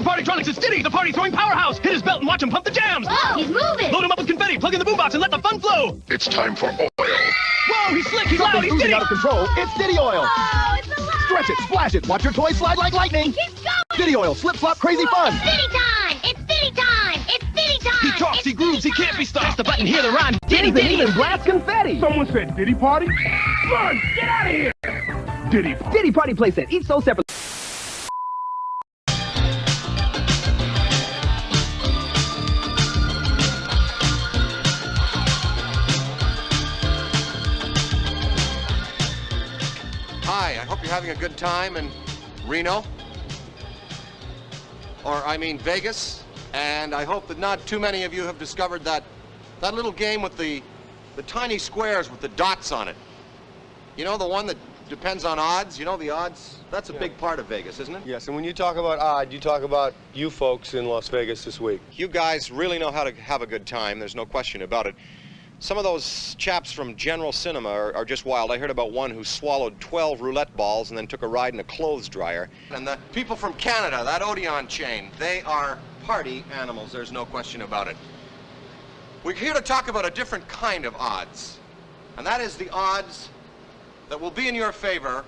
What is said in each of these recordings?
Partytronics is Diddy, the party-throwing powerhouse. Hit his belt and watch him pump the jams. Whoa, he's moving. Load him up with confetti, plug in the boombox, and let the fun flow. It's time for oil. Whoa, he's slick, he's loud, he's Something's Diddy. out of control. It's Diddy oil. Oh, it's alive. Stretch it, splash it, watch your toy slide like lightning. Keep going. Diddy oil, slip, slop, crazy fun. Diddy time. It's Diddy time. It's Diddy time. He talks, he grooves, he can't be stopped. Press the button, hear the rhyme. Diddy, Diddy, even blast confetti. Someone said Diddy Party? Son, get out of here! Diddy Party. Diddy Party playset, each sold separately. Hi, I hope you're having a good time in Reno, or I mean Vegas, and I hope that not too many of you have discovered that little game with the tiny squares with the dots on it. You know, the one that depends on odds? You know the odds? That's a big part of Vegas, isn't it? Yes, and when you talk about odd, you talk about you folks in Las Vegas this week. You guys really know how to have a good time, there's no question about it. Some of those chaps from General Cinema are just wild. I heard about one who swallowed 12 roulette balls and then took a ride in a clothes dryer. And the people from Canada, that Odeon chain, they are party animals, there's no question about it. We're here to talk about a different kind of odds, and that is the odds that will be in your favor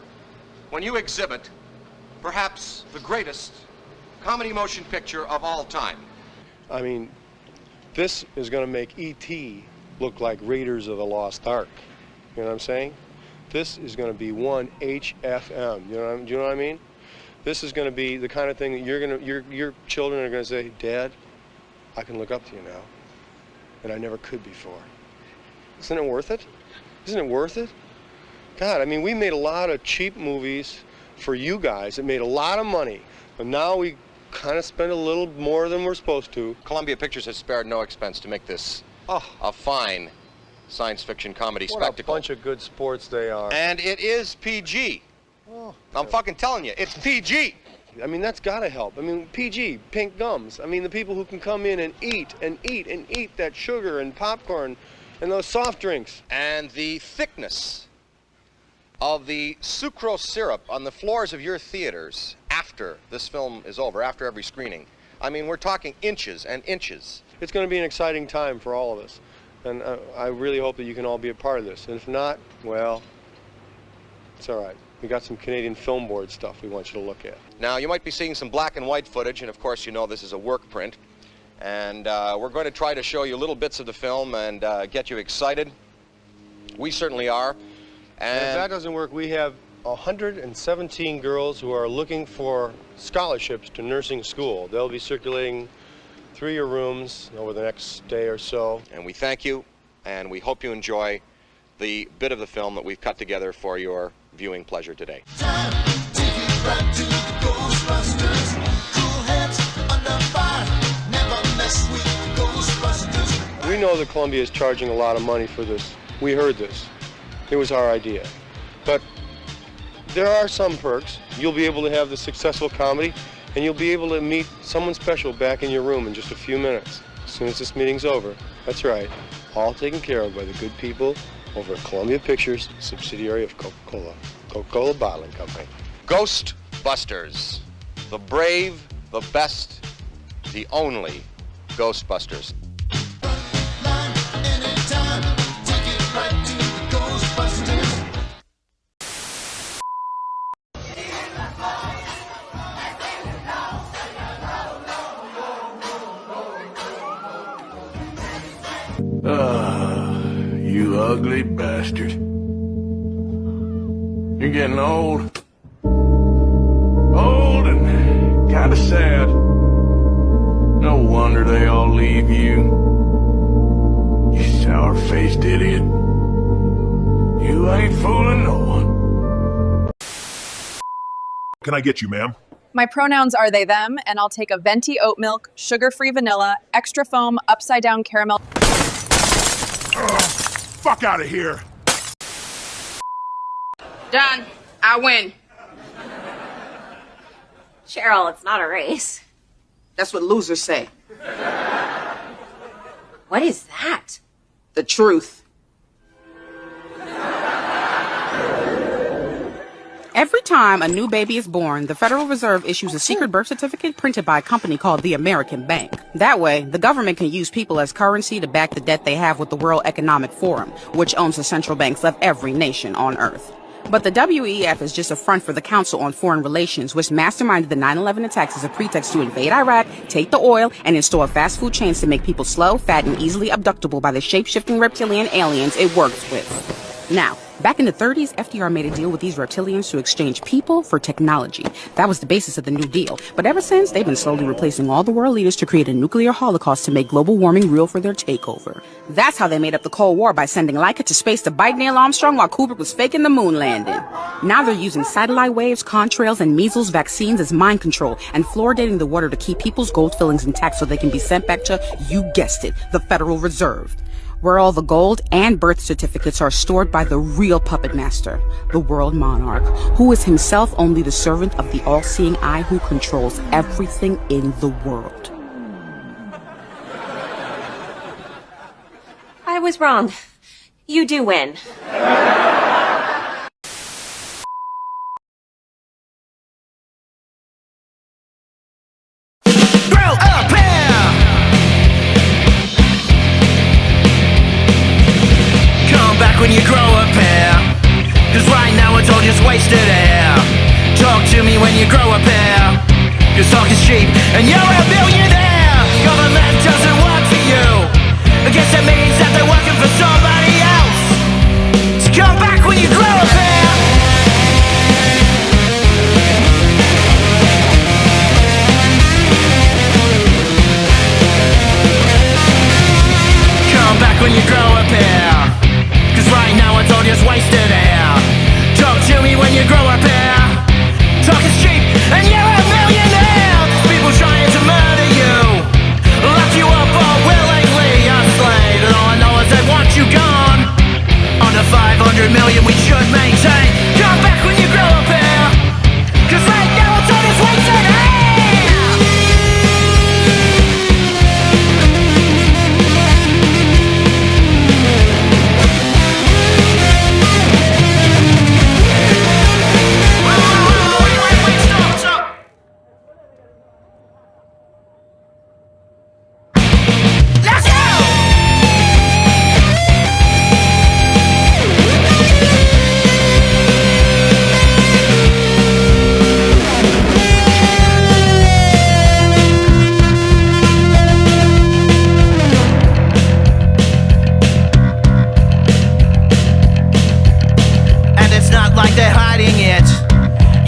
when you exhibit perhaps the greatest comedy motion picture of all time. I mean, this is going to make E.T. look like Raiders of the Lost Ark. You know what I'm saying? This is going to be one HFM. Do you know what I mean? This is going to be the kind of thing that your children are going to say, Dad, I can look up to you now, and I never could before. Isn't it worth it? Isn't it worth it? God, I mean, we made a lot of cheap movies for you guys that made a lot of money, and now we kind of spend a little more than we're supposed to. Columbia Pictures has spared no expense to make this a fine science fiction comedy spectacle. What a bunch of good sports they are. And it is PG. Oh, I'm fucking telling you, it's PG. I mean, that's got to help. I mean, PG, pink gums. I mean, the people who can come in and eat and eat and eat that sugar and popcorn and those soft drinks. And the thickness of the sucrose syrup on the floors of your theaters after this film is over, after every screening. I mean, we're talking inches and inches. It's going to be an exciting time for all of us. And I really hope that you can all be a part of this. And if not, well, it's all right. We got some Canadian Film Board stuff we want you to look at. Now, you might be seeing some black and white footage, and of course you know this is a work print. And we're going to try to show you little bits of the film and get you excited. We certainly are. And if that doesn't work, we have 117 girls who are looking for scholarships to nursing school. They'll be circulating through your rooms over the next day or so. And we thank you, and we hope you enjoy the bit of the film that we've cut together for your viewing pleasure today. Time, take it back to the Ghostbusters. Cool heads under fire, never mess with the Ghostbusters. We know that Columbia is charging a lot of money for this. We heard this. It was our idea. But there are some perks. You'll be able to have the successful comedy, and you'll be able to meet someone special back in your room in just a few minutes. As soon as this meeting's over. That's right. All taken care of by the good people over at Columbia Pictures, subsidiary of Coca-Cola. Coca-Cola Bottling Company. Ghostbusters. The brave, the best, the only Ghostbusters. You ugly bastard. You're getting old. Old and kinda sad. No wonder they all leave you. You sour-faced idiot. You ain't fooling no one. Can I get you, ma'am? My pronouns are they, them, and I'll take a venti oat milk, sugar-free vanilla, extra foam, upside-down caramel. Fuck out of here. Done. I win. Cheryl, it's not a race. That's what losers say. What is that? The truth. Every time a new baby is born, the Federal Reserve issues a secret birth certificate printed by a company called the American Bank. That way, the government can use people as currency to back the debt they have with the World Economic Forum, which owns the central banks of every nation on Earth. But the WEF is just a front for the Council on Foreign Relations, which masterminded the 9/11 attacks as a pretext to invade Iraq, take the oil, and install fast food chains to make people slow, fat, and easily abductable by the shape-shifting reptilian aliens it works with. Now, back in the 30s, FDR made a deal with these reptilians to exchange people for technology. That was the basis of the New Deal. But ever since, they've been slowly replacing all the world leaders to create a nuclear holocaust to make global warming real for their takeover. That's how they made up the Cold War, by sending Klycek to space to bite Neil Armstrong while Corbett was faking the moon landing. Now they're using satellite waves, contrails, and measles vaccines as mind control, and fluoridating the water to keep people's gold fillings intact so they can be sent back to, you guessed it, the Federal Reserve, where all the gold and birth certificates are stored by the real puppet master, the world monarch, who is himself only the servant of the all-seeing eye who controls everything in the world. I was wrong. You do win. When you grow up here, 'cause right now it's all just wasted air. Talk to me when you grow up here, 'cause talk is cheap and you're a billionaire. Government doesn't work for you, I guess it means that they're working for somebody else. So come back when you grow up here. Come back when you grow up here, right now it's all just wasted air. Talk to me when you grow up here. Talk is cheap and you're a millionaire. There's people trying to murder you, lock you up or willingly enslaved. And all I know is they want you gone. Under 500 million we should maintain. Come back when you grow up here, 'cause right now it's all just wasted air.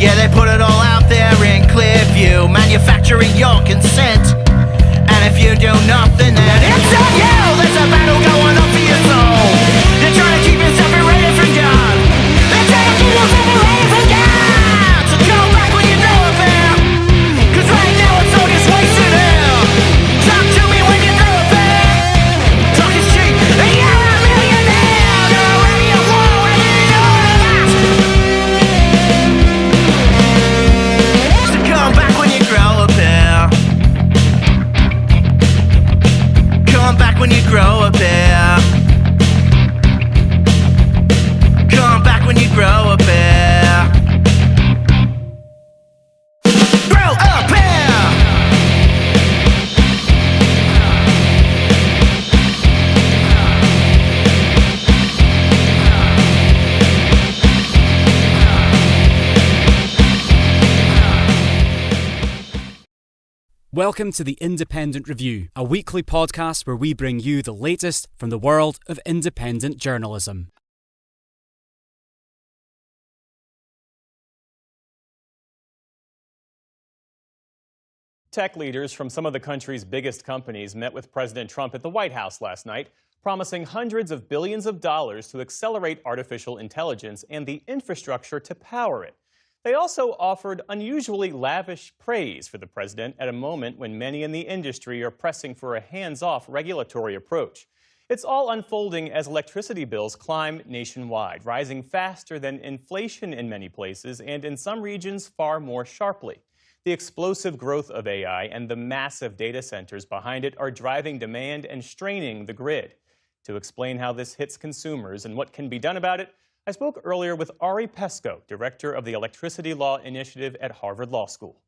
Yeah, they put it all out there in clear view, manufacturing your consent. And if you do nothing, then it's on you. There's a battle going on for your soul. They're trying to keep you separated from God. They're trying to keep you separated from God. So come back when you grow up here, 'cause right now it's all just wasted air. Talk to me when you grow up here. Talk is cheap and you're a millionaire. You're already at war and you know that. Come back when you grow up here. Come back when you grow up here. Come back when you grow up here. Grow up here. Welcome to The Independent Review, a weekly podcast where we bring you the latest from the world of independent journalism. Tech leaders from some of the country's biggest companies met with President Trump at the White House last night, promising hundreds of billions of dollars to accelerate artificial intelligence and the infrastructure to power it. They also offered unusually lavish praise for the president at a moment when many in the industry are pressing for a hands-off regulatory approach. It's all unfolding as electricity bills climb nationwide, rising faster than inflation in many places and in some regions far more sharply. The explosive growth of AI and the massive data centers behind it are driving demand and straining the grid. To explain how this hits consumers and what can be done about it, I spoke earlier with Ari Pesco, director of the Electricity Law Initiative at Harvard Law School.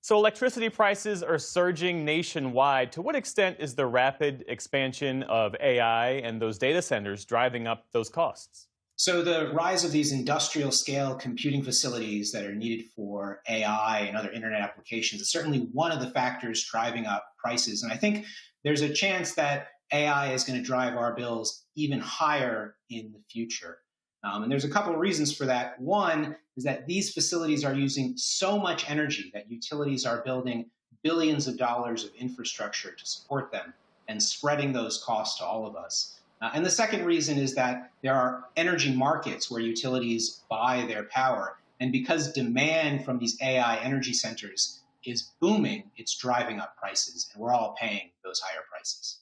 So electricity prices are surging nationwide. To what extent is the rapid expansion of AI and those data centers driving up those costs? So the rise of these industrial scale computing facilities that are needed for AI and other internet applications is certainly one of the factors driving up prices. And I think there's a chance that AI is going to drive our bills even higher in the future. And there's a couple of reasons for that. One is that these facilities are using so much energy that utilities are building billions of dollars of infrastructure to support them and spreading those costs to all of us. And the second reason is that there are energy markets where utilities buy their power. And because demand from these AI energy centers is booming, it's driving up prices, and we're all paying those higher prices.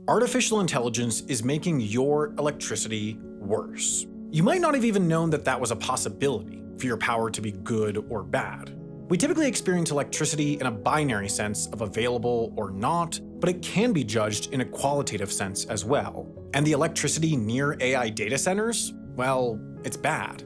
Artificial intelligence is making your electricity worse. You might not have even known that that was a possibility for your power to be good or bad. We typically experience electricity in a binary sense of available or not, but it can be judged in a qualitative sense as well. And the electricity near AI data centers, well, it's bad.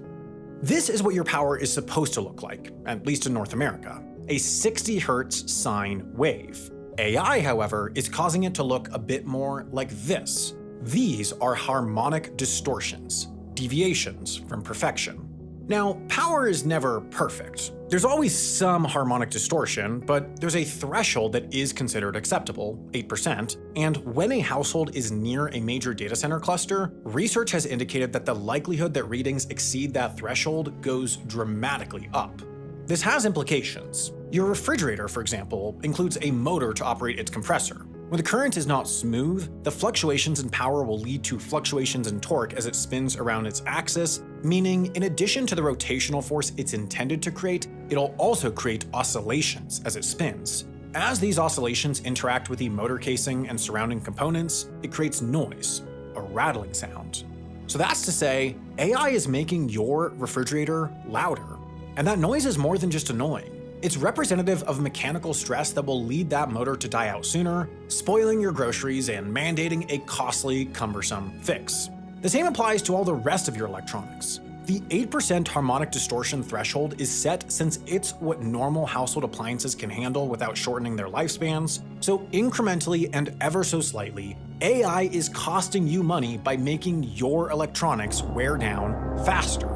This is what your power is supposed to look like, at least in North America, a 60 Hz sine wave. AI, however, is causing it to look a bit more like this. These are harmonic distortions, deviations from perfection. Now, power is never perfect. There's always some harmonic distortion, but there's a threshold that is considered acceptable, 8%, and when a household is near a major data center cluster, research has indicated that the likelihood that readings exceed that threshold goes dramatically up. This has implications. Your refrigerator, for example, includes a motor to operate its compressor. When the current is not smooth, the fluctuations in power will lead to fluctuations in torque as it spins around its axis, meaning in addition to the rotational force it's intended to create, it'll also create oscillations as it spins. As these oscillations interact with the motor casing and surrounding components, it creates noise, a rattling sound. So that's to say, AI is making your refrigerator louder. And that noise is more than just annoying. It's representative of mechanical stress that will lead that motor to die out sooner, spoiling your groceries and mandating a costly, cumbersome fix. The same applies to all the rest of your electronics. The 8% harmonic distortion threshold is set since it's what normal household appliances can handle without shortening their lifespans, so incrementally and ever so slightly, AI is costing you money by making your electronics wear down faster.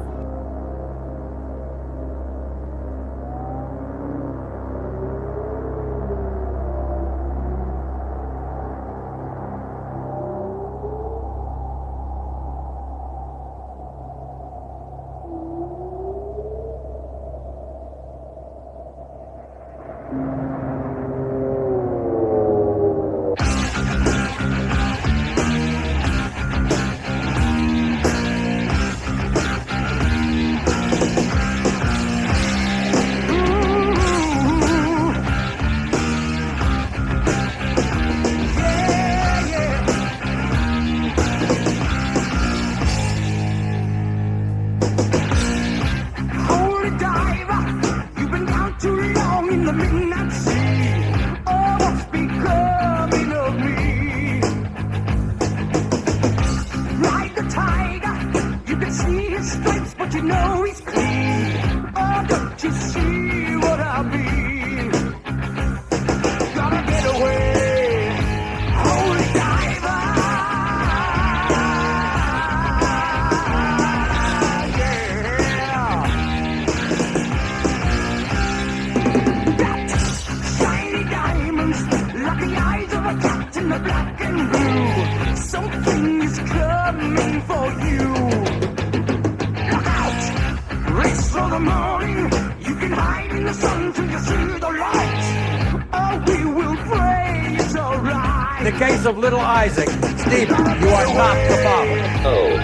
In the case of little Isaac, Stephen, you are not the father. Oh.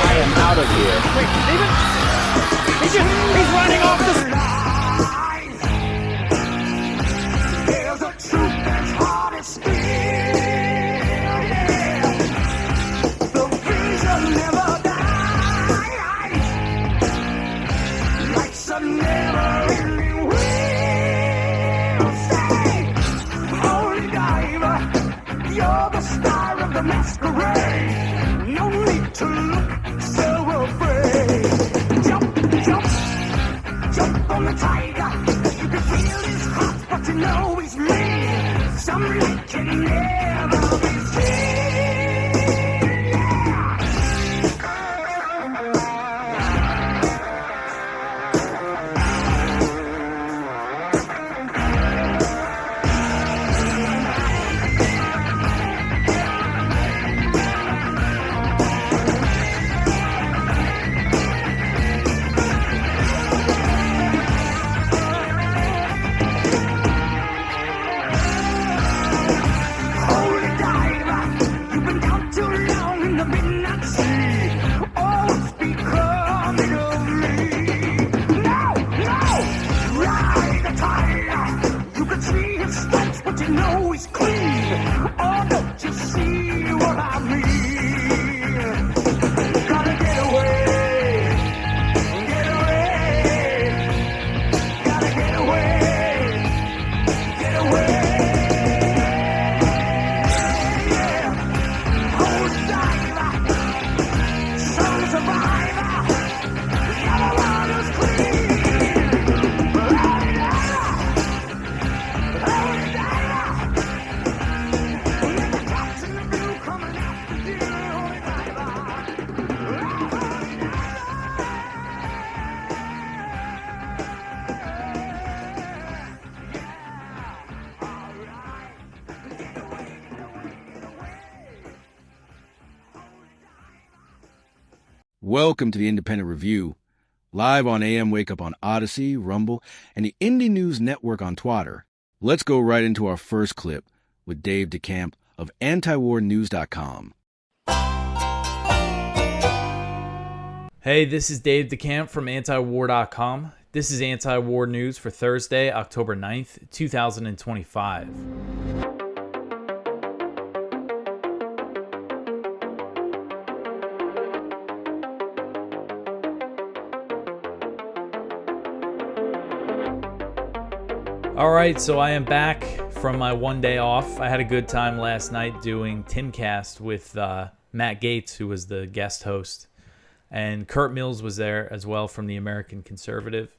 I am out of here. Wait, Stephen? He's running off the... There's a truth that's hard to steal, yeah. The vision never dies. Life's a never-ending wheel. Say, holy diver, you're the star of the masquerade. No need to look so afraid. Jump, jump, jump on the tiger. You can feel his heart, but you know he's mean. Some light can never be seen. Welcome to the Independent Review, live on AM Wake Up on Odyssey, Rumble, and the Indie News Network on Twitter. Let's go right into our first clip with Dave DeCamp of antiwarnews.com. Hey, this is Dave DeCamp from antiwar.com. This is Anti-War News for Thursday, October 9th, 2025. All right, so I am back from my one day off. I had a good time last night doing Timcast with Matt Gaetz, who was the guest host, and Kurt Mills was there as well from the American Conservative.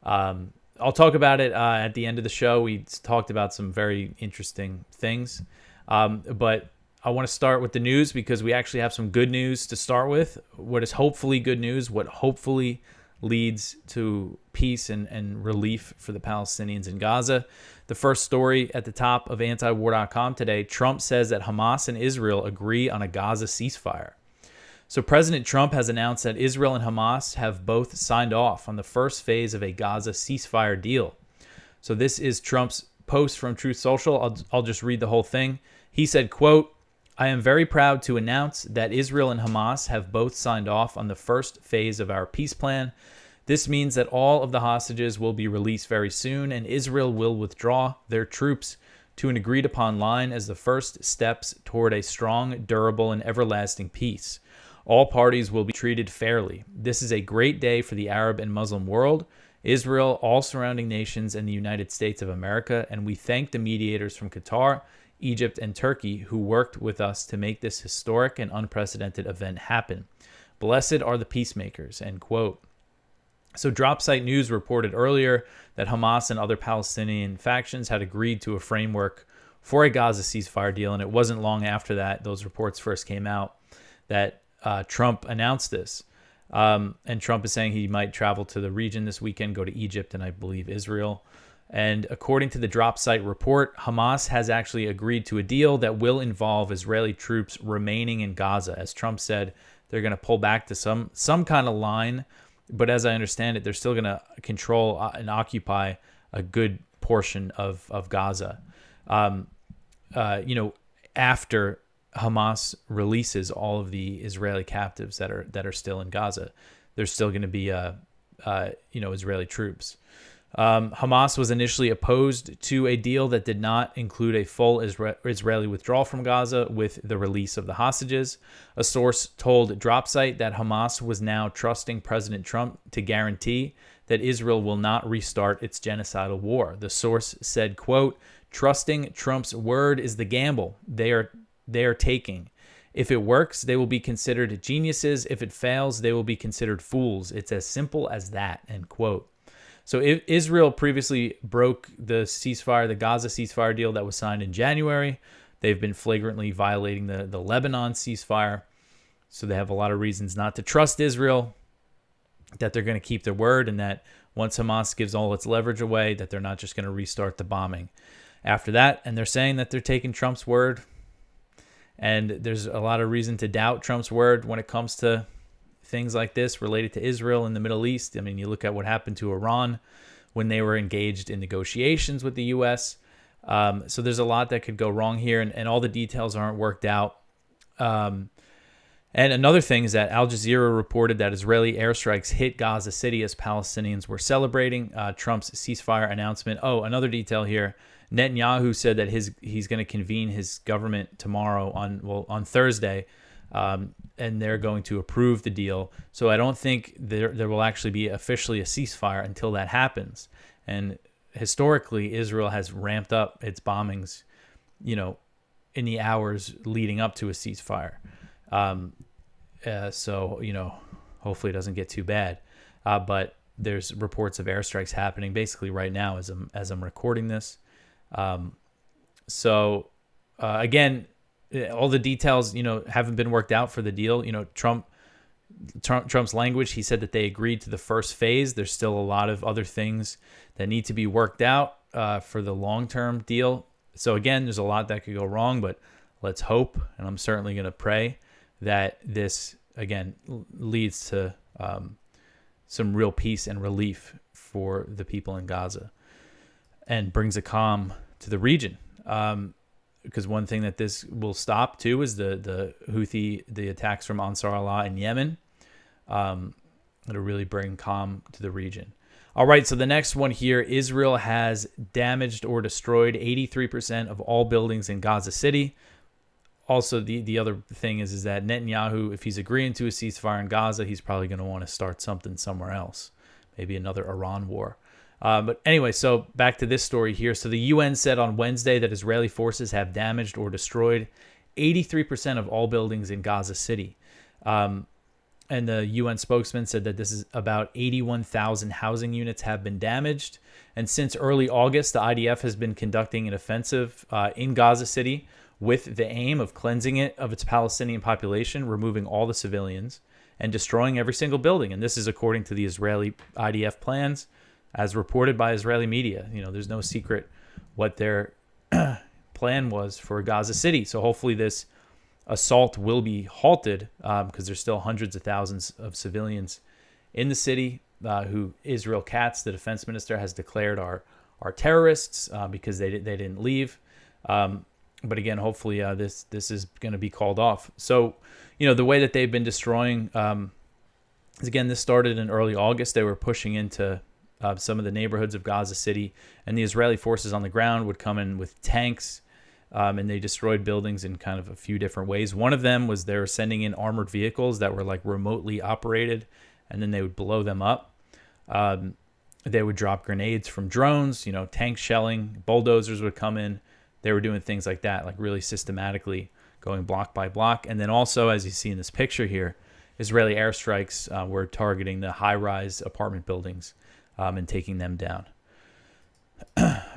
I'll talk about it at the end of the show. We talked about some very interesting things, but I want to start with the news because we actually have some good news to start with. What is hopefully good news, what hopefully leads to peace and relief for the Palestinians in Gaza. The first story at the top of antiwar.com today, Trump says that Hamas and Israel agree on a Gaza ceasefire. So President Trump has announced that Israel and Hamas have both signed off on the first phase of a Gaza ceasefire deal. So this is Trump's post from Truth Social. I'll just read the whole thing. He said, quote, "I am very proud to announce that Israel and Hamas have both signed off on the first phase of our peace plan. This means that all of the hostages will be released very soon, and Israel will withdraw their troops to an agreed-upon line as the first steps toward a strong, durable, and everlasting peace. All parties will be treated fairly. This is a great day for the Arab and Muslim world, Israel, all surrounding nations, and the United States of America, and we thank the mediators from Qatar, Egypt, and Turkey who worked with us to make this historic and unprecedented event happen. Blessed are the peacemakers," end quote. So Dropsite News reported earlier that Hamas and other Palestinian factions had agreed to a framework for a Gaza ceasefire deal, and it wasn't long after that, those reports first came out, that Trump announced this. And Trump is saying he might travel to the region this weekend, go to Egypt, and I believe Israel. And according to the Dropsite report, Hamas has actually agreed to a deal that will involve Israeli troops remaining in Gaza. As Trump said, they're going to pull back to some kind of line, but as I understand it, they're still going to control and occupy a good portion of Gaza. After Hamas releases all of the Israeli captives that are still in Gaza, there's still going to be Israeli troops. Hamas was initially opposed to a deal that did not include a full Israeli withdrawal from Gaza with the release of the hostages. A source told Dropsite that Hamas was now trusting President Trump to guarantee that Israel will not restart its genocidal war. The source said, quote, "Trusting Trump's word is the gamble they are taking. If it works, they will be considered geniuses. If it fails, they will be considered fools. It's as simple as that, end quote. So Israel previously broke the ceasefire, the Gaza ceasefire deal that was signed in January. They've been flagrantly violating the Lebanon ceasefire. So they have a lot of reasons not to trust Israel, that they're going to keep their word, and that once Hamas gives all its leverage away, that they're not just going to restart the bombing after that. And they're saying that they're taking Trump's word. And there's a lot of reason to doubt Trump's word when it comes to things like this related to Israel and the Middle East. I mean, you look at what happened to Iran when they were engaged in negotiations with the U.S. So there's a lot that could go wrong here, and all the details aren't worked out. And another thing is that Al Jazeera reported that Israeli airstrikes hit Gaza City as Palestinians were celebrating Trump's ceasefire announcement. Oh, another detail here. Netanyahu said that he's going to convene his government tomorrow on Thursday, and they're going to approve the deal. So I don't think there will actually be officially a ceasefire until that happens. And historically, Israel has ramped up its bombings, in the hours leading up to a ceasefire. So hopefully it doesn't get too bad. But there's reports of airstrikes happening basically right now as I'm recording this. Again, all the details, haven't been worked out for the deal. Trump's language, he said that they agreed to the first phase. There's still a lot of other things that need to be worked out for the long-term deal. So again, there's a lot that could go wrong, but let's hope, and I'm certainly going to pray that this, again, leads to some real peace and relief for the people in Gaza and brings a calm to the region. Because one thing that this will stop too is the Houthi, the attacks from Ansar Allah in Yemen. It'll really bring calm to the region. All right, so the next one here, Israel has damaged or destroyed 83% of all buildings in Gaza City. Also, the other thing is that Netanyahu, if he's agreeing to a ceasefire in Gaza, he's probably going to want to start something somewhere else, maybe another Iran war. But anyway, so back to this story here. So the UN said on Wednesday that Israeli forces have damaged or destroyed 83% of all buildings in Gaza City. And the UN spokesman said that this is about 81,000 housing units have been damaged. And since early August, the IDF has been conducting an offensive in Gaza City with the aim of cleansing it of its Palestinian population, removing all the civilians, and destroying every single building. And this is according to the Israeli IDF plans, as reported by Israeli media. There's no secret what their plan was for Gaza City. So hopefully this assault will be halted, because there's still hundreds of thousands of civilians in the city who Israel Katz, the defense minister, has declared are terrorists because they didn't leave. But again, hopefully this is going to be called off. So, the way that they've been destroying, is again, this started in early August. They were pushing into some of the neighborhoods of Gaza City, and the Israeli forces on the ground would come in with tanks, and they destroyed buildings in kind of a few different ways. One of them was they were sending in armored vehicles that were like remotely operated, and then they would blow them up. They would drop grenades from drones, tank shelling, bulldozers would come in. They were doing things like that, like really systematically going block by block. And then also, as you see in this picture here, Israeli airstrikes were targeting the high-rise apartment buildings and taking them down.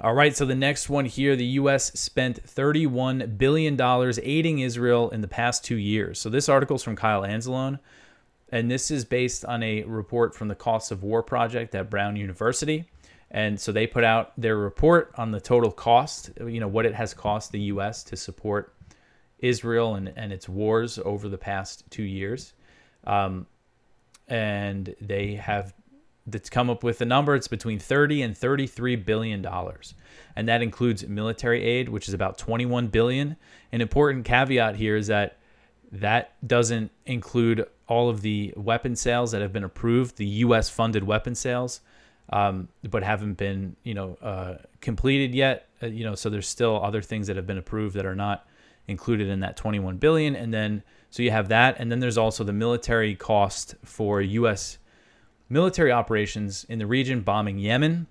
All right, so the next one here, the U.S. spent $31 billion aiding Israel in the past 2 years. So this article is from Kyle Anzalone, and this is based on a report from the Costs of War Project at Brown University. And so they put out their report on the total cost, what it has cost the U.S. to support Israel and its wars over the past 2 years. And they have come up with a number. It's between $30 and $33 billion. And that includes military aid, which is about $21 billion. An important caveat here is that doesn't include all of the weapon sales that have been approved, the U.S.-funded weapon sales, but haven't been, completed yet. So there's still other things that have been approved that are not included in that $21 billion. And then, so you have that. And then there's also the military cost for U.S. military operations in the region, bombing Yemen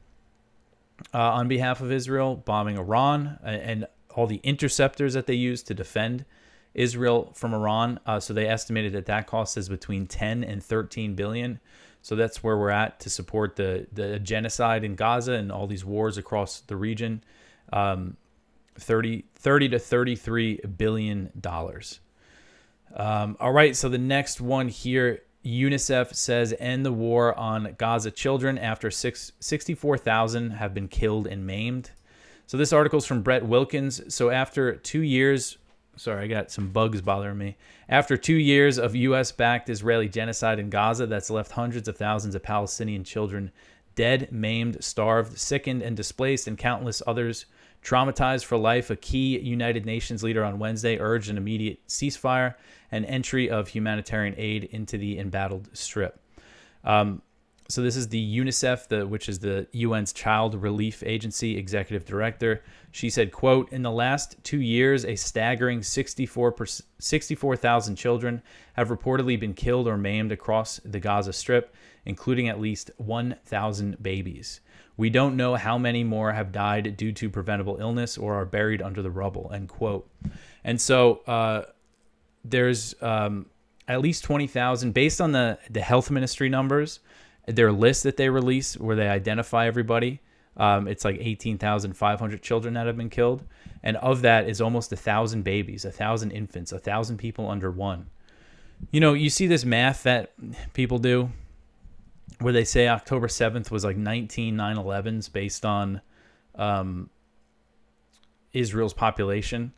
on behalf of Israel, bombing Iran, and all the interceptors that they use to defend Israel from Iran. So they estimated that cost is between 10 and 13 billion. So that's where we're at to support the genocide in Gaza and all these wars across the region. 30 to 33 billion dollars. All right, so the next one here, UNICEF says end the war on Gaza children after 64,000 have been killed and maimed. So this article is from Brett Wilkins. So after 2 years, sorry, I got some bugs bothering me. After 2 years of U.S.-backed Israeli genocide in Gaza that's left hundreds of thousands of Palestinian children dead, maimed, starved, sickened, and displaced, and countless others traumatized for life, a key United Nations leader on Wednesday urged an immediate ceasefire and entry of humanitarian aid into the embattled Strip. So this is the UNICEF, which is the UN's Child Relief Agency executive director. She said, quote, in the last 2 years, a staggering 64,000 children have reportedly been killed or maimed across the Gaza Strip, including at least 1,000 babies. We don't know how many more have died due to preventable illness or are buried under the rubble, end quote. And so there's at least 20,000, based on the health ministry numbers, their list that they release where they identify everybody. It's like 18,500 children that have been killed. And of that is almost 1,000 babies, 1,000 infants, 1,000 people under one. You know, you see this math that people do where they say October 7th was like 19 9/11s based on Israel's population.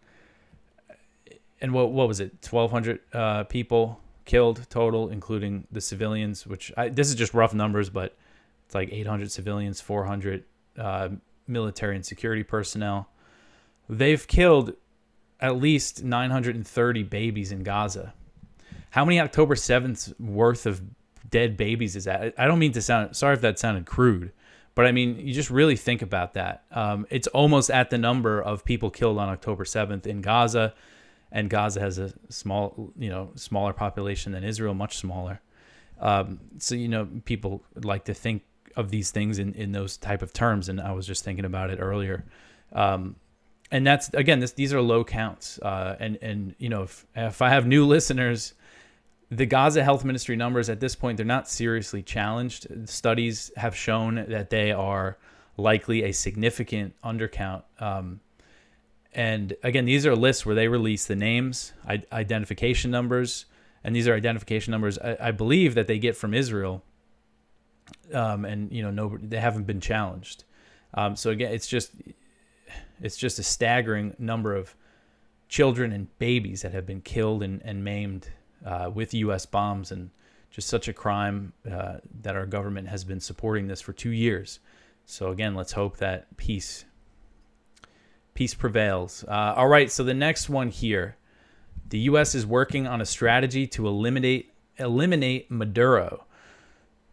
And what was it? 1,200 people killed total, including the civilians, this is just rough numbers, but it's like 800 civilians, 400 military and security personnel. They've killed at least 930 babies in Gaza. How many October 7th's worth of dead babies is that? I don't mean to sound, sorry if that sounded crude, but I mean, you just really think about that. It's almost at the number of people killed on October 7th in Gaza. And Gaza has a smaller population than Israel, much smaller. So, people like to think of these things in those type of terms. And I was just thinking about it earlier. And that's, again, these are low counts. And if I have new listeners, the Gaza Health Ministry numbers at this point, they're not seriously challenged. Studies have shown that they are likely a significant undercount. And again, these are lists where they release the names, identification numbers, and these are identification numbers I believe that they get from Israel. And they haven't been challenged. So again, it's just a staggering number of children and babies that have been killed and maimed with U.S. bombs, and just such a crime that our government has been supporting this for 2 years. So again, let's hope that peace prevails. All right, so the next one here. The U.S. is working on a strategy to eliminate Maduro.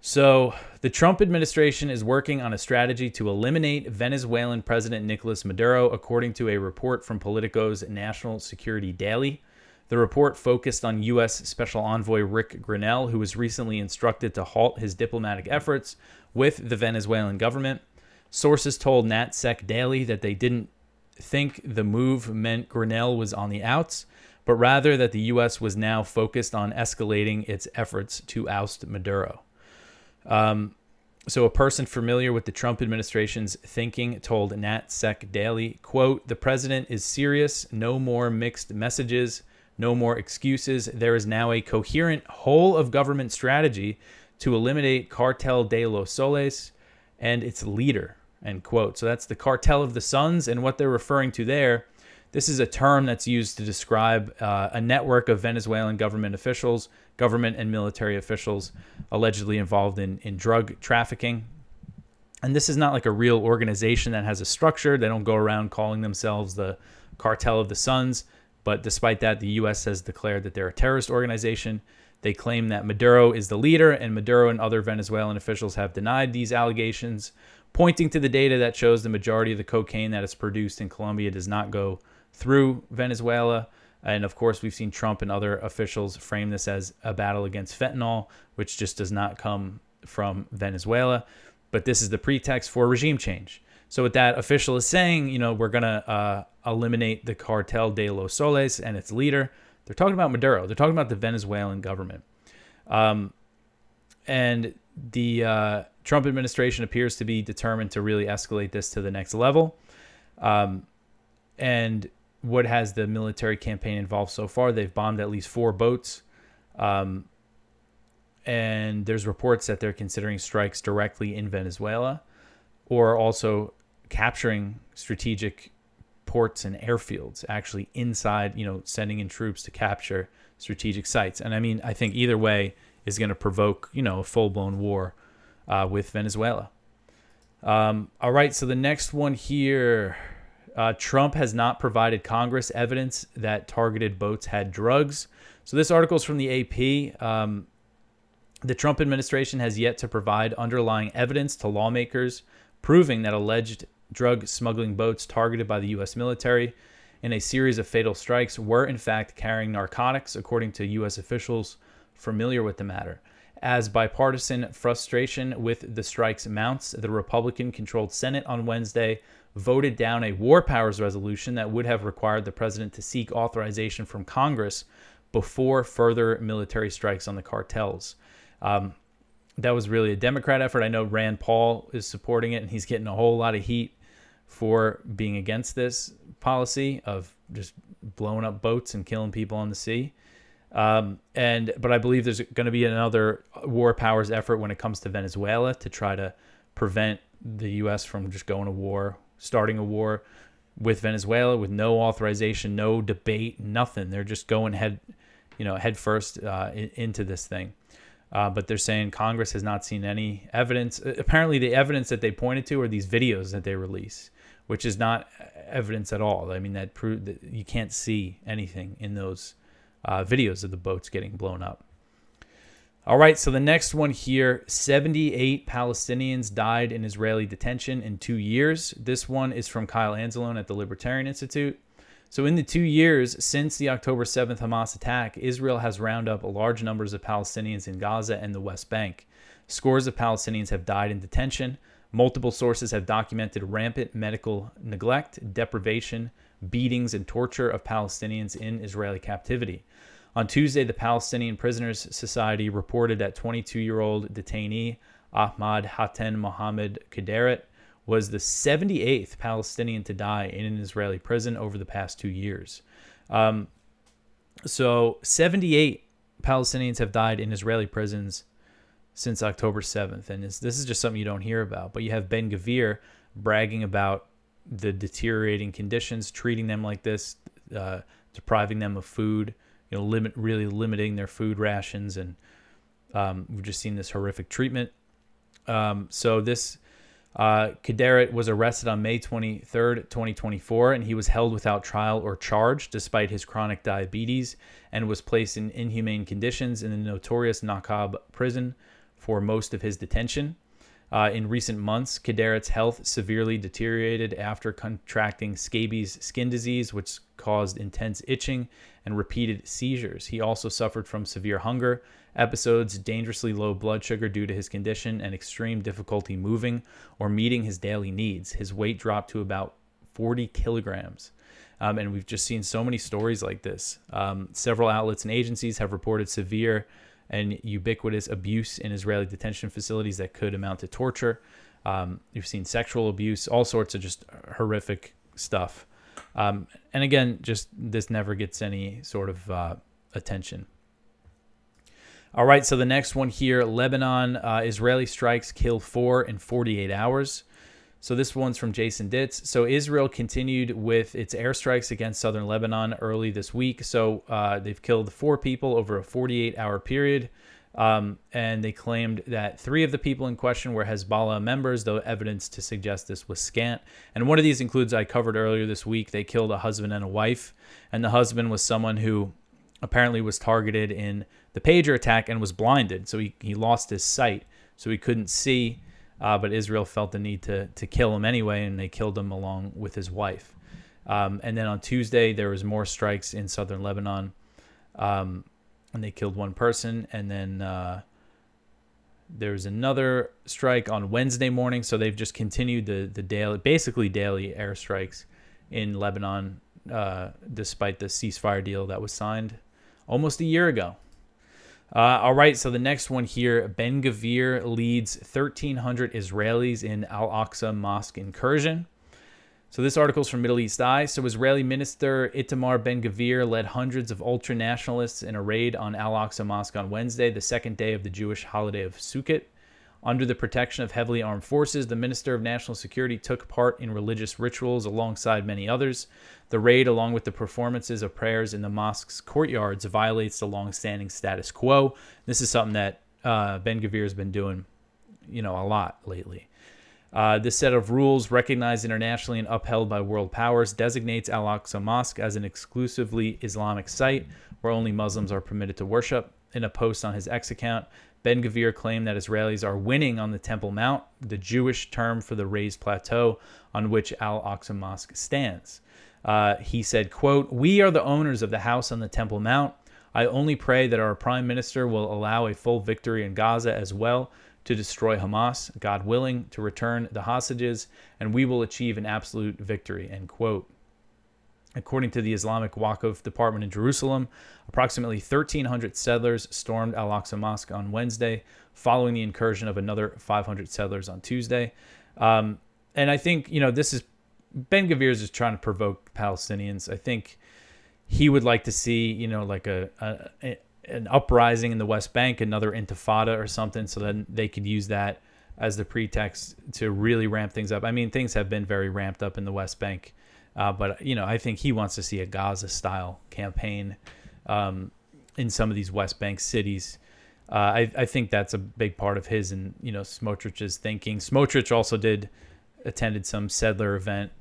So the Trump administration is working on a strategy to eliminate Venezuelan President Nicolas Maduro, according to a report from Politico's National Security Daily. The report focused on U.S. Special Envoy Rick Grenell, who was recently instructed to halt his diplomatic efforts with the Venezuelan government. Sources told NatSec Daily that they didn't think the move meant Grenell was on the outs, but rather that the U.S. was now focused on escalating its efforts to oust Maduro. So a person familiar with the Trump administration's thinking told NatSec Daily, quote, "The president is serious. No more mixed messages. No more excuses. There is now a coherent whole of government strategy to eliminate Cartel de los Soles and its leader," end quote. So that's the Cartel of the Suns, and what they're referring to there, this is a term that's used to describe a network of Venezuelan government officials, government and military officials allegedly involved in drug trafficking. And this is not like a real organization that has a structure. They don't go around calling themselves the Cartel of the Suns. But despite that, the U.S. has declared that they're a terrorist organization. They claim that Maduro is the leader, and Maduro and other Venezuelan officials have denied these allegations, pointing to the data that shows the majority of the cocaine that is produced in Colombia does not go through Venezuela. And of course, we've seen Trump and other officials frame this as a battle against fentanyl, which just does not come from Venezuela. But this is the pretext for regime change. So what that official is saying, we're going to eliminate the Cartel de los Soles and its leader. They're talking about Maduro. They're talking about the Venezuelan government. And the Trump administration appears to be determined to really escalate this to the next level. And what has the military campaign involved so far? They've bombed at least 4 boats. And there's reports that they're considering strikes directly in Venezuela, or also capturing strategic ports and airfields, actually inside, sending in troops to capture strategic sites. And I mean, I think either way is going to provoke, a full-blown war with Venezuela. All right, so the next one here, Trump has not provided Congress evidence that targeted boats had drugs. So this article is from the AP. The Trump administration has yet to provide underlying evidence to lawmakers proving that alleged drug smuggling boats targeted by the U.S. military in a series of fatal strikes were in fact carrying narcotics, according to U.S. officials familiar with the matter. As bipartisan frustration with the strikes mounts, the Republican-controlled Senate on Wednesday voted down a war powers resolution that would have required the president to seek authorization from Congress before further military strikes on the cartels. That was really a Democrat effort. I know Rand Paul is supporting it, and he's getting a whole lot of heat for being against this policy of just blowing up boats and killing people on the sea. But I believe there's going to be another war powers effort when it comes to Venezuela to try to prevent the U.S. from just going to war, starting a war with Venezuela with no authorization, no debate, nothing. They're just going head first into this thing. But they're saying Congress has not seen any evidence. Apparently, the evidence that they pointed to are these videos that they release, which is not evidence at all. I mean, that proved that you can't see anything in those videos of the boats getting blown up. All right, so the next one here, 78 Palestinians died in Israeli detention in 2 years. This one is from Kyle Anzalone at the Libertarian Institute. So in the 2 years since the October 7th Hamas attack, Israel has rounded up large numbers of Palestinians in Gaza and the West Bank. Scores of Palestinians have died in detention. Multiple sources have documented rampant medical neglect, deprivation, beatings, and torture of Palestinians in Israeli captivity. On Tuesday, the Palestinian Prisoners Society reported that 22-year-old detainee Ahmad Hatem Mohammed Kaderet was the 78th Palestinian to die in an Israeli prison over the past 2 years. So 78 Palestinians have died in Israeli prisons since October 7th. And this is just something you don't hear about. But you have Ben-Gvir bragging about the deteriorating conditions, treating them like this, depriving them of food, really limiting their food rations. And we've just seen this horrific treatment. So this Kaderet was arrested on May 23rd, 2024, and he was held without trial or charge despite his chronic diabetes, and was placed in inhumane conditions in the notorious Naqab prison for most of his detention. In recent months, Kaderet's health severely deteriorated after contracting scabies skin disease, which caused intense itching and repeated seizures. He also suffered from severe hunger episodes, dangerously low blood sugar due to his condition, and extreme difficulty moving or meeting his daily needs. His weight dropped to about 40 kilograms. And we've just seen so many stories like this. Several outlets and agencies have reported severe and ubiquitous abuse in Israeli detention facilities that could amount to torture. You've seen sexual abuse, all sorts of just horrific stuff. And again, just this never gets any sort of attention. All right, so the next one here, Lebanon, Israeli strikes kill 4 in 48 hours. So this one's from Jason Ditz. So Israel continued with its airstrikes against southern Lebanon early this week. So they've killed 4 people over a 48-hour period. And they claimed that 3 of the people in question were Hezbollah members, though evidence to suggest this was scant. And one of these includes, I covered earlier this week, they killed a husband and a wife. And the husband was someone who apparently was targeted in the pager attack and was blinded. So he lost his sight, so he couldn't see. But Israel felt the need to kill him anyway, and they killed him along with his wife. And then on Tuesday, there was more strikes in southern Lebanon, and they killed 1 person. And then there was another strike on Wednesday morning. So they've just continued the basically daily airstrikes in Lebanon, despite the ceasefire deal that was signed. almost a year ago. All right, so the next one here, Ben-Gvir leads 1,300 Israelis in Al-Aqsa Mosque incursion. So this article is from Middle East Eye. So Israeli Minister Itamar Ben-Gvir led hundreds of ultra-nationalists in a raid on Al-Aqsa Mosque on Wednesday, the second day of the Jewish holiday of Sukkot. Under the protection of heavily armed forces, the Minister of National Security took part in religious rituals alongside many others. The raid, along with the performances of prayers in the mosque's courtyards, violates the long-standing status quo. This is something that Ben-Gvir has been doing, a lot lately. This set of rules, recognized internationally and upheld by world powers, designates Al-Aqsa Mosque as an exclusively Islamic site where only Muslims are permitted to worship. In a post on his X account, Ben-Gvir claimed that Israelis are winning on the Temple Mount, the Jewish term for the raised plateau on which Al-Aqsa Mosque stands. He said, quote, "We are the owners of the house on the Temple Mount. I only pray that our prime minister will allow a full victory in Gaza as well, to destroy Hamas, God willing, to return the hostages, and we will achieve an absolute victory," end quote. According to the Islamic Wakeup Department in Jerusalem, approximately 1,300 settlers stormed Al-Aqsa Mosque on Wednesday, following the incursion of another 500 settlers on Tuesday. And I think, this is, Ben-Gvir is just trying to provoke Palestinians. I think he would like to see, like an uprising in the West Bank, another intifada or something, so then they could use that as the pretext to really ramp things up. I mean, things have been very ramped up in the West Bank. But, I think he wants to see a Gaza-style campaign in some of these West Bank cities. I think that's a big part of his and, Smotrich's thinking. Smotrich also attended some settler event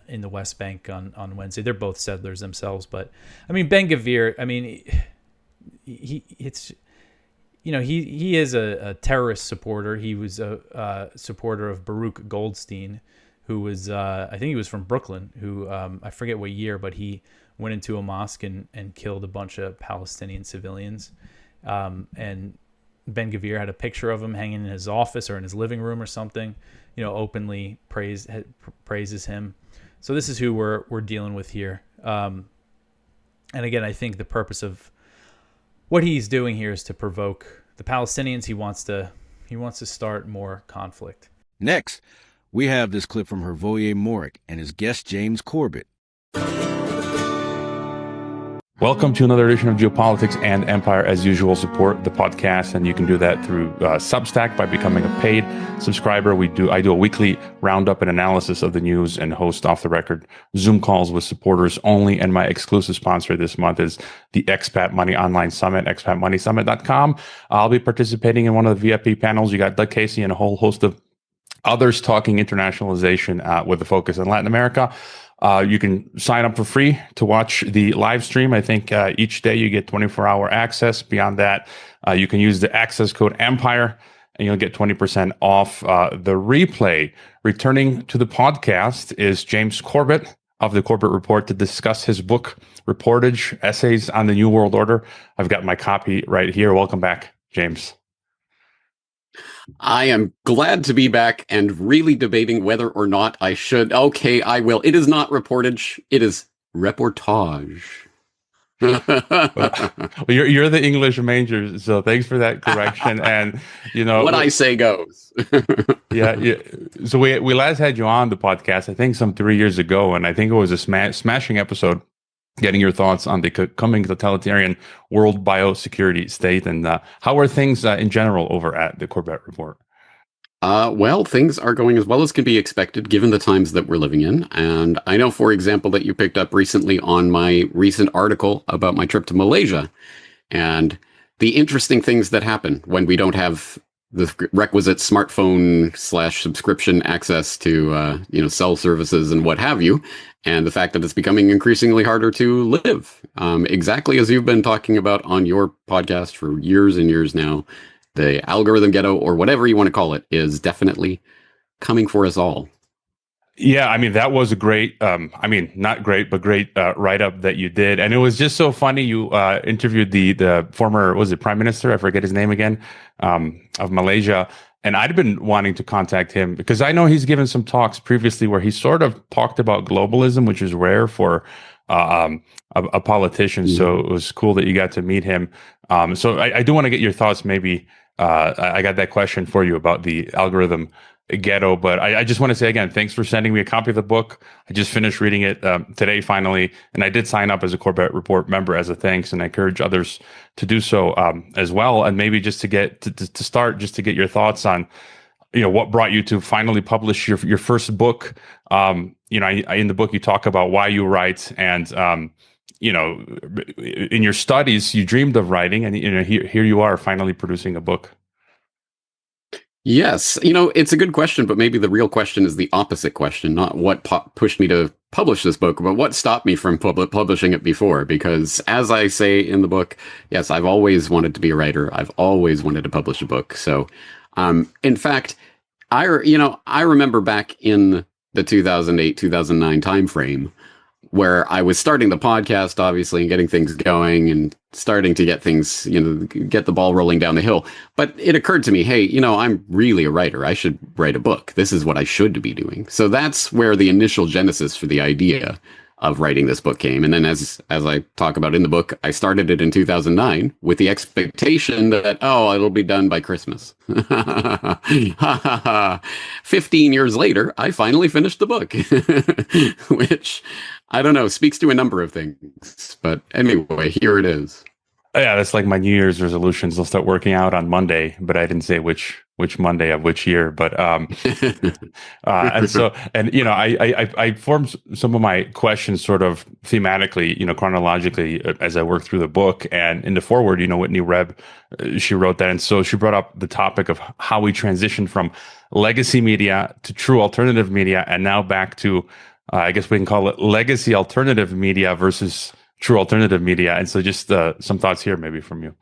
in the West Bank on Wednesday. They're both settlers themselves. But, Ben-Gvir, he is a terrorist supporter. He was a supporter of Baruch Goldstein, who was, I think he was from Brooklyn, who, I forget what year, but he went into a mosque and killed a bunch of Palestinian civilians. And Ben-Gvir had a picture of him hanging in his office or in his living room or something, openly praises him. So this is who we're dealing with here. And again, I think the purpose of what he's doing here is to provoke the Palestinians. He wants to start more conflict. Next, we have this clip from Hrvoje Moric and his guest James Corbett. Welcome to another edition of Geopolitics and Empire. As usual, support the podcast, and you can do that through Substack by becoming a paid subscriber. I do a weekly roundup and analysis of the news and host off-the-record Zoom calls with supporters only. And my exclusive sponsor this month is the Expat Money Online Summit, expatmoneysummit.com. I'll be participating in one of the VIP panels. You got Doug Casey and a whole host of others talking internationalization with a focus on Latin America. You can sign up for free to watch the live stream. I think each day you get 24-hour access. Beyond that, you can use the access code EMPIRE, and you'll get 20% off the replay. Returning to the podcast is James Corbett of the Corbett Report to discuss his book, Reportage, Essays on the New World Order. I've got my copy right here. Welcome back, James. I am glad to be back and really debating whether or not I should. Okay, I will. It is not reportage. It is reportage. Well, you're the English major, so thanks for that correction. And what I say goes. yeah. So we last had you on the podcast, I think, some 3 years ago, and I think it was a smashing episode. Getting your thoughts on the coming totalitarian world biosecurity state, and how are things in general over at the Corbett Report? Well, things are going as well as can be expected given the times that we're living in. And I know, for example, that you picked up recently on my recent article about my trip to Malaysia and the interesting things that happen when we don't have the requisite smartphone / subscription access to, cell services and what have you. And the fact that it's becoming increasingly harder to live. Exactly as you've been talking about on your podcast for years and years now, the algorithm ghetto, or whatever you want to call it, is definitely coming for us all. Yeah, that was a great, not great, but great write-up that you did. And it was just so funny. You interviewed the former, Prime Minister? I forget his name again, of Malaysia. And I'd been wanting to contact him because I know he's given some talks previously where he sort of talked about globalism, which is rare for a politician. So it was cool that you got to meet him. So I do want to get your thoughts. Maybe I got that question for you about the algorithm ghetto, but I just want to say again, thanks for sending me a copy of the book. I just finished reading it today finally, and I did sign up as a Corbett Report member as a thanks, and I encourage others to do so as well. And maybe just to get to start, just to get your thoughts on, what brought you to finally publish your first book. In the book you talk about why you write, and in your studies you dreamed of writing, and here you are finally producing a book. Yes, it's a good question, but maybe the real question is the opposite question, not what pushed me to publish this book, but what stopped me from publishing it before. Because as I say in the book, yes, I've always wanted to be a writer. I've always wanted to publish a book. So, in fact, I remember back in the 2008-2009 timeframe, where I was starting the podcast, obviously, and getting things going and starting to get things, get the ball rolling down the hill. But it occurred to me, hey, I'm really a writer. I should write a book. This is what I should be doing. So that's where the initial genesis for the idea of writing this book came. And then as I talk about in the book, I started it in 2009 with the expectation that, it'll be done by Christmas. 15 years later, I finally finished the book, which, I don't know, speaks to a number of things. But anyway, here it is. Yeah, that's like my New Year's resolutions. I'll start working out on Monday, but I didn't say which Monday of which year. But I formed some of my questions sort of thematically, chronologically as I worked through the book. And in the foreword, Whitney Reb, she wrote that, and so she brought up the topic of how we transitioned from legacy media to true alternative media, and now back to I guess we can call it legacy alternative media versus true alternative media. And so just some thoughts here maybe from you.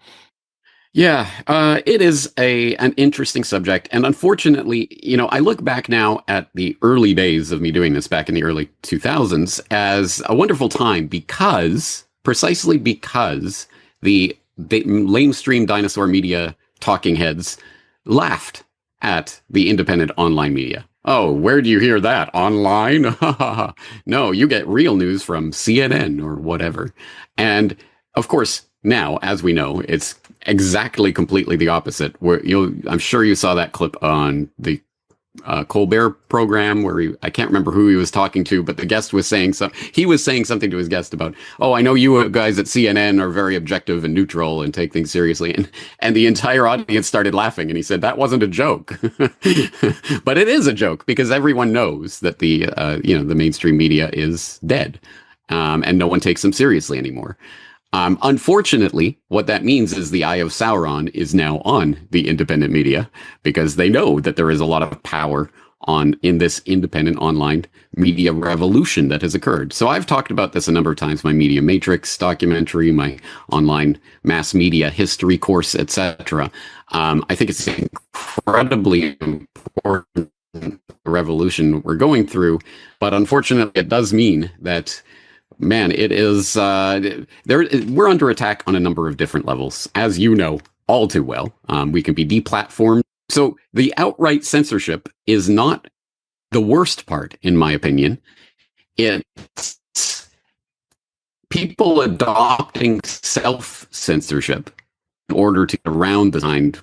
Yeah, it is an interesting subject. And unfortunately, I look back now at the early days of me doing this back in the early 2000s as a wonderful time precisely because the lamestream dinosaur media talking heads laughed at the independent online media. Oh, where do you hear that? Online? No, you get real news from CNN or whatever. And of course, now, as we know, it's exactly completely the opposite. I'm sure you saw that clip on the Colbert program where I can't remember who he was talking to, but the guest was saying he was saying something to his guest about, I know you guys at CNN are very objective and neutral and take things seriously. And the entire audience started laughing. And he said, that wasn't a joke. But it is a joke because everyone knows that the mainstream media is dead and no one takes them seriously anymore. Unfortunately, what that means is the Eye of Sauron is now on the independent media because they know that there is a lot of power in this independent online media revolution that has occurred. So I've talked about this a number of times, my Media Matrix documentary, my online mass media history course, etc. I think it's incredibly important revolution we're going through, but unfortunately it does mean that it is we're under attack on a number of different levels, as you know all too well. We can be deplatformed. So the outright censorship is not the worst part, in my opinion. It's people adopting self-censorship in order to get around behind,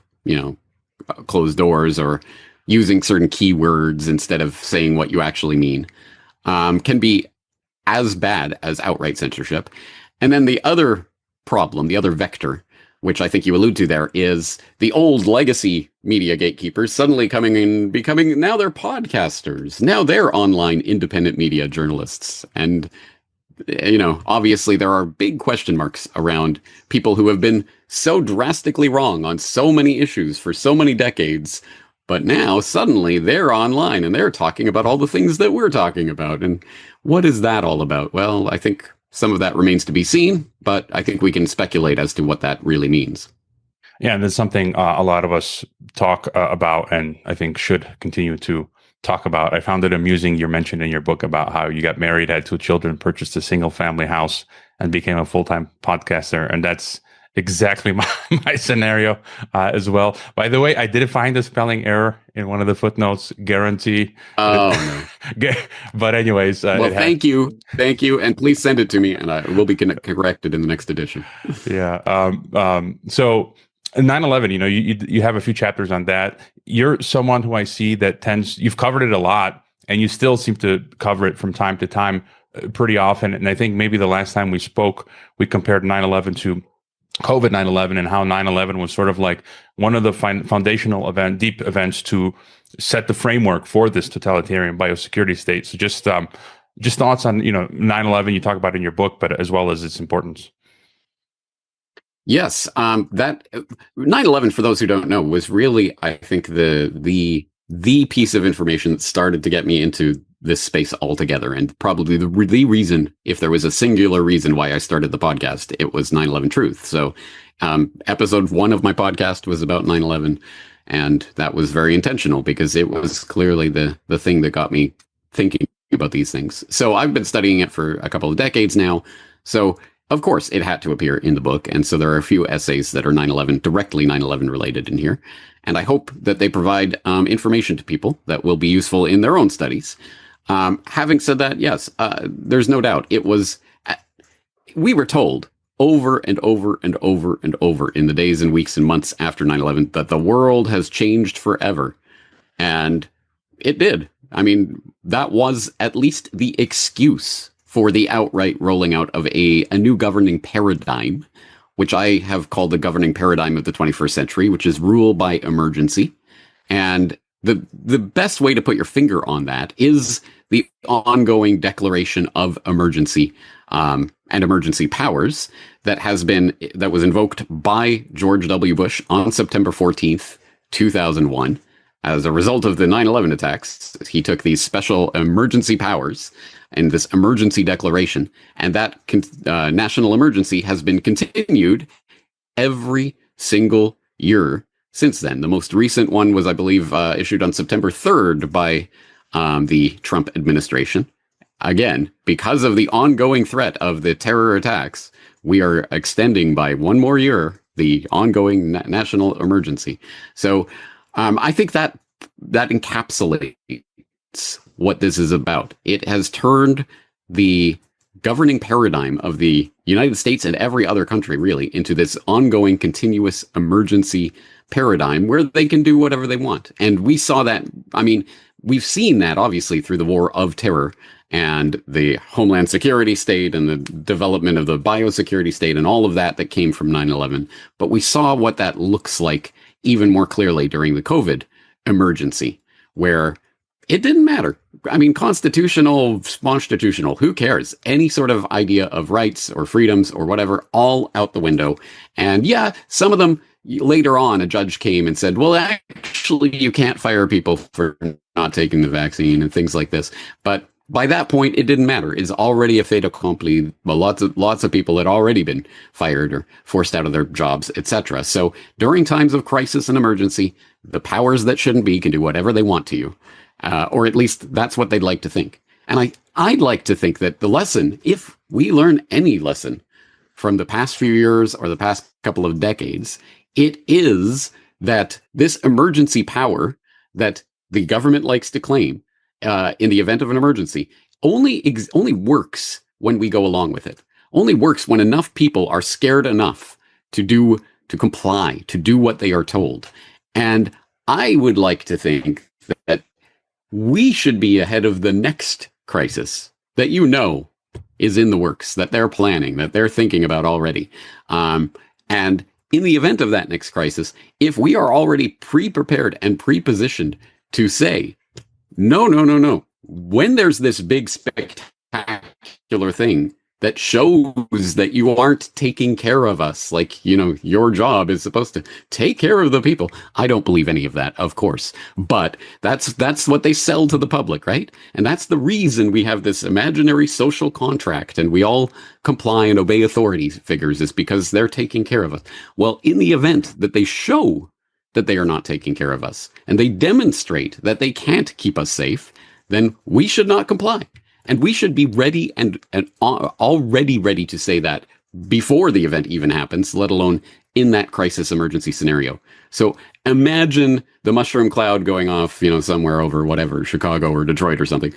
closed doors or using certain keywords instead of saying what you actually mean, can be as bad as outright censorship. And then the other problem, the other vector, which I think you allude to there, is the old legacy media gatekeepers suddenly coming and becoming, now they're podcasters. Now they're online independent media journalists. And, obviously there are big question marks around people who have been so drastically wrong on so many issues for so many decades. But now suddenly they're online and they're talking about all the things that we're talking about. And what is that all about? Well, I think some of that remains to be seen, but I think we can speculate as to what that really means. Yeah, and that's something a lot of us talk about and I think should continue to talk about. I found it amusing you mentioned in your book about how you got married, had 2 children, purchased a single family house, and became a full-time podcaster. And that's exactly my scenario as well. By the way, I did find a spelling error in one of the footnotes. Guarantee. Oh no. But anyways, Well, thank you, and please send it to me, and it will be corrected in the next edition. Yeah. So 9/11, you have a few chapters on that. You're someone who I see that you've covered it a lot, and you still seem to cover it from time to time pretty often. And I think maybe the last time we spoke, we compared 9/11 to COVID 9/11 and how 9/11 was sort of like one of the foundational deep events to set the framework for this totalitarian biosecurity state. So just thoughts on 9/11. You talk about it in your book, but as well as its importance. Yes, that 9/11, for those who don't know, was really, I think, the piece of information that started to get me into this space altogether, and probably the reason, if there was a singular reason why I started the podcast, it was 9/11 Truth. So episode 1 of my podcast was about 9/11, and that was very intentional because it was clearly the thing that got me thinking about these things. So I've been studying it for a couple of decades now. So of course, it had to appear in the book, and so there are a few essays that are directly 9/11 related in here, and I hope that they provide information to people that will be useful in their own studies. Having said that, yes, there's no doubt we were told over and over and over and over in the days and weeks and months after 9/11 that the world has changed forever, and it did. I mean, that was at least the excuse for the outright rolling out of a new governing paradigm, which I have called the governing paradigm of the 21st century, which is rule by emergency. And the best way to put your finger on that is the ongoing declaration of emergency and emergency powers that was invoked by George W. Bush on September 14th, 2001. As a result of the 9/11 attacks, he took these special emergency powers and this emergency declaration, and that national emergency has been continued every single year since then. The most recent one was, I believe, issued on September 3rd by the Trump administration. Again, because of the ongoing threat of the terror attacks, we are extending by one more year the ongoing national emergency. So I think that encapsulates what this is about. It has turned the governing paradigm of the United States and every other country, really, into this ongoing continuous emergency paradigm where they can do whatever they want. And we saw that, we've seen that obviously through the war of terror and the Homeland Security state and the development of the biosecurity state and all of that came from 9/11. But we saw what that looks like even more clearly during the COVID emergency, where it didn't matter. Constitutional, constitutional, who cares? Any sort of idea of rights or freedoms or whatever, all out the window. And yeah, some of them later on, a judge came and said, well, actually, you can't fire people for not taking the vaccine and things like this. But by that point, it didn't matter. It's already a fait accompli. Well, lots of people had already been fired or forced out of their jobs, etc. So during times of crisis and emergency, the powers that shouldn't be can do whatever they want to you. Or at least that's what they'd like to think. And I'd like to think that the lesson, if we learn any lesson from the past few years or the past couple of decades, it is that this emergency power that the government likes to claim in the event of an emergency only works when we go along with it. Only works when enough people are scared enough to comply, to do what they are told. And I would like to think that we should be ahead of the next crisis that is in the works, that they're planning, that they're thinking about already. And in the event of that next crisis, if we are already pre-prepared and pre-positioned to say, no, when there's this big spectacular thing that shows that you aren't taking care of us, like, your job is supposed to take care of the people. I don't believe any of that, of course, but that's what they sell to the public, right? And that's the reason we have this imaginary social contract and we all comply and obey authority figures, is because they're taking care of us. Well, in the event that they show that they are not taking care of us and they demonstrate that they can't keep us safe, then we should not comply. And we should be ready and already ready to say that before the event even happens, let alone in that crisis emergency scenario. So imagine the mushroom cloud going off, somewhere over whatever, Chicago or Detroit or something.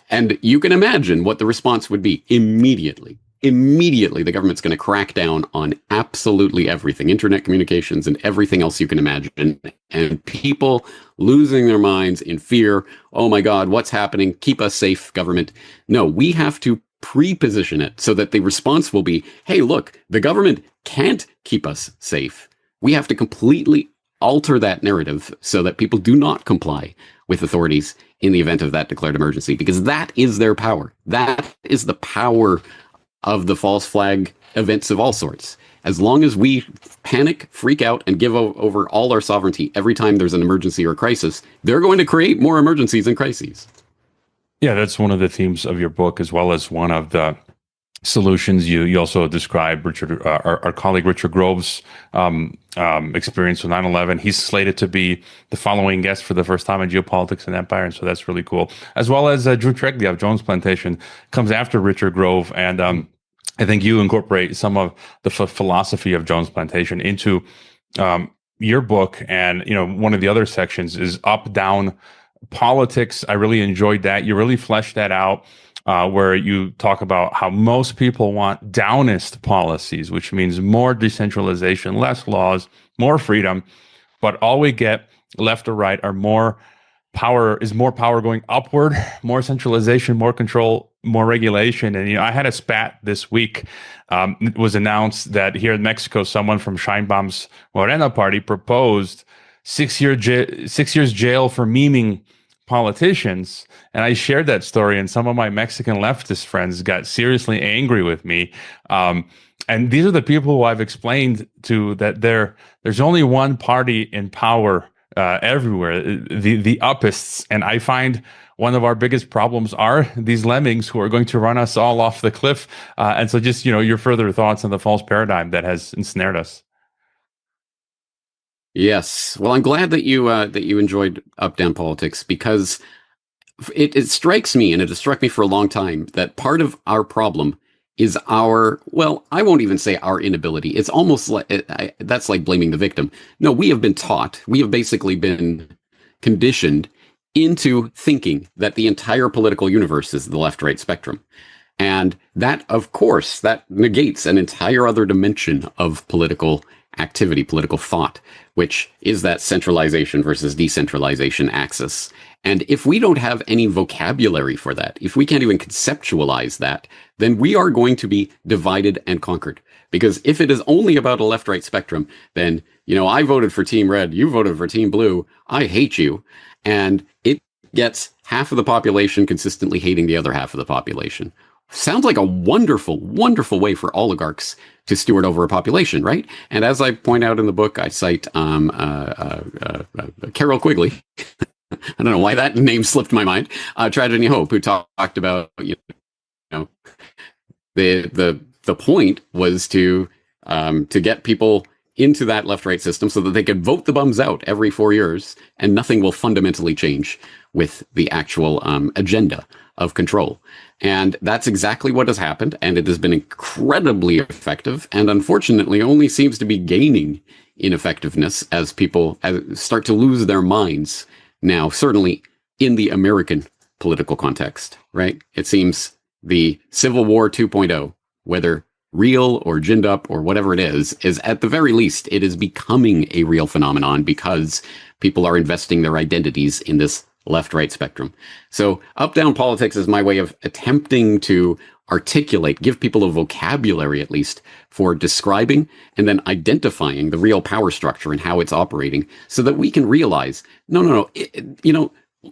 And you can imagine what the response would be immediately. Immediately, the government's going to crack down on absolutely everything, internet communications and everything else you can imagine. And people losing their minds in fear. Oh my God, what's happening? Keep us safe, government. No, we have to pre-position it so that the response will be, hey, look, the government can't keep us safe. We have to completely alter that narrative so that people do not comply with authorities in the event of that declared emergency, because that is their power. That is the power of the false flag events of all sorts. As long as we panic, freak out, and give over all our sovereignty every time there's an emergency or crisis, they're going to create more emergencies and crises. Yeah, that's one of the themes of your book, as well as one of the solutions. You also describe our colleague Richard Grove's experience with 9/11. He's slated to be the following guest for the first time in Geopolitics and Empire, and so that's really cool. As well as Drew Treglia of Jones Plantation comes after Richard Grove, and I think you incorporate some of the philosophy of Jones Plantation into your book. And one of the other sections is up-down politics. I really enjoyed that. You really fleshed that out. Where you talk about how most people want downist policies, which means more decentralization, less laws, more freedom, but all we get, left or right, are more power going upward, more centralization, more control, more regulation. And I had a spat this week. It was announced that here in Mexico, someone from Sheinbaum's Morena party proposed 6 years jail for memeing politicians. And I shared that story, and some of my Mexican leftist friends got seriously angry with me. And these are the people who I've explained to that there's only one party in power everywhere, the upists. And I find one of our biggest problems are these lemmings who are going to run us all off the cliff. And so just, your further thoughts on the false paradigm that has ensnared us. Yes. Well, I'm glad that you enjoyed Up-Down Politics, because it strikes me, and it has struck me for a long time, that part of our problem is I won't even say our inability. It's almost like, that's like blaming the victim. No, we have been taught, we have basically been conditioned into thinking that the entire political universe is the left-right spectrum. And that, of course, that negates an entire other dimension of political activity, political thought, which is that centralization versus decentralization axis. And if we don't have any vocabulary for that, if we can't even conceptualize that, then we are going to be divided and conquered. Because if it is only about a left-right spectrum, then, I voted for Team Red, you voted for Team Blue, I hate you. And it gets half of the population consistently hating the other half of the population. Sounds like a wonderful, wonderful way for oligarchs to steward over a population, right? And as I point out in the book, I cite Carol Quigley. I don't know why that name slipped my mind. Tragedy and Hope, who talked about, the point was to get people into that left-right system so that they could vote the bums out every 4 years, and nothing will fundamentally change with the actual agenda of control. And that's exactly what has happened, and it has been incredibly effective, and unfortunately only seems to be gaining in effectiveness as people start to lose their minds now, certainly in the American political context, right? It seems the Civil War 2.0, whether real or ginned up or whatever it is at the very least, it is becoming a real phenomenon because people are investing their identities in this left-right spectrum. So up-down politics is my way of attempting to articulate, give people a vocabulary at least for describing and then identifying the real power structure and how it's operating so that we can realize, no,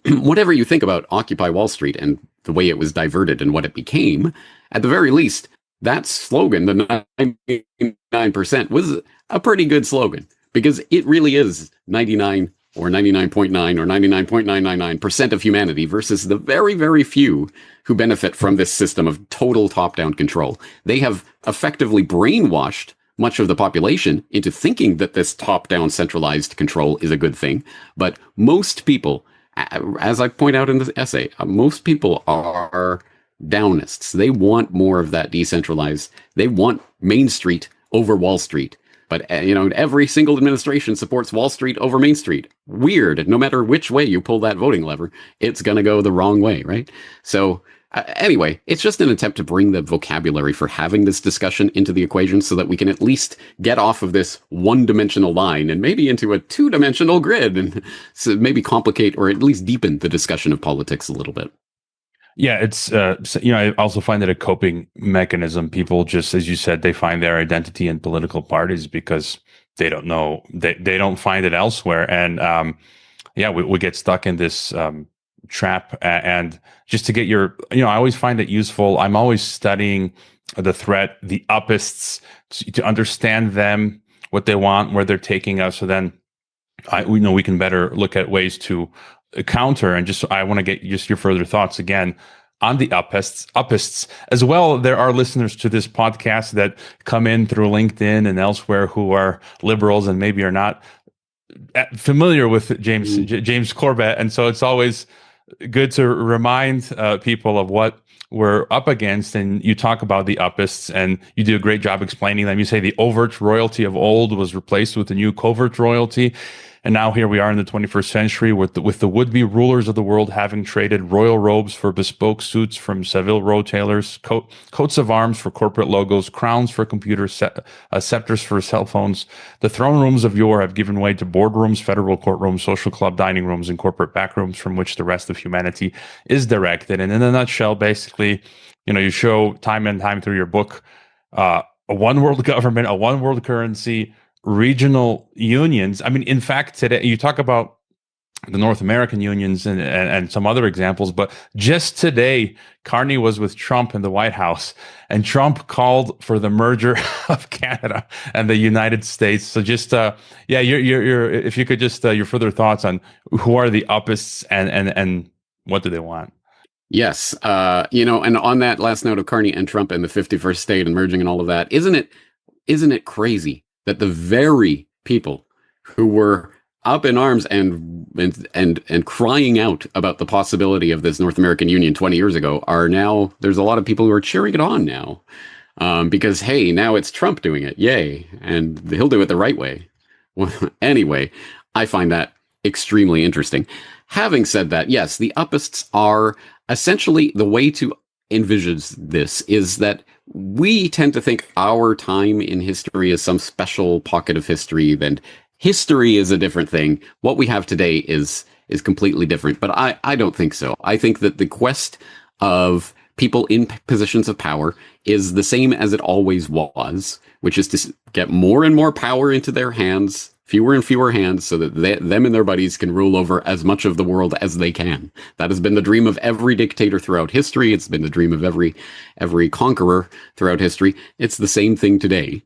whatever you think about Occupy Wall Street and the way it was diverted and what it became, at the very least, that slogan, the 99%, was a pretty good slogan because it really is 99 or 99.9 or 99.999% of humanity versus the very, very few who benefit from this system of total top-down control. They have effectively brainwashed much of the population into thinking that this top-down centralized control is a good thing. But most people, as I point out in this essay, most people are downists. They want more of that decentralized. They want Main Street over Wall Street. But, every single administration supports Wall Street over Main Street. Weird. No matter which way you pull that voting lever, it's going to go the wrong way, right? So anyway, it's just an attempt to bring the vocabulary for having this discussion into the equation so that we can at least get off of this one-dimensional line and maybe into a two-dimensional grid and so maybe complicate or at least deepen the discussion of politics a little bit. Yeah, it's I also find it a coping mechanism. People just, as you said, they find their identity in political parties because they don't know, they don't find it elsewhere, and we get stuck in this trap. And just to get your, I always find it useful. I'm always studying the threat, the upists, to understand them, what they want, where they're taking us. So then we can better look at ways to counter. And just, I want to get just your further thoughts again on the upists as well. There are listeners to this podcast that come in through LinkedIn and elsewhere who are liberals and maybe are not familiar with James Corbett. And so it's always good to remind people of what we're up against. And you talk about the upists and you do a great job explaining them. You say the overt royalty of old was replaced with the new covert royalty. And now here we are in the 21st century with the would-be rulers of the world having traded royal robes for bespoke suits from Savile Row tailors, coats of arms for corporate logos, crowns for computers, scepters for cell phones. The throne rooms of yore have given way to boardrooms, federal courtrooms, social club dining rooms, and corporate backrooms from which the rest of humanity is directed. And in a nutshell, basically, you show time and time through your book a one world government, a one world currency, regional unions. I mean, in fact, today you talk about the North American unions and some other examples, but just today, Carney was with Trump in the White House, and Trump called for the merger of Canada and the United States. So just, your if you could just your further thoughts on who are the upists and what do they want? Yes, and on that last note of Carney and Trump and the 51st state and merging and all of that, isn't it crazy that the very people who were up in arms and crying out about the possibility of this North American Union 20 years ago are now, there's a lot of people who are cheering it on now, because, hey, now it's Trump doing it. Yay. And he'll do it the right way. Well, anyway, I find that extremely interesting. Having said that, yes, the upists are essentially the way to envision this is that we tend to think our time in history is some special pocket of history. Then history is a different thing. What we have today is completely different. But I don't think so. I think that the quest of people in positions of power is the same as it always was, which is to get more and more power into their hands, fewer and fewer hands, so that them and their buddies can rule over as much of the world as they can. That has been the dream of every dictator throughout history. It's been the dream of every conqueror throughout history. It's the same thing today.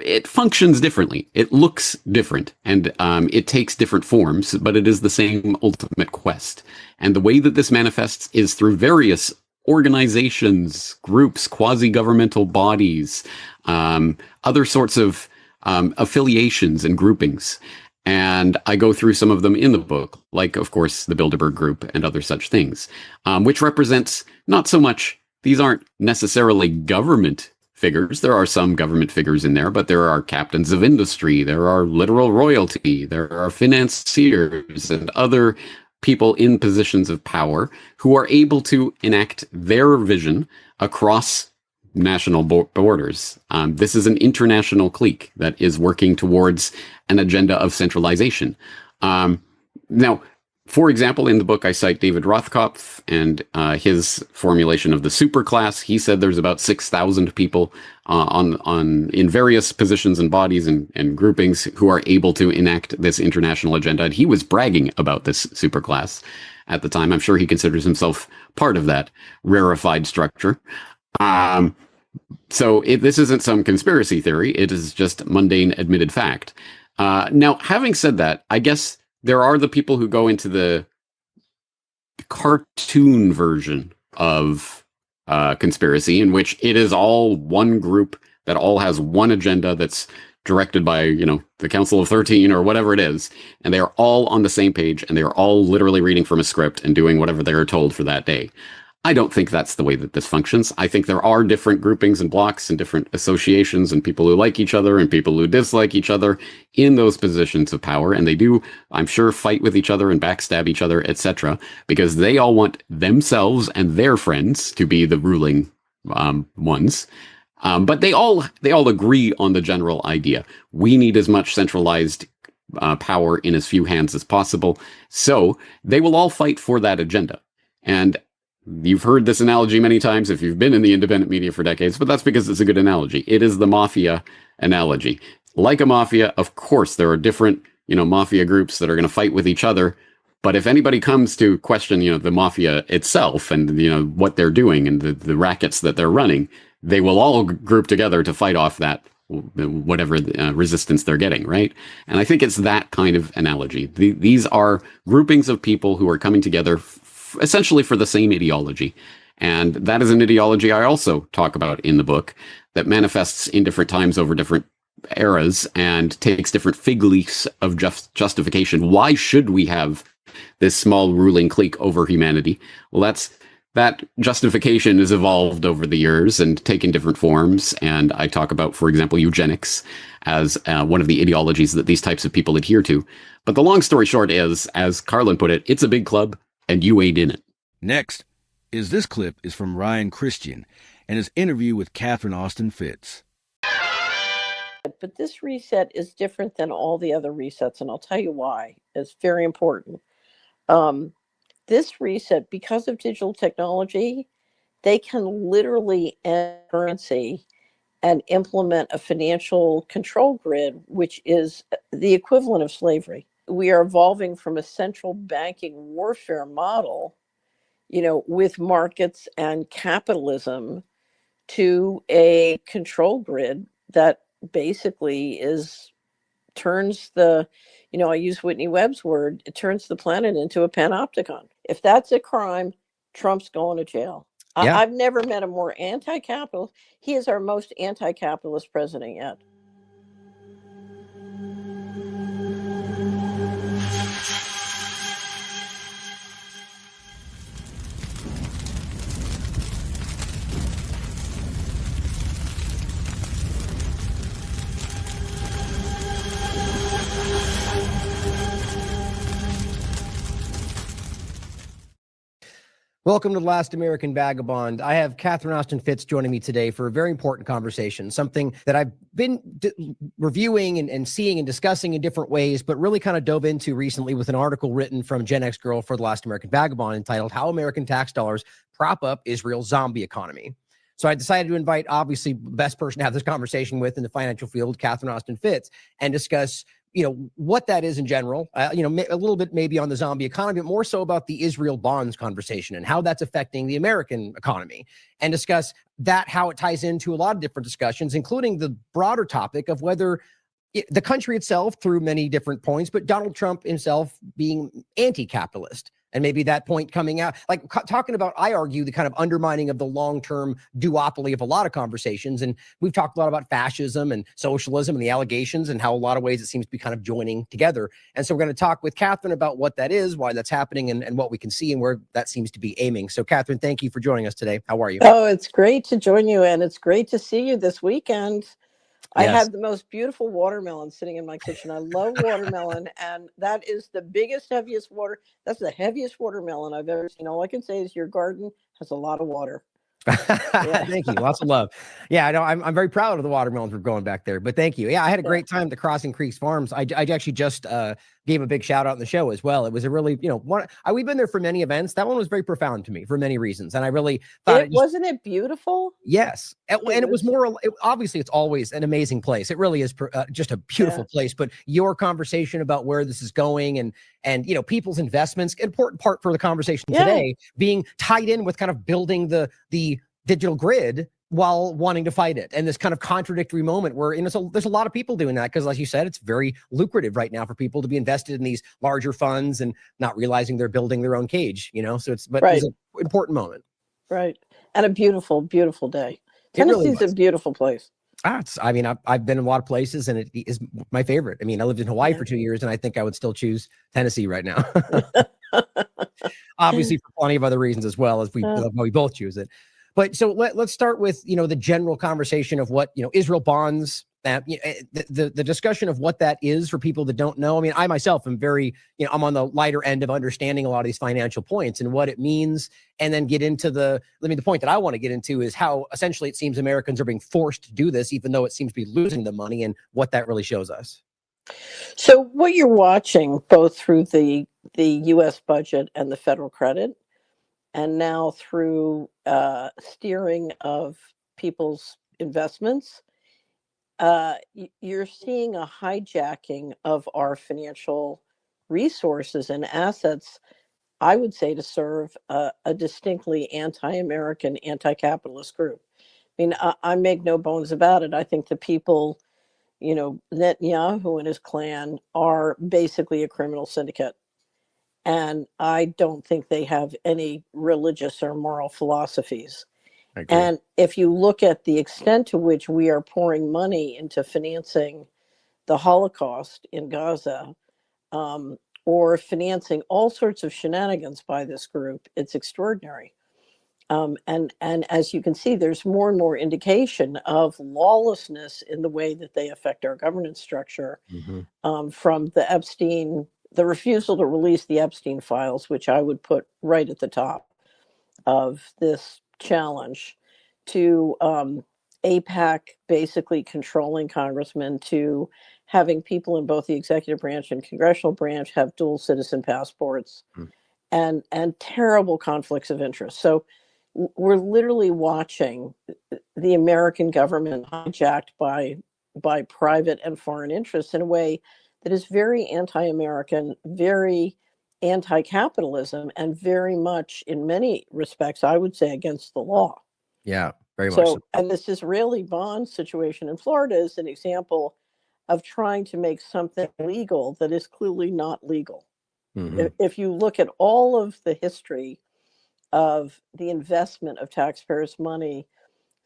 It functions differently. It looks different, and it takes different forms, but it is the same ultimate quest. And the way that this manifests is through various organizations, groups, quasi-governmental bodies, other sorts of affiliations and groupings. And I go through some of them in the book, like, of course, the Bilderberg Group and other such things, which represents not so much, these aren't necessarily government figures. There are some government figures in there, but there are captains of industry, there are literal royalty, there are financiers and other people in positions of power who are able to enact their vision across national borders. This is an international clique that is working towards an agenda of centralization. Now, for example, in the book, I cite David Rothkopf and his formulation of the superclass. He said there's about 6,000 people in various positions and bodies and groupings who are able to enact this international agenda. And he was bragging about this superclass at the time. I'm sure he considers himself part of that rarefied structure. So this isn't some conspiracy theory. It is just mundane admitted fact. Now, having said that, I guess there are the people who go into the cartoon version of conspiracy, in which it is all one group that all has one agenda that's directed by, the Council of 13 or whatever it is. And they are all on the same page, and they are all literally reading from a script and doing whatever they are told for that day. I don't think that's the way that this functions. I think there are different groupings and blocks and different associations and people who like each other and people who dislike each other in those positions of power. And they do, I'm sure, fight with each other and backstab each other, etc., because they all want themselves and their friends to be the ruling ones. But they all agree on the general idea. We need as much centralized power in as few hands as possible. So they will all fight for that agenda. And you've heard this analogy many times if you've been in the independent media for decades, but that's because it's a good analogy. It is the mafia analogy. Like a mafia, of course, there are different, mafia groups that are going to fight with each other. But if anybody comes to question, the mafia itself and, what they're doing and the rackets that they're running, they will all group together to fight off that whatever resistance they're getting, right? And I think it's that kind of analogy. These are groupings of people who are coming together essentially for the same ideology. And that is an ideology I also talk about in the book that manifests in different times over different eras and takes different fig leaves of justification. Why should we have this small ruling clique over humanity? Well, that justification has evolved over the years and taken different forms. And I talk about, for example, eugenics as one of the ideologies that these types of people adhere to. But the long story short is, as Carlin put it, it's a big club and you ain't in it. Next this clip is from Cristian and his interview with Catherine Austin Fitts. But this reset is different than all the other resets, and I'll tell you why. It's very important. This reset, because of digital technology, they can literally end currency and implement a financial control grid, which is the equivalent of slavery. We are evolving from a central banking warfare model, with markets and capitalism, to a control grid that basically turns the, I use Whitney Webb's word, it turns the planet into a panopticon. If that's a crime, Trump's going to jail. Yeah. I've never met a more anti-capitalist. He is our most anti-capitalist president yet. Welcome to The Last American Vagabond. I have Catherine Austin Fitts joining me today for a very important conversation, something that I've been reviewing and seeing and discussing in different ways, but really kind of dove into recently with an article written from Gen X Girl for The Last American Vagabond entitled How American Tax Dollars Prop Up Israel's Zombie Economy. So I decided to invite, obviously, the best person to have this conversation with in the financial field, Catherine Austin Fitts, and discuss what that is in general, a little bit maybe on the zombie economy, but more so about the Israel bonds conversation and how that's affecting the American economy, and discuss how it ties into a lot of different discussions, including the broader topic of whether the country itself, through many different points, but Donald Trump himself being anti-capitalist. And maybe that point coming out, like talking about, I argue, the kind of undermining of the long-term duopoly of a lot of conversations. And we've talked a lot about fascism and socialism and the allegations and how a lot of ways it seems to be kind of joining together. And so we're going to talk with Catherine about what that is, why that's happening, and what we can see and where that seems to be aiming. So Catherine, thank you for joining us today. How are you? Oh, it's great to join you. And it's great to see you this weekend. I Yes. have the most beautiful watermelon sitting in my kitchen. I love watermelon, and that is the biggest, heaviest that's the heaviest watermelon I've ever seen. All I can say is your garden has a lot of water. Yeah. Thank you. Lots of love. Yeah, I know. I'm very proud of the watermelons we're going back there, but thank you. Yeah, I had a great time at the Crossing Creeks Farms. I actually just gave a big shout out in the show as well. It was a really, we've been there for many events. That one was very profound to me for many reasons. And I really thought wasn't it beautiful? Yes. And it was more, obviously it's always an amazing place. It really is just a beautiful place, but your conversation about where this is going and people's investments, important part for the conversation today, being tied in with kind of building the digital grid while wanting to fight it. And this kind of contradictory moment where, there's a lot of people doing that because, as you said, it's very lucrative right now for people to be invested in these larger funds and not realizing they're building their own cage, so it's an important moment. Right. And a beautiful, beautiful day. Tennessee's a beautiful place. I've been in a lot of places and it is my favorite. I lived in Hawaii for 2 years and I think I would still choose Tennessee right now. Obviously, for plenty of other reasons as well, as we both choose it. But so let's start with the general conversation of what Israel bonds. The discussion of what that is for people that don't know. I mean, I myself am very, I'm on the lighter end of understanding a lot of these financial points and what it means, and then get into the point that I want to get into is how essentially it seems Americans are being forced to do this, even though it seems to be losing the money, and what that really shows us. So what you're watching, both through the U.S. budget and the federal credit, and now through steering of people's investments, you're seeing a hijacking of our financial resources and assets, I would say, to serve a distinctly anti-American, anti-capitalist group. I mean, I make no bones about it. I think the people, Netanyahu and his clan are basically a criminal syndicate. And I don't think they have any religious or moral philosophies. And if you look at the extent to which we are pouring money into financing the Holocaust in Gaza, or financing all sorts of shenanigans by this group, it's extraordinary. And as you can see, there's more and more indication of lawlessness in the way that they affect our governance structure, from the refusal to release the Epstein files, which I would put right at the top of this challenge, to AIPAC basically controlling congressmen, to having people in both the executive branch and congressional branch have dual citizen passports, and terrible conflicts of interest. So we're literally watching the American government hijacked by private and foreign interests in a way that is very anti-American, very anti-capitalism, and very much, in many respects, I would say, against the law. Yeah, very much so. And this Israeli bond situation in Florida is an example of trying to make something legal that is clearly not legal. If you look at all of the history of the investment of taxpayers' money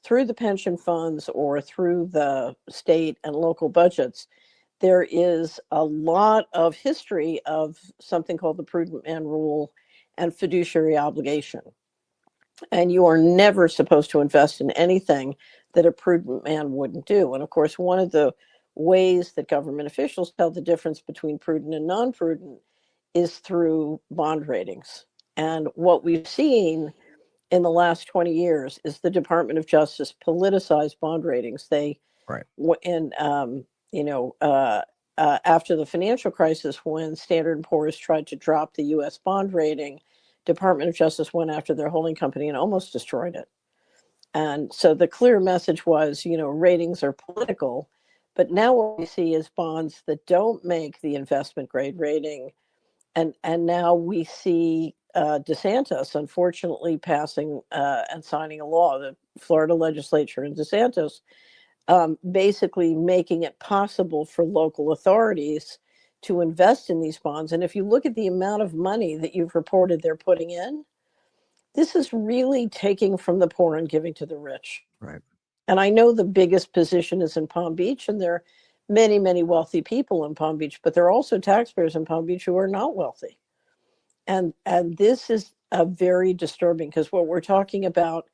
through the pension funds or through the state and local budgets, there is a lot of history of something called the prudent man rule and fiduciary obligation. And you are never supposed to invest in anything that a prudent man wouldn't do. And of course, one of the ways that government officials tell the difference between prudent and non-prudent is through bond ratings. And what we've seen in the last 20 years is the Department of Justice politicized bond ratings. They, after the financial crisis, when Standard & Poor's tried to drop the U.S. bond rating, Department of Justice went after their holding company and almost destroyed it. And so the clear message was, ratings are political. But now what we see is bonds that don't make the investment grade rating. And now we see DeSantis, unfortunately, passing and signing a law, the Florida legislature and DeSantis, basically making it possible for local authorities to invest in these bonds. And if you look at the amount of money that you've reported they're putting in, this is really taking from the poor and giving to the rich. Right. And I know the biggest position is in Palm Beach, and there are many, many wealthy people in Palm Beach, but there are also taxpayers in Palm Beach who are not wealthy. And this is very disturbing, because what we're talking about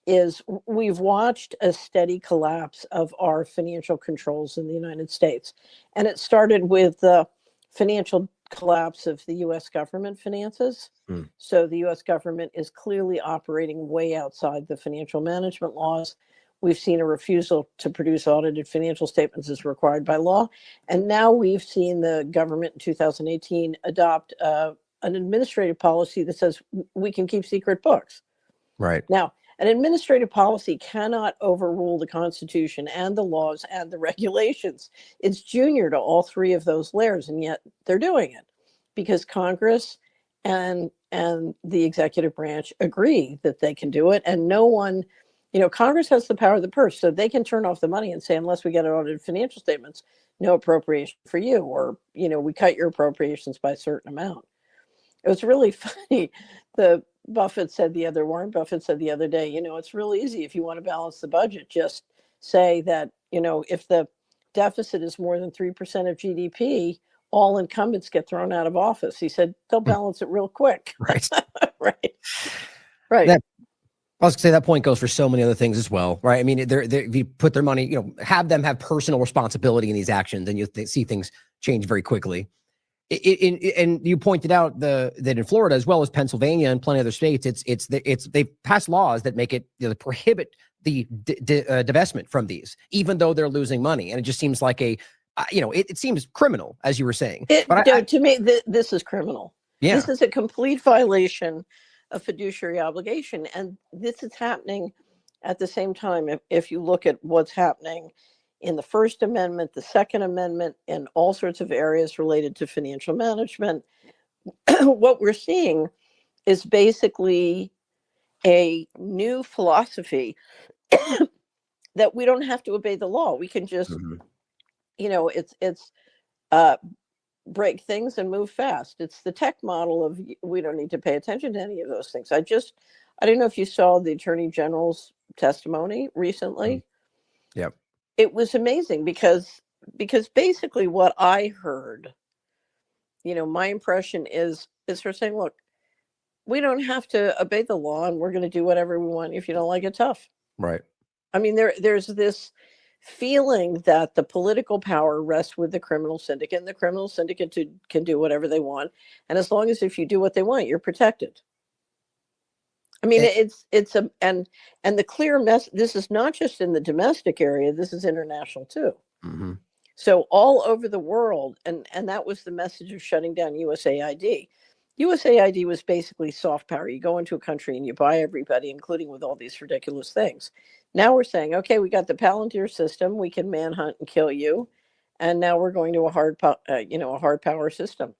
is we've watched a steady collapse of our financial controls in the United States. And it started with the financial collapse of the U.S. government finances. So the U.S. government is clearly operating way outside the financial management laws. We've seen a refusal to produce audited financial statements as required by law. And now we've seen the government in 2018 adopt an administrative policy that says we can keep secret books. Right. Now, an administrative policy cannot overrule the Constitution and the laws and the regulations. It's junior to all three of those layers, and yet they're doing it because Congress and the executive branch agree that they can do it. And no one, Congress has the power of the purse, so they can turn off the money and say, unless we get audited financial statements, no appropriation for you, or, we cut your appropriations by a certain amount. It was really funny. Warren Buffett said the other day, it's real easy if you want to balance the budget. Just say that, if the deficit is more than 3% of GDP, all incumbents get thrown out of office. He said they'll balance it real quick. Right. Right. I was gonna say that point goes for so many other things as well, right? I mean, if you put their money, have them have personal responsibility in these actions, and you see things change very quickly. And you pointed out that in Florida, as well as Pennsylvania and plenty of other states, they've passed laws that make it prohibit the divestment from these, even though they're losing money. And it just seems like it seems criminal, as you were saying. To me, this is criminal. Yeah. This is a complete violation of fiduciary obligation. And this is happening at the same time. If you look at what's happening in the First Amendment, the Second Amendment, and all sorts of areas related to financial management, what we're seeing is basically a new philosophy that we don't have to obey the law. We can just, break things and move fast. It's the tech model of we don't need to pay attention to any of those things. I don't know if you saw the Attorney General's testimony recently. Yep. It was amazing because basically what I heard, my impression is her saying, look, we don't have to obey the law and we're going to do whatever we want. If you don't like it, tough. Right. I mean, there's this feeling that the political power rests with the criminal syndicate, and the criminal syndicate can do whatever they want. And as long as if you do what they want, you're protected. I mean, and the clear mess, this is not just in the domestic area, this is international too. Mm-hmm. So all over the world, and that was the message of shutting down USAID. USAID was basically soft power. You go into a country and you buy everybody, including with all these ridiculous things. Now we're saying, okay, we got the Palantir system. We can manhunt and kill you. And now we're going to a hard power system.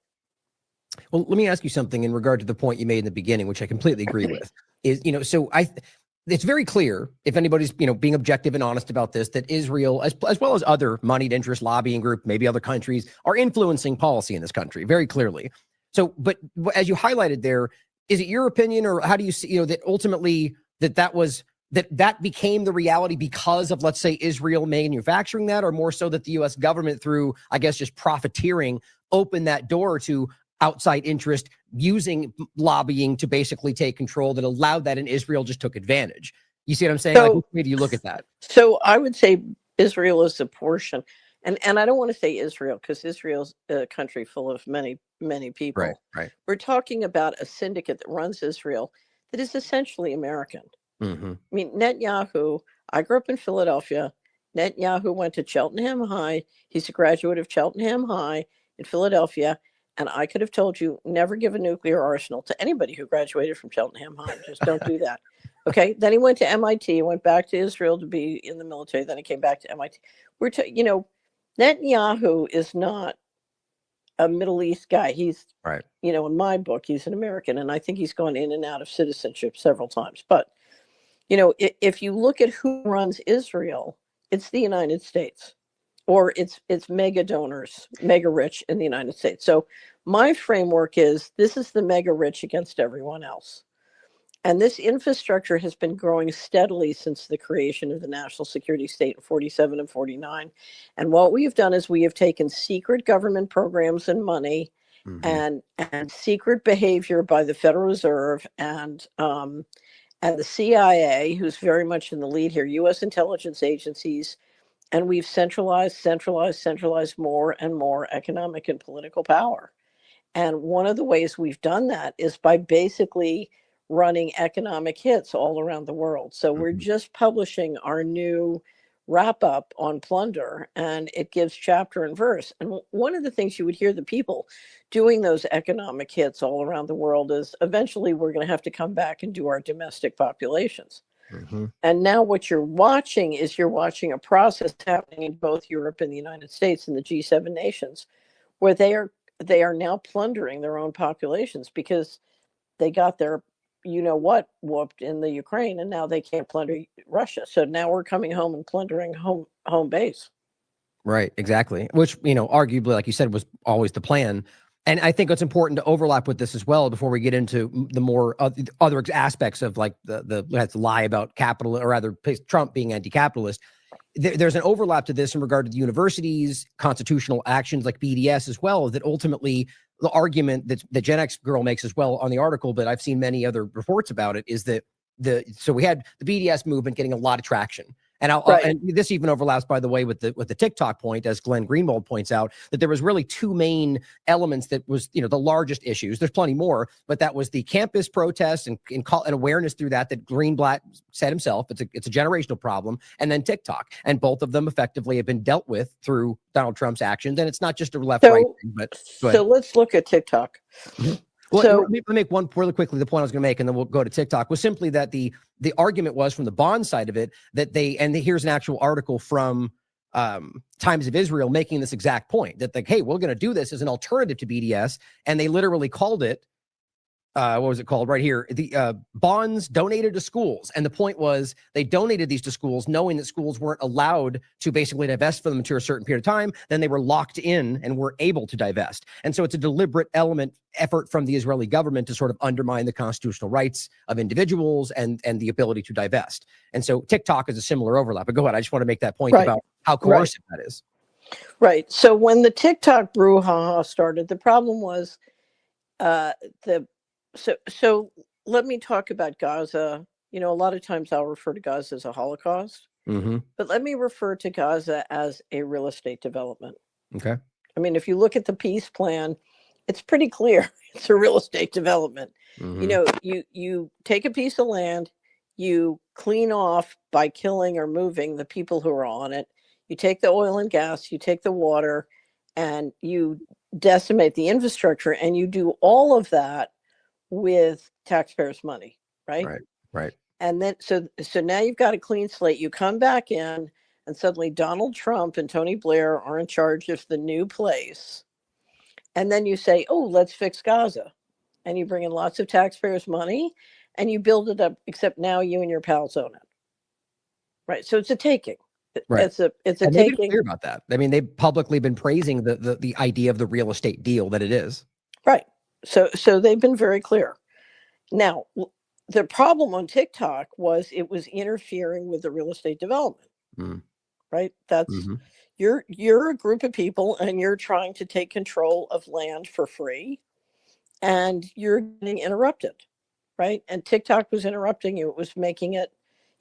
Well, let me ask you something in regard to the point you made in the beginning, which I completely agree with. It's very clear, if anybody's being objective and honest about this, that Israel, as well as other moneyed interest lobbying group, maybe other countries, are influencing policy in this country very clearly. So, but as you highlighted there, is it your opinion, or how do you see that ultimately that became the reality because of, let's say, Israel manufacturing that, or more so that the U.S. government, through, I guess, just profiteering, opened that door to outside interest using lobbying to basically take control that allowed that, and Israel just took advantage? You see what I'm saying? So, which way do you look at that? So I would say Israel is a portion, and I don't want to say Israel because Israel's a country full of many people. Right. We're talking about a syndicate that runs Israel that is essentially American. Mm-hmm. I mean, Netanyahu, I grew up in Philadelphia. Netanyahu went to Cheltenham High. He's a graduate of Cheltenham High in Philadelphia. And I could have told you, never give a nuclear arsenal to anybody who graduated from Cheltenham High. Just don't do that. Okay. Then he went to MIT, went back to Israel to be in the military. Then he came back to MIT. Netanyahu is not a Middle East guy. He's, right. In my book, he's an American. And I think he's gone in and out of citizenship several times. But, if you look at who runs Israel, it's the United States, or it's mega donors, mega rich in the United States. So my framework is this is the mega rich against everyone else. And this infrastructure has been growing steadily since the creation of the national security state in 47 and 49. And what we have done is we have taken secret government programs and money, mm-hmm. and secret behavior by the Federal Reserve and the CIA, who's very much in the lead here, U.S. intelligence agencies, and we've centralized more and more economic and political power. And one of the ways we've done that is by basically running economic hits all around the world. So we're just publishing our new wrap up on plunder, and it gives chapter and verse. And one of the things you would hear the people doing those economic hits all around the world is eventually we're going to have to come back and do our domestic populations. Mm-hmm. And now what you're watching is a process happening in both Europe and the United States and the G7 nations, where they are now plundering their own populations because they got their whooped in the Ukraine, and now they can't plunder Russia. So now we're coming home and plundering home base. Right, exactly. Which, arguably, like you said, was always the plan. And I think it's important to overlap with this as well before we get into the more other aspects of like the lie about capital, or rather Trump being anti-capitalist. there's an overlap to this in regard to the universities, constitutional actions like BDS as well, that ultimately the argument that the Gen X girl makes as well on the article, but I've seen many other reports about it, is that so we had the BDS movement getting a lot of traction. And and this even overlaps, by the way, with the TikTok point, as Glenn Greenwald points out, that there was really two main elements that was, the largest issues. There's plenty more, but that was the campus protests and awareness through that Greenblatt said himself, it's a generational problem, and then TikTok. And both of them effectively have been dealt with through Donald Trump's actions. And it's not just a left-right thing, but so let's look at TikTok. Well, let me make one really quickly. The point I was going to make, and then we'll go to TikTok, was simply that the argument was from the Bond side of it that here's an actual article from Times of Israel making this exact point, that hey, we're going to do this as an alternative to BDS, and they literally called it, what was it called right here? The bonds donated to schools. And the point was they donated these to schools knowing that schools weren't allowed to basically divest from them to a certain period of time. Then they were locked in and were able to divest. And so it's a deliberate effort from the Israeli government to sort of undermine the constitutional rights of individuals and the ability to divest. And so TikTok is a similar overlap. But go ahead. I just want to make that point about how coercive that is. Right. So when the TikTok brouhaha started, the problem was So let me talk about Gaza. A lot of times I'll refer to Gaza as a Holocaust, but let me refer to Gaza as a real estate development. Okay. I mean, if you look at the peace plan, it's pretty clear it's a real estate development. You take a piece of land, you clean off by killing or moving the people who are on it. You take the oil and gas, you take the water, and you decimate the infrastructure, and you do all of that with taxpayers' money, right? Right. And then so now you've got a clean slate. You come back in, and suddenly Donald Trump and Tony Blair are in charge of the new place. And then you say, "Oh, let's fix Gaza," and you bring in lots of taxpayers' money, and you build it up. Except now you and your pals own it, right? So it's a taking. Right. It's a and taking. They've been clear about that. I mean, they've publicly been praising the idea of the real estate deal that it is. Right. So they've been very clear. Now, the problem on TikTok was it was interfering with the real estate development. Right? That's you're a group of people and you're trying to take control of land for free, and you're getting interrupted, right? And TikTok was interrupting you. It was making it,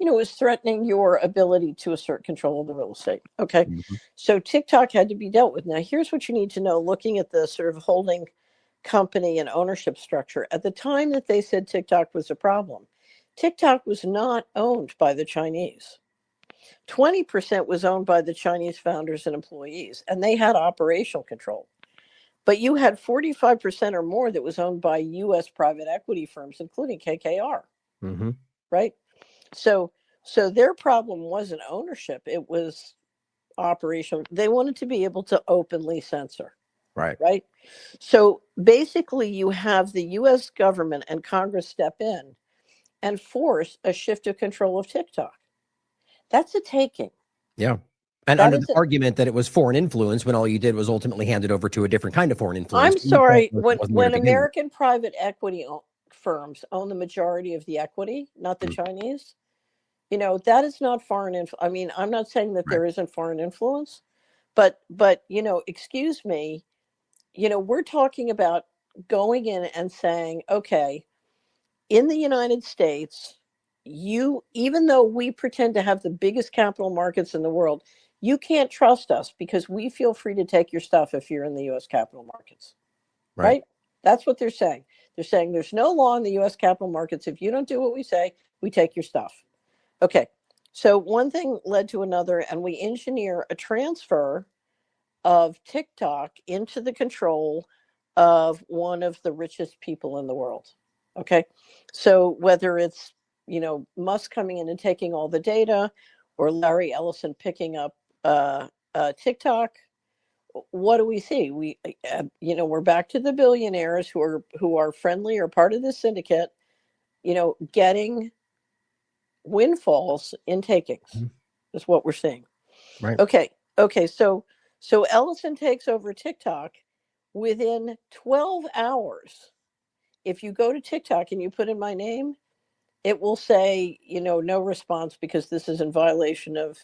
it was threatening your ability to assert control of the real estate. Okay. So TikTok had to be dealt with. Now, here's what you need to know, looking at the sort of holding company and ownership structure. At the time that they said TikTok was a problem, TikTok was not owned by the Chinese. 20% was owned by the Chinese founders and employees, and they had operational control. But you had 45% or more that was owned by U.S. private equity firms, including KKR. Right? So their problem wasn't ownership. It was operational. They wanted to be able to openly censor. Right. So basically, you have the U.S. government and Congress step in and force a shift of control of TikTok. That's a taking. Yeah. And under the argument that it was foreign influence, when all you did was ultimately hand it over to a different kind of foreign influence. I'm sorry. When American private equity firms own the majority of the equity, not the Chinese, that is not foreign influence. I mean, I'm not saying that there isn't foreign influence, but excuse me. We're talking about going in and saying, okay, in the United States, even though we pretend to have the biggest capital markets in the world, you can't trust us because we feel free to take your stuff if you're in the U.S. capital markets. Right? That's what they're saying. They're saying there's no law in the U.S. capital markets. If you don't do what we say, we take your stuff. Okay. So one thing led to another, and we engineer a transfer of TikTok into the control of one of the richest people in the world. Okay. So whether it's, Musk coming in and taking all the data, or Larry Ellison picking up TikTok, what do we see? We're back to the billionaires who are friendly or part of the syndicate, getting windfalls in takings is what we're seeing. Right. Okay. So Ellison takes over TikTok within 12 hours. If you go to TikTok and you put in my name, it will say, no response because this is in violation of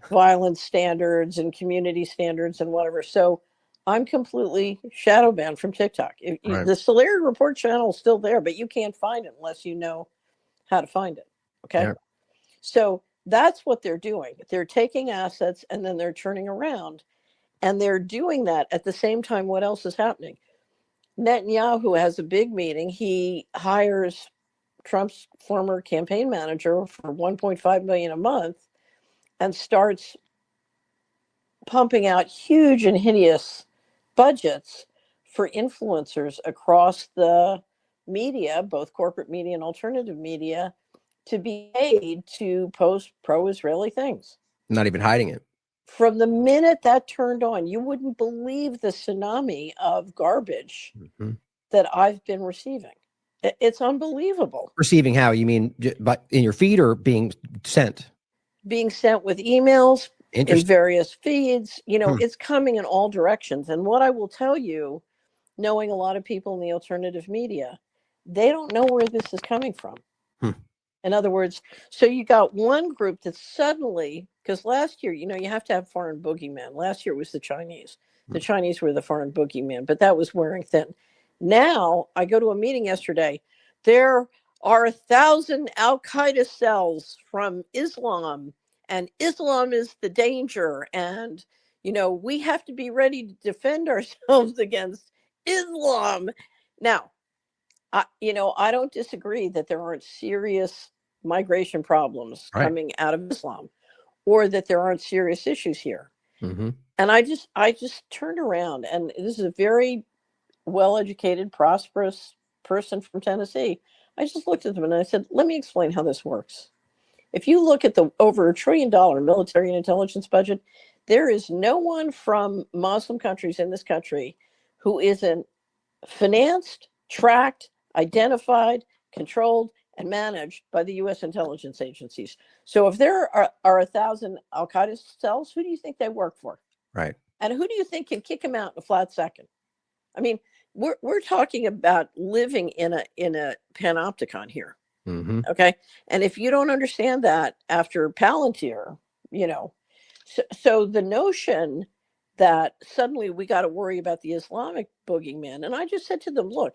violence standards and community standards and whatever. So I'm completely shadow banned from TikTok. Right. The Solari Report channel is still there, but you can't find it unless you know how to find it. Okay. Yeah. So that's what they're doing. They're taking assets and then they're turning around, and they're doing that at the same time. What else is happening? Netanyahu has a big meeting. He hires Trump's former campaign manager for $1.5 million a month and starts pumping out huge and hideous budgets for influencers across the media, both corporate media and alternative media, to be paid to post pro-Israeli things. Not even hiding it. From the minute that turned on, you wouldn't believe the tsunami of garbage that I've been receiving. It's unbelievable. Receiving how? You mean but in your feed or being sent? Being sent with emails in various feeds. You know, it's coming in all directions. And what I will tell you, knowing a lot of people in the alternative media, they don't know where this is coming from. In other words, so you got one group that suddenly, because last year, you know, you have to have foreign boogeyman. Last year was the Chinese. The Chinese were the foreign boogeyman, but that was wearing thin. Now, I go to a meeting yesterday. There are 1,000 Al-Qaeda cells from Islam, and Islam is the danger. And, you know, we have to be ready to defend ourselves against Islam. Now, I don't disagree that there aren't serious migration problems coming out of Islam, or that there aren't serious issues here. And I just turned around, and this is a very well-educated, prosperous person from Tennessee. I just looked at them and I said, let me explain how this works. If you look at the over $1 trillion military and intelligence budget, there is no one from Muslim countries in this country who isn't financed, tracked, identified, controlled, and managed by the U.S. intelligence agencies. So if there are 1,000 Al-Qaeda cells, who do you think they work for? Right. And who do you think can kick them out in a flat second? I mean, we're talking about living in a panopticon here. Okay. And if you don't understand that after Palantir, you know, so the notion that suddenly we got to worry about the Islamic boogeyman. And I just said to them, look,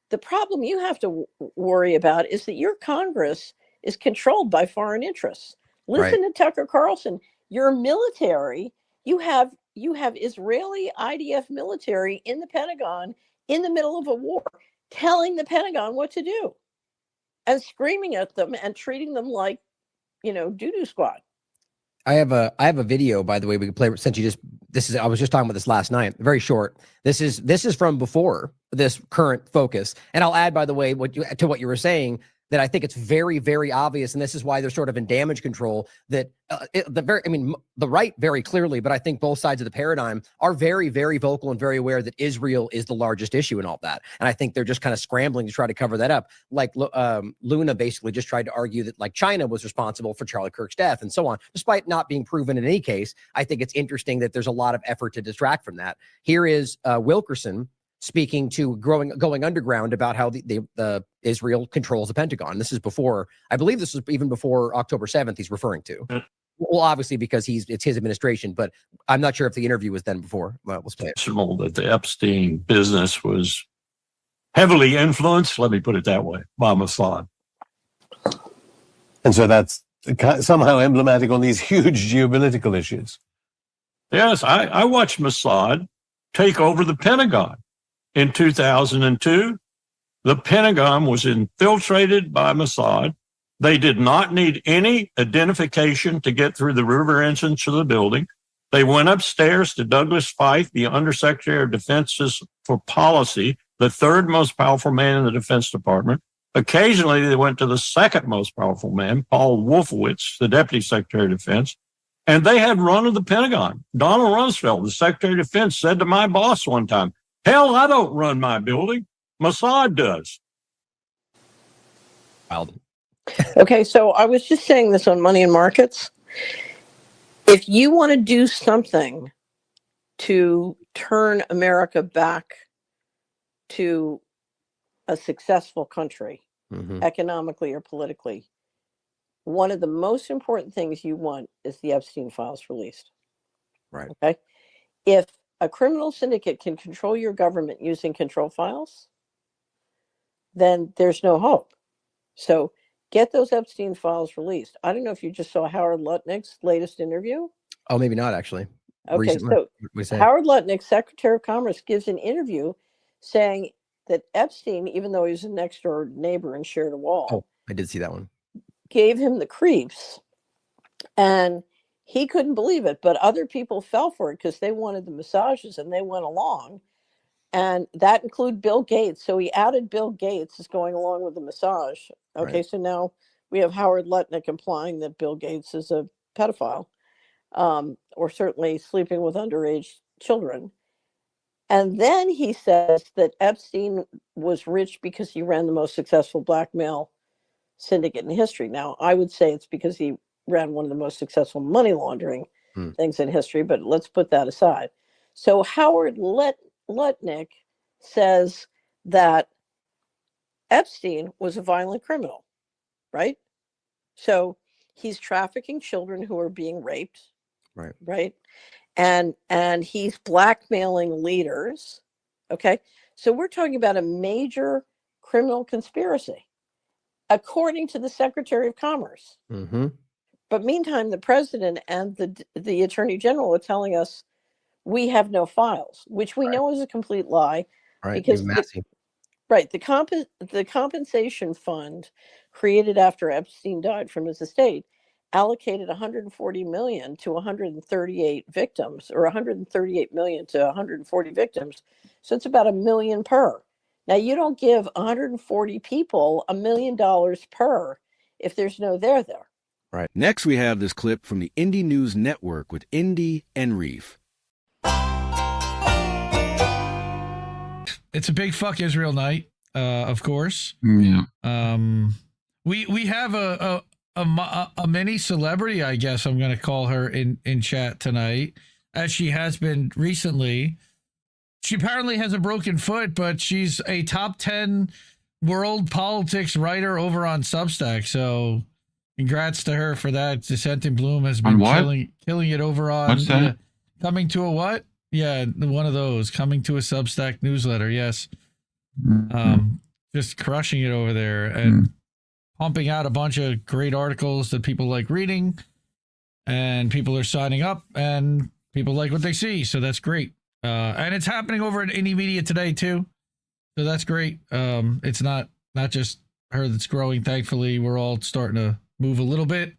the problem you have to worry about is that your Congress is controlled by foreign interests. Listen to Tucker Carlson. Your military, you have Israeli IDF military in the Pentagon in the middle of a war, telling the Pentagon what to do and screaming at them and treating them like, you know, doo-doo squad. I have a video, by the way, we can play since I was just talking about this last night. Very short. This is from before this current focus. And I'll add, by the way, to what you were saying, that I think it's very, very obvious, and this is why they're sort of in damage control, that the right very clearly, but I think both sides of the paradigm are very, very vocal and very aware that Israel is the largest issue in all that. And I think they're just kind of scrambling to try to cover that up. Like Luna basically just tried to argue that like China was responsible for Charlie Kirk's death and so on, despite not being proven in any case. I think it's interesting that there's a lot of effort to distract from that. Here is Wilkerson speaking to going underground about how the Israel controls the Pentagon. This is before, I believe this was even before October 7th he's referring to. Well, obviously because it's his administration, but I'm not sure if the interview was then before. Well, let's play it. That the Epstein business was heavily influenced, let me put it that way, by Mossad. And so that's somehow emblematic on these huge geopolitical issues. Yes, I watched Mossad take over the Pentagon. In 2002, the Pentagon was infiltrated by Mossad. They did not need any identification to get through the river entrance of the building. They went upstairs to Douglas Feith, the Undersecretary of Defense for Policy, the third most powerful man in the Defense Department. Occasionally, they went to the second most powerful man, Paul Wolfowitz, the Deputy Secretary of Defense, and they had run of the Pentagon. Donald Rumsfeld, the Secretary of Defense, said to my boss one time, "Hell, I don't run my building. Mossad does." Wild. Okay, so I was just saying this on Money and Markets. If you want to do something to turn America back to a successful country, economically or politically, one of the most important things you want is the Epstein files released. Right. Okay. If a criminal syndicate can control your government using control files, then there's no hope. So get those Epstein files released. I don't know if you just saw Howard Lutnick's latest interview. Oh, maybe not actually. Okay, Recently, so we say. Howard Lutnick, Secretary of Commerce, gives an interview saying that Epstein, even though he's a next door neighbor and shared a wall, Oh, I did see that one. gave him the creeps, and he couldn't believe it. But other people fell for it because they wanted the massages and they went along. And that included Bill Gates. So he added Bill Gates as going along with the massage. Okay, Right. so now we have Howard Lutnick implying that Bill Gates is a pedophile, or certainly sleeping with underage children. And then he says that Epstein was rich because he ran the most successful blackmail syndicate in history. Now, I would say it's because he ran one of the most successful money laundering things in history, but let's put that aside. So Howard Lutnick says that Epstein was a violent criminal, right? So he's trafficking children who are being raped, Right. right? And he's blackmailing leaders. Okay. So we're talking about a major criminal conspiracy, according to the Secretary of Commerce. Mm-hmm. But meantime, the president and the attorney general are telling us we have no files, which we know is a complete lie. Right. Because the compensation fund created after Epstein died from his estate allocated 140 million to 138 victims, or 138 million to 140 victims. So it's about $1 million per. Now, you don't give 140 people $1 million per if there's no there. Right. Next, we have this clip from the Indie News Network with Indy and Reef. It's a big fuck Israel night, of course. Yeah. We have a mini celebrity, I guess I'm going to call her in chat tonight, as she has been recently. She apparently has a broken foot, but she's a top 10 world politics writer over on Substack. So congrats to her for that. Dissenting Bloom has been killing it over on What's that? Coming to a what? Yeah, one of those. Coming to a Substack newsletter. Yes. Just crushing it over there and pumping out a bunch of great articles that people like reading, and people are signing up and people like what they see. So that's great. And it's happening over at Indie Media today too. So that's great. It's not just her that's growing. Thankfully, we're all starting to move a little bit.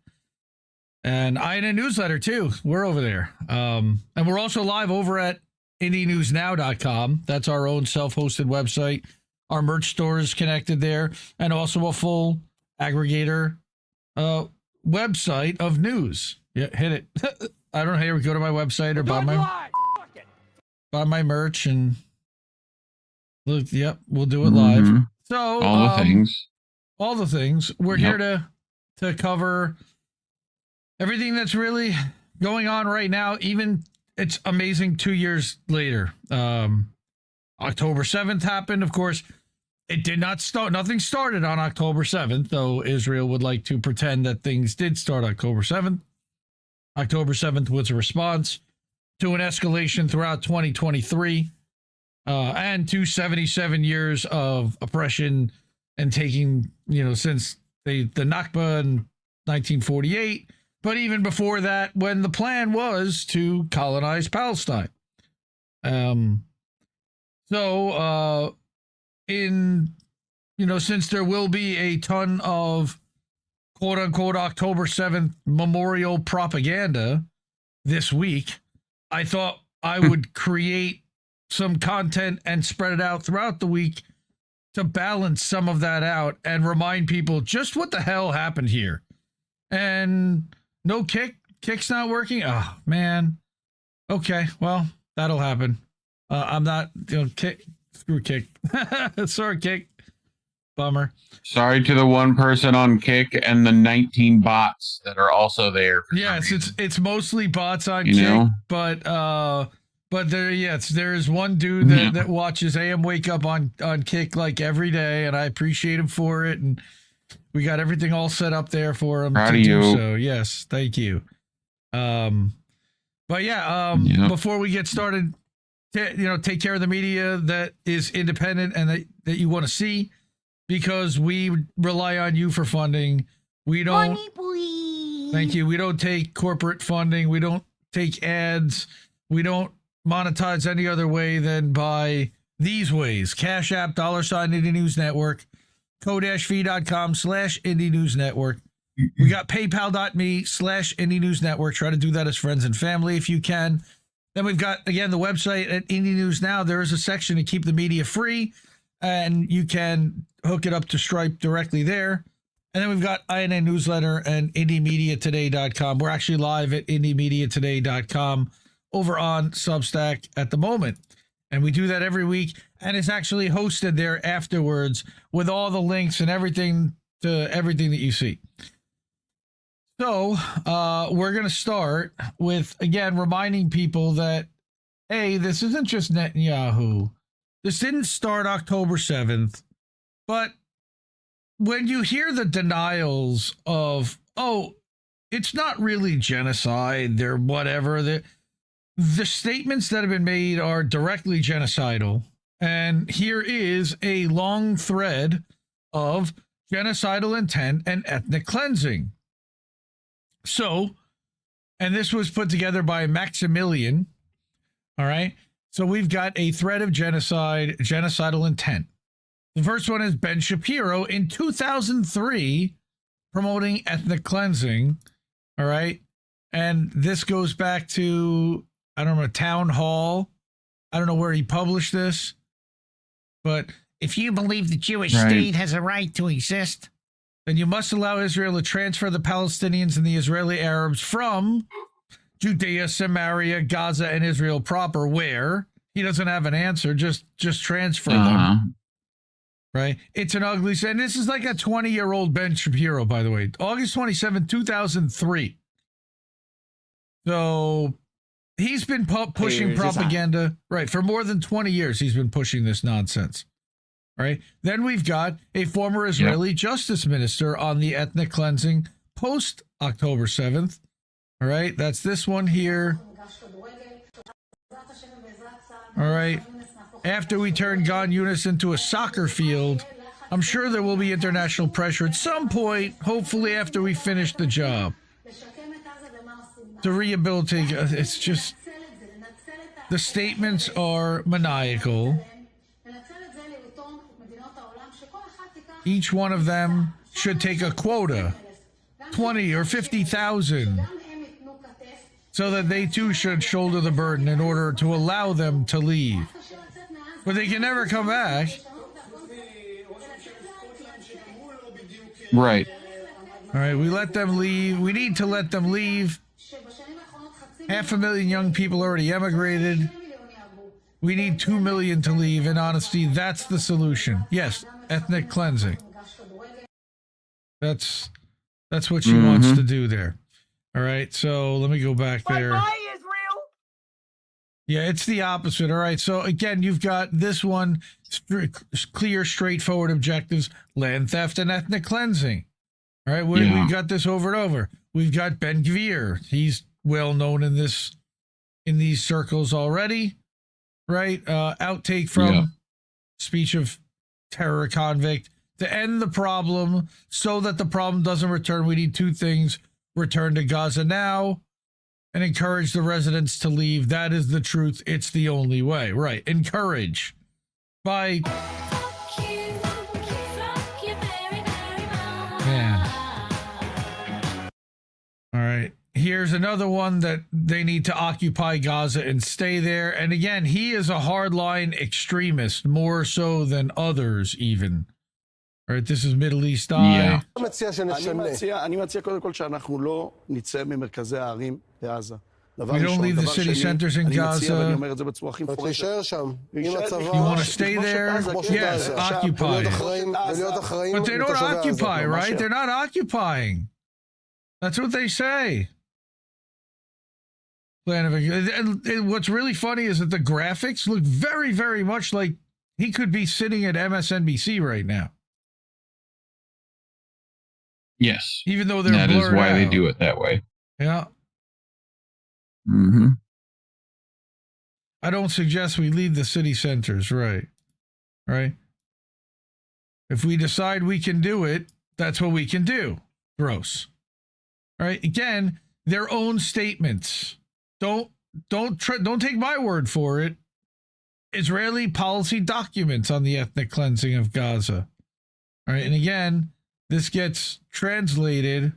And I in a newsletter too. We're over there. And we're also live over at IndieNewsNow.com. That's our own self-hosted website. Our merch store is connected there, and also a full aggregator website of news. Yeah, hit it. I don't know. Here we go to my website or buy my merch and look. Yep, we'll do it live. So all the things. We're here to cover everything that's really going on right now. Even it's amazing 2 years later. October 7th happened. Of course, it did not start. Nothing started on October 7th, though Israel would like to pretend that things did start October 7th. October 7th was a response to an escalation throughout 2023 and to 77 years of oppression and taking, since the Nakba in 1948. But even before that, when the plan was to colonize Palestine. Since there will be a ton of quote unquote October 7th memorial propaganda this week, I thought I would create some content and spread it out throughout the week to balance some of that out and remind people just what the hell happened here. And no Kick's not working. Oh man. Okay. Well, that'll happen. I'm not, Kick. Screw Kick. Sorry, Kick. Bummer. Sorry to the one person on Kick and the 19 bots that are also there. Yes, it's mostly bots on Kick, but there's one dude that watches AM Wake Up on Kick like every day, and I appreciate him for it. And We got everything all set up there for them Proud to of do you. so. Yes, thank you. But yeah, before we get started, take care of the media that is independent and that you want to see, because we rely on you for funding. We don't. Thank you. We don't take corporate funding. We don't take ads. We don't monetize any other way than by these ways: Cash App, $ Indie News Network, ko-fi.com/Indie News Network. We got paypal.me/Indie News Network. Try to do that as friends and family if you can. Then we've got, again, the website at Indie News Now. There is a section to keep the media free, and you can hook it up to Stripe directly there. And then we've got INA Newsletter and IndieMediaToday.com. We're actually live at IndieMediaToday.com over on Substack at the moment. And we do that every week. And it's actually hosted there afterwards with all the links and everything to everything that you see. So we're going to start with, again, reminding people that, hey, this isn't just Netanyahu. This didn't start October 7th. But when you hear the denials of, oh, it's not really genocide, they're whatever, the statements that have been made are directly genocidal. And here is a long thread of genocidal intent and ethnic cleansing. So, and this was put together by Maximilian. All right. So we've got a thread of genocide, genocidal intent. The first one is Ben Shapiro in 2003 promoting ethnic cleansing. All right. And this goes back to, I don't know, a town hall. I don't know where he published this. But if you believe the Jewish state has a right to exist, then you must allow Israel to transfer the Palestinians and the Israeli Arabs from Judea, Samaria, Gaza, and Israel proper, where he doesn't have an answer, just transfer them. Right? It's an ugly, and this is like a 20-year-old Ben Shapiro, by the way. August 27, 2003. So he's been pushing propaganda, right? For more than 20 years, he's been pushing this nonsense. Right. Then we've got a former Israeli justice minister on the ethnic cleansing post October 7th. All right. That's this one here. All right. After we turn Gan Yunis into a soccer field, I'm sure there will be international pressure at some point, hopefully after we finish the job, to rehabilitate. It's just, the statements are maniacal. Each one of them should take a quota, 20 or 50,000, so that they too should shoulder the burden in order to allow them to leave. But they can never come back. Right. All right, we let them leave. We need to let them leave. 500,000 young people already emigrated. We need 2 million to leave. In honesty, that's the solution. Yes, ethnic cleansing. That's what she wants to do there. All right, so let me go back there. Yeah, it's the opposite. All right, so again, you've got this one, clear, straightforward objectives: land theft and ethnic cleansing. All right, we've got this over and over. We've got Ben Gvir. He's well known in these circles already. Right, outtake from speech of terror convict. To end the problem, so that the problem doesn't return, we need two things: return to Gaza now and encourage the residents to leave. That is the truth. It's the only way. Right. Encourage by... Man. All right. Here's another one that they need to occupy Gaza and stay there. And again, he is a hardline extremist, more so than others even. All right, this is Middle East Eye. אני מציע קודם כל שאנחנו לא נצא ממרכזי הערים בעזה. We don't leave the city centers in Gaza. ואני אומר את זה בצורה הכי מפורשת. תישאר שם. You want to stay there? Yes, occupy. But they don't occupy, right? They're not occupying. That's what they say. And what's really funny is that the graphics look very, very much like he could be sitting at MSNBC right now. Yes. Even though they're that is blurred why they out. do it that way. Yeah. Mm-hmm. I don't suggest we leave the city centers, right? Right? If we decide we can do it, that's what we can do. Gross. All right? Again, their own statements. Don't take my word for it. Israeli policy documents on the ethnic cleansing of Gaza. All right? And again, this gets translated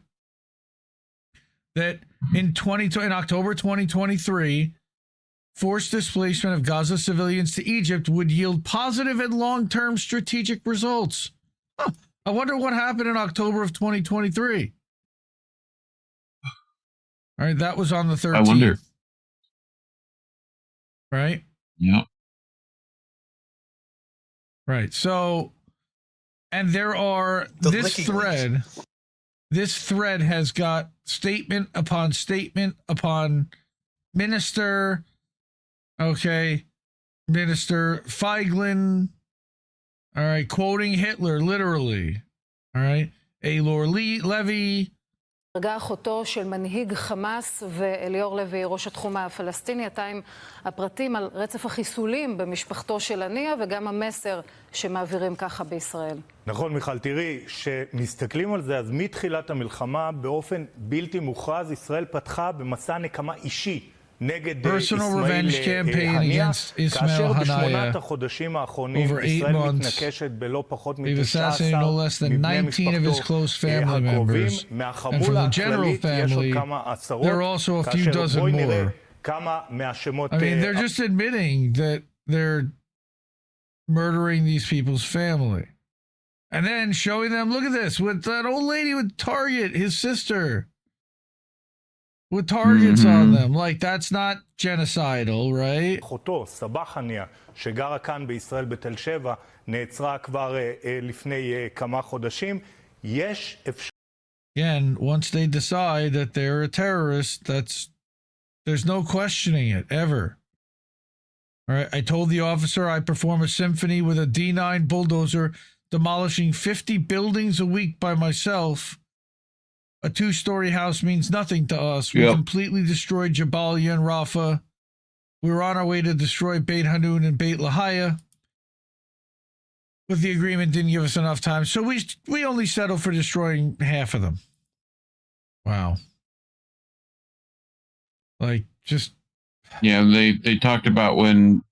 that in October 2023, forced displacement of Gaza civilians to Egypt would yield positive and long-term strategic results. Huh. I wonder what happened in October of 2023. All right, that was on the 13th. I wonder. Right? Yeah. Right. So, and there are this thread has got statement upon minister. Okay. Minister Feiglin. All right. Quoting Hitler, literally. All right. Eilor Levy. הרגה אחותו של מנהיג חמאס ואליאור לוי, ראש התחום הפלסטיני. אתה עם הפרטים על רצף החיסולים במשפחתו של הנייה וגם המסר שמעבירים ככה בישראל. נכון, מיכל, תראי, שמסתכלים על זה, אז מתחילת המלחמה באופן בלתי מוכרז, ישראל פתחה במסע נקמה אישי נגד איסמעיל הנייה, כאשר בשמונת החודשים האחרונים ישראל מתנקשת בלא פחות מ-19 מבני משפחתו הקרובים. מהחמולה הכללית יש עוד כמה עשרות, כאשר בואי נראה כמה מהשמות... I mean, they're just admitting that they're murdering these people's family. And then showing them, look at this, with that old lady with Target, his sister. With targets on them, like that's not genocidal, right? אחותו, סבח הנייה, שגרה כאן בישראל בתל שבע, נעצרה כבר לפני כמה חודשים. יש אפשר... Again, once they decide that they're a terrorist, there's no questioning it, ever. All right, I told the officer I perform a symphony with a D9 bulldozer, demolishing 50 buildings a week by myself. A 2-story house means nothing to us. We completely destroyed Jabalia and Rafah. We were on our way to destroy Beit Hanun and Beit Lahaya. But the agreement didn't give us enough time, so we only settled for destroying half of them. Wow. Like, just... Yeah, they talked about when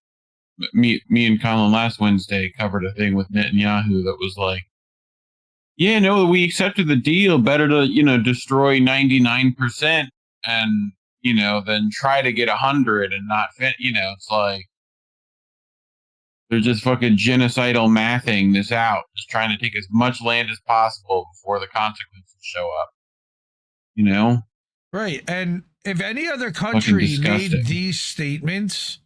me and Colin last Wednesday covered a thing with Netanyahu that was like, yeah, no, we accepted the deal. Better to, destroy 99% and, then try to get 100 and not fit. It's like they're just fucking genocidal mathing this out, just trying to take as much land as possible before the consequences show up. Right. And if any other country made these statements,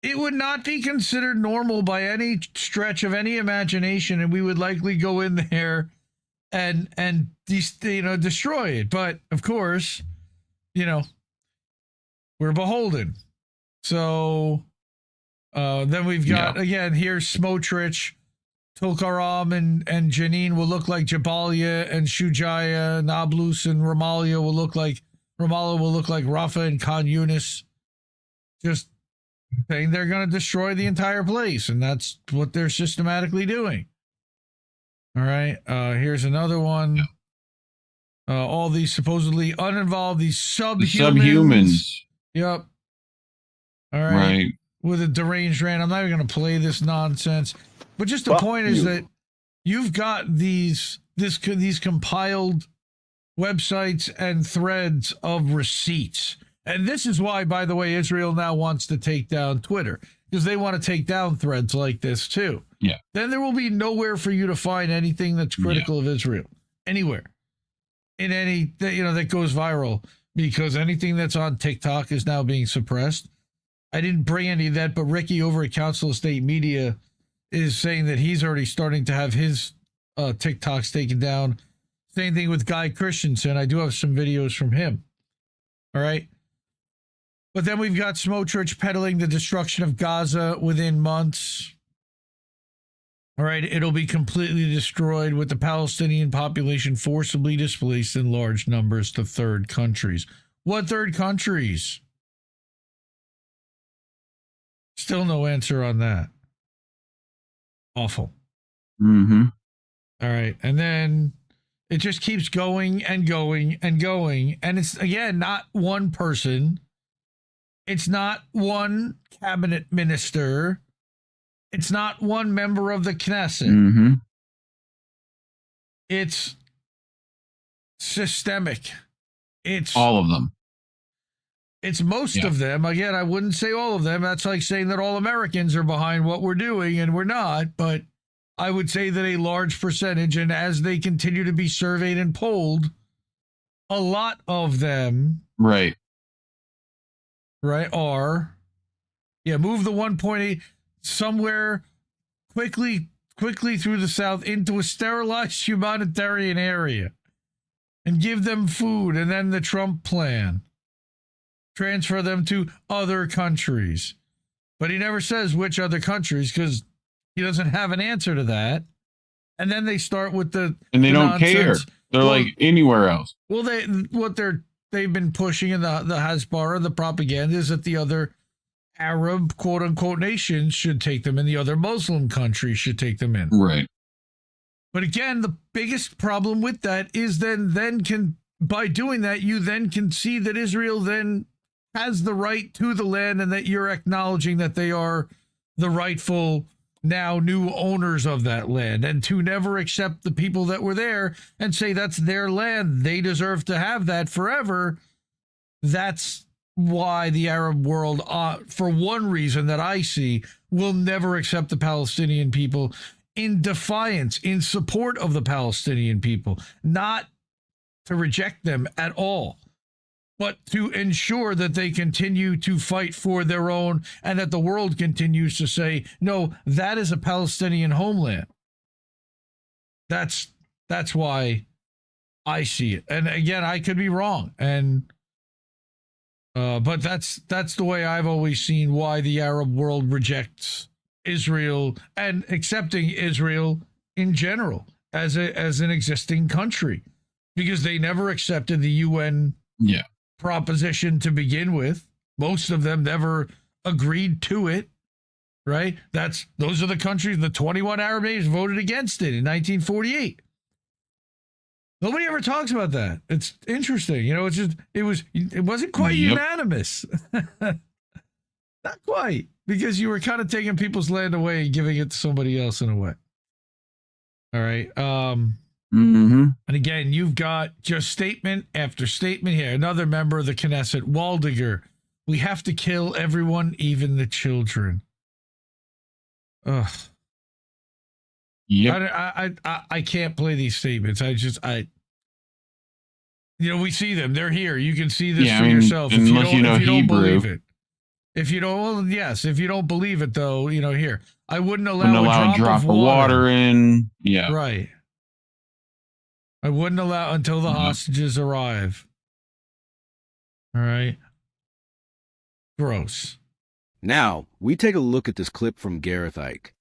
it would not be considered normal by any stretch of any imagination, and we would likely go in there and destroy it. But of course, we're beholden. So then we've got again here Smotrich, Tulkaram and Janine will look like Jabalia, and Shujaya, Nablus and Ramallah will look like Rafah and Khan Yunis. Just saying they're going to destroy the entire place, and that's what they're systematically doing. All right, here's another one. All these supposedly uninvolved, these subhumans. Yep. All right. With a deranged rant. I'm not even going to play this nonsense. But just the point is that you've got these compiled websites and threads of receipts. And this is why, by the way, Israel now wants to take down Twitter, because they want to take down threads like this too. Yeah. Then there will be nowhere for you to find anything that's critical of Israel anywhere in any that goes viral, because anything that's on TikTok is now being suppressed. I didn't bring any of that, but Ricky over at Council of State Media is saying that he's already starting to have his TikToks taken down. Same thing with Guy Christensen. I do have some videos from him. All right. But then we've got Smotrich peddling the destruction of Gaza within months. All right, it'll be completely destroyed with the Palestinian population forcibly displaced in large numbers to third countries. What third countries? Still no answer on that. Awful. Mm-hmm. All right, and then it just keeps going and going and going. And it's, again, not one person. It's not one cabinet minister. It's not one member of the Knesset. Mm-hmm. It's systemic. It's all of them. It's most of them. Again, I wouldn't say all of them. That's like saying that all Americans are behind what we're doing, and we're not. But I would say that a large percentage, and as they continue to be surveyed and polled, a lot of them Right, are, move the 1.8 somewhere quickly through the South into a sterilized humanitarian area and give them food, and then the Trump plan. Transfer them to other countries. But he never says which other countries because he doesn't have an answer to that. And then they start with the and they don't nonsense. care. They're like anywhere else. Well, they've been pushing in the Hasbara, the propaganda is that the other Arab quote unquote nations should take them and the other Muslim countries should take them in. Right. But again, the biggest problem with that is by doing that, you then can see that Israel then has the right to the land and that you're acknowledging that they are the rightful now new owners of that land, and to never accept the people that were there and say that's their land, they deserve to have that forever. That's why the Arab world, for one reason that I see, will never accept the Palestinian people in defiance, in support of the Palestinian people, not to reject them at all, but to ensure that they continue to fight for their own and that the world continues to say, no, that is a Palestinian homeland. That's why I see it. And again, I could be wrong. But that's the way I've always seen why the Arab world rejects Israel and accepting Israel in general as an existing country, because they never accepted the UN proposition to begin with. Most of them never agreed to it, right? Those are the countries, the 21 Arab nations voted against it in 1948. Nobody ever talks about that. It's interesting. It wasn't quite unanimous. Not quite, because you were kind of taking people's land away and giving it to somebody else in a way. All right. And again, you've got just statement after statement here. Another member of the Knesset, Waldiger. We have to kill everyone, even the children. Ugh. Yep. I can't play these statements. We see them. They're here. You can see this for yourself. Unless you know don't Hebrew. Believe it. If you don't, well, yes. If you don't believe it, though, here. I wouldn't allow a drop of water in. Yeah. Right. I wouldn't allow until the hostages arrive. All right. Gross. Now, we take a look at this clip from Gareth Icke.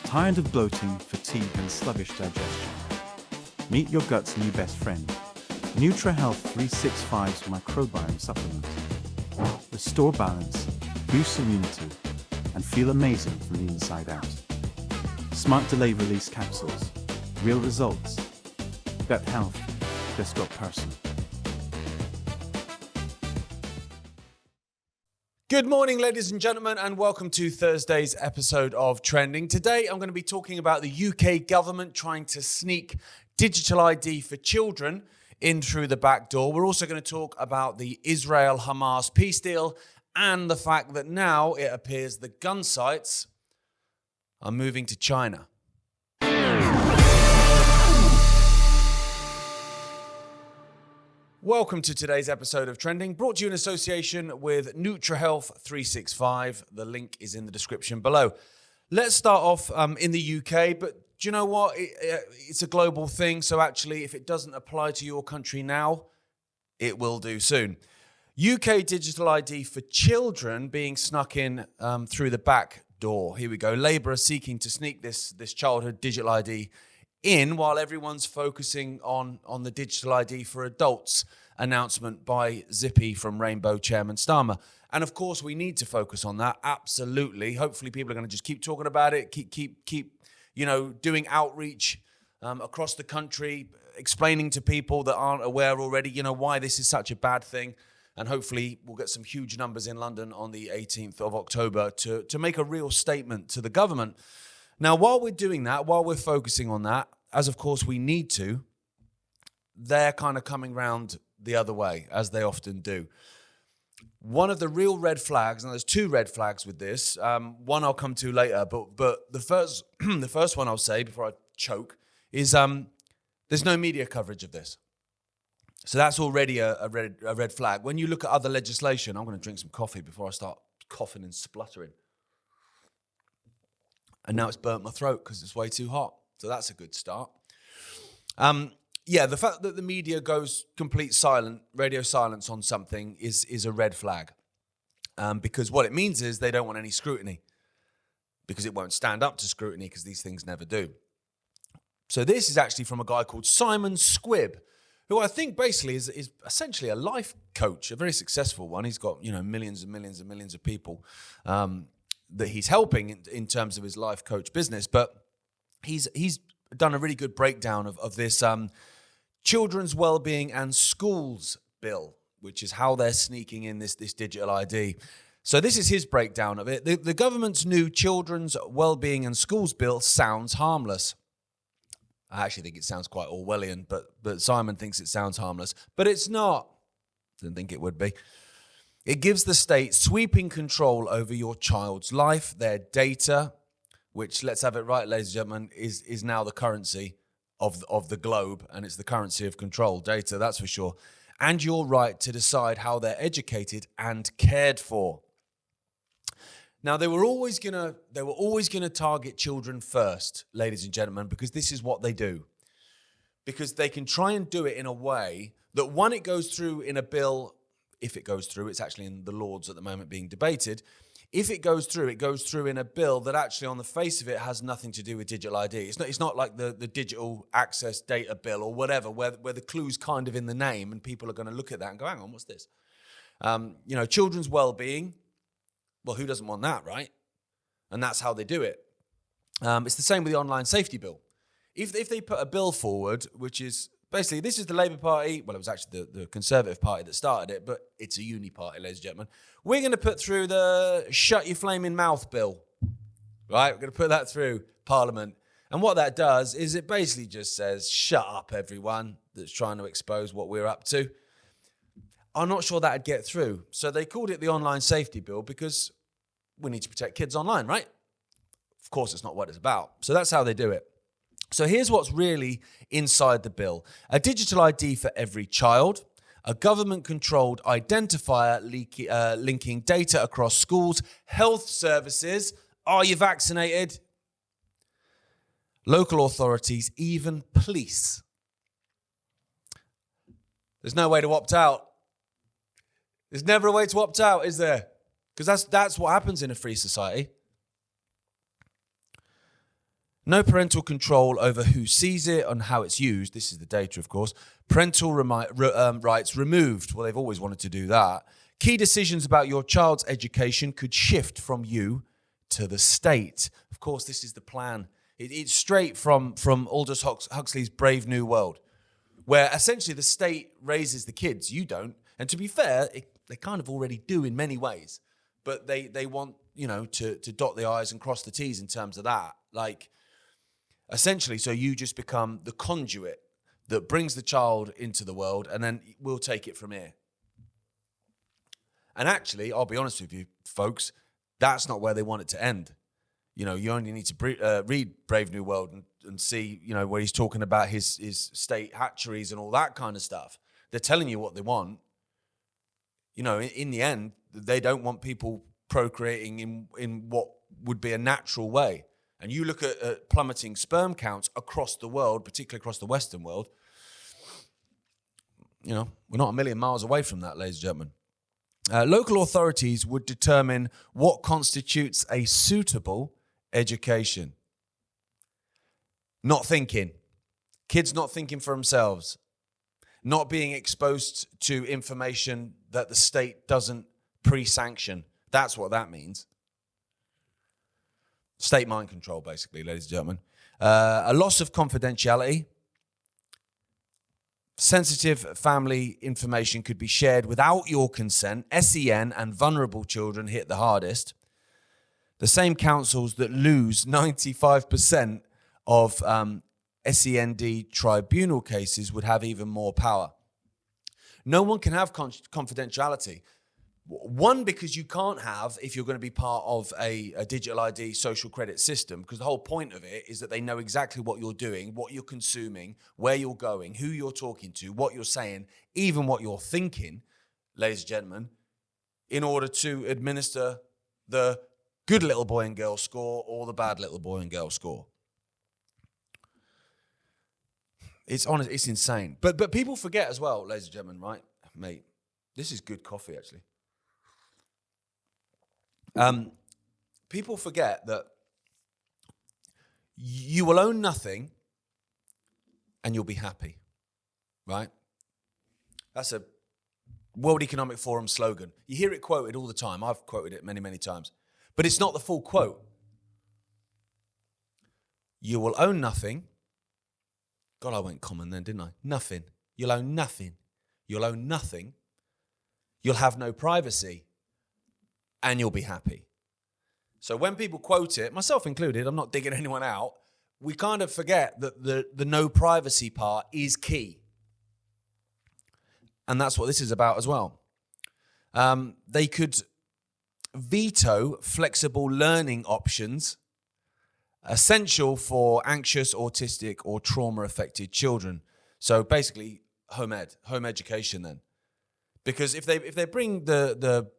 Tired of bloating, fatigue, and sluggish digestion? Meet your gut's new best friend, NutriHealth 365's microbiome supplement. Restore balance, boost immunity, and feel amazing from the inside out. Smart delay release capsules, real results. Gut health just got personal. Good morning, ladies and gentlemen, and welcome to Thursday's episode of Trending. Today, I'm going to be talking about the UK government trying to sneak digital ID for children in through the back door. We're also going to talk about the Israel-Hamas peace deal and the fact that now it appears the gun sites are moving to China. Welcome to today's episode of Trending, brought to you in association with NutriHealth 365. The link is in the description below. Let's start off in the UK, but do you know what? It's a global thing, so actually, if it doesn't apply to your country now, it will do soon. UK digital ID for children being snuck in through the back door. Here we go. Labour are seeking to sneak this childhood digital ID in while everyone's focusing on the digital ID for adults announcement by Zippy from Rainbow Chairman Starmer. And of course, we need to focus on that. Absolutely. Hopefully, people are going to just keep talking about it, keep doing outreach across the country, explaining to people that aren't aware already, why this is such a bad thing. And hopefully we'll get some huge numbers in London on the 18th of October to make a real statement to the government. Now, while we're doing that, while we're focusing on that, as of course we need to, they're kind of coming round the other way, as they often do. One of the real red flags, and there's two red flags with this, one I'll come to later, but the first one I'll say before I choke is there's no media coverage of this. So that's already a red flag. When you look at other legislation, I'm going to drink some coffee before I start coughing and spluttering. And now it's burnt my throat because it's way too hot. So that's a good start. The fact that the media goes complete silent, radio silence on something is a red flag. Because what it means is they don't want any scrutiny. Because it won't stand up to scrutiny because these things never do. So this is actually from a guy called Simon Squibb, who I think basically is essentially a life coach, a very successful one. He's got, millions and millions and millions of people that he's helping in terms of his life coach business. But he's done a really good breakdown of this Children's Wellbeing and Schools Bill, which is how they're sneaking in this digital ID. So this is his breakdown of it. The government's new Children's Wellbeing and Schools Bill sounds harmless. I actually think it sounds quite Orwellian, but Simon thinks it sounds harmless. But it's not. Didn't think it would be. It gives the state sweeping control over your child's life, their data, which, let's have it right, ladies and gentlemen, is now the currency of the globe, and it's the currency of control, data, that's for sure. And your right to decide how they're educated and cared for. Now, they were always gonna target children first, ladies and gentlemen, because this is what they do. Because they can try and do it in a way that, one, it goes through in a bill. If it goes through, it's actually in the Lords at the moment being debated. If it goes through in a bill that actually on the face of it has nothing to do with digital ID. It's not like the digital access data bill or whatever, where the clue's kind of in the name and people are going to look at that and go, hang on, what's this? Children's well-being. Well, who doesn't want that, right? And that's how they do it. It's the same with the online safety bill. If they put a bill forward, which is basically, this is the Labour Party, well, it was actually the Conservative Party that started it, but it's a uni party, ladies and gentlemen. We're going to put through the Shut Your Flaming Mouth bill, right? We're going to put that through Parliament. And what that does is it basically just says, shut up, everyone that's trying to expose what we're up to. I'm not sure that'd get through. So they called it the online safety bill because we need to protect kids online, right? Of course, it's not what it's about. So that's how they do it. So here's what's really inside the bill. A digital ID for every child, a government-controlled identifier linking data across schools, health services, are you vaccinated? Local authorities, even police. There's no way to opt out. There's never a way to opt out, is there? Because that's what happens in a free society. No parental control over who sees it and how it's used. This is the data, of course. Parental rights removed. Well, they've always wanted to do that. Key decisions about your child's education could shift from you to the state. Of course, this is the plan. It's straight from Aldous Huxley's Brave New World, where essentially the state raises the kids. You don't. And to be fair, they kind of already do in many ways. But they want, to dot the I's and cross the T's in terms of that. Like, essentially, so you just become the conduit that brings the child into the world, and then we'll take it from here. And actually, I'll be honest with you, folks, that's not where they want it to end. You only need to read Brave New World and see, where he's talking about his state hatcheries and all that kind of stuff. They're telling you what they want. In the end, they don't want people procreating in what would be a natural way. And you look at plummeting sperm counts across the world, particularly across the Western world, we're not a million miles away from that, ladies and gentlemen. Local authorities would determine what constitutes a suitable education. Not thinking. Kids not thinking for themselves. Not being exposed to information that the state doesn't pre-sanction. That's what that means. State mind control, basically, ladies and gentlemen. A loss of confidentiality. Sensitive family information could be shared without your consent. SEN and vulnerable children hit the hardest. The same councils that lose 95% of SEND tribunal cases would have even more power. No one can have confidentiality. One, because you can't have if you're going to be part of a digital ID social credit system, because the whole point of it is that they know exactly what you're doing, what you're consuming, where you're going, who you're talking to, what you're saying, even what you're thinking, ladies and gentlemen, in order to administer the good little boy and girl score or the bad little boy and girl score. It's honest, it's insane. But people forget as well, ladies and gentlemen, right? Mate, this is good coffee, actually. People forget that you will own nothing and you'll be happy, right? That's a World Economic Forum slogan. You hear it quoted all the time. I've quoted it many, many times. But it's not the full quote. You will own nothing. God, I went common then, didn't I? Nothing. You'll own nothing. You'll own nothing. You'll have no privacy. And you'll be happy. So when people quote it, myself included, I'm not digging anyone out, we kind of forget that the no privacy part is key. And that's what this is about as well. They could veto flexible learning options essential for anxious, autistic, or trauma-affected children. So basically, home education then. Because if they bring the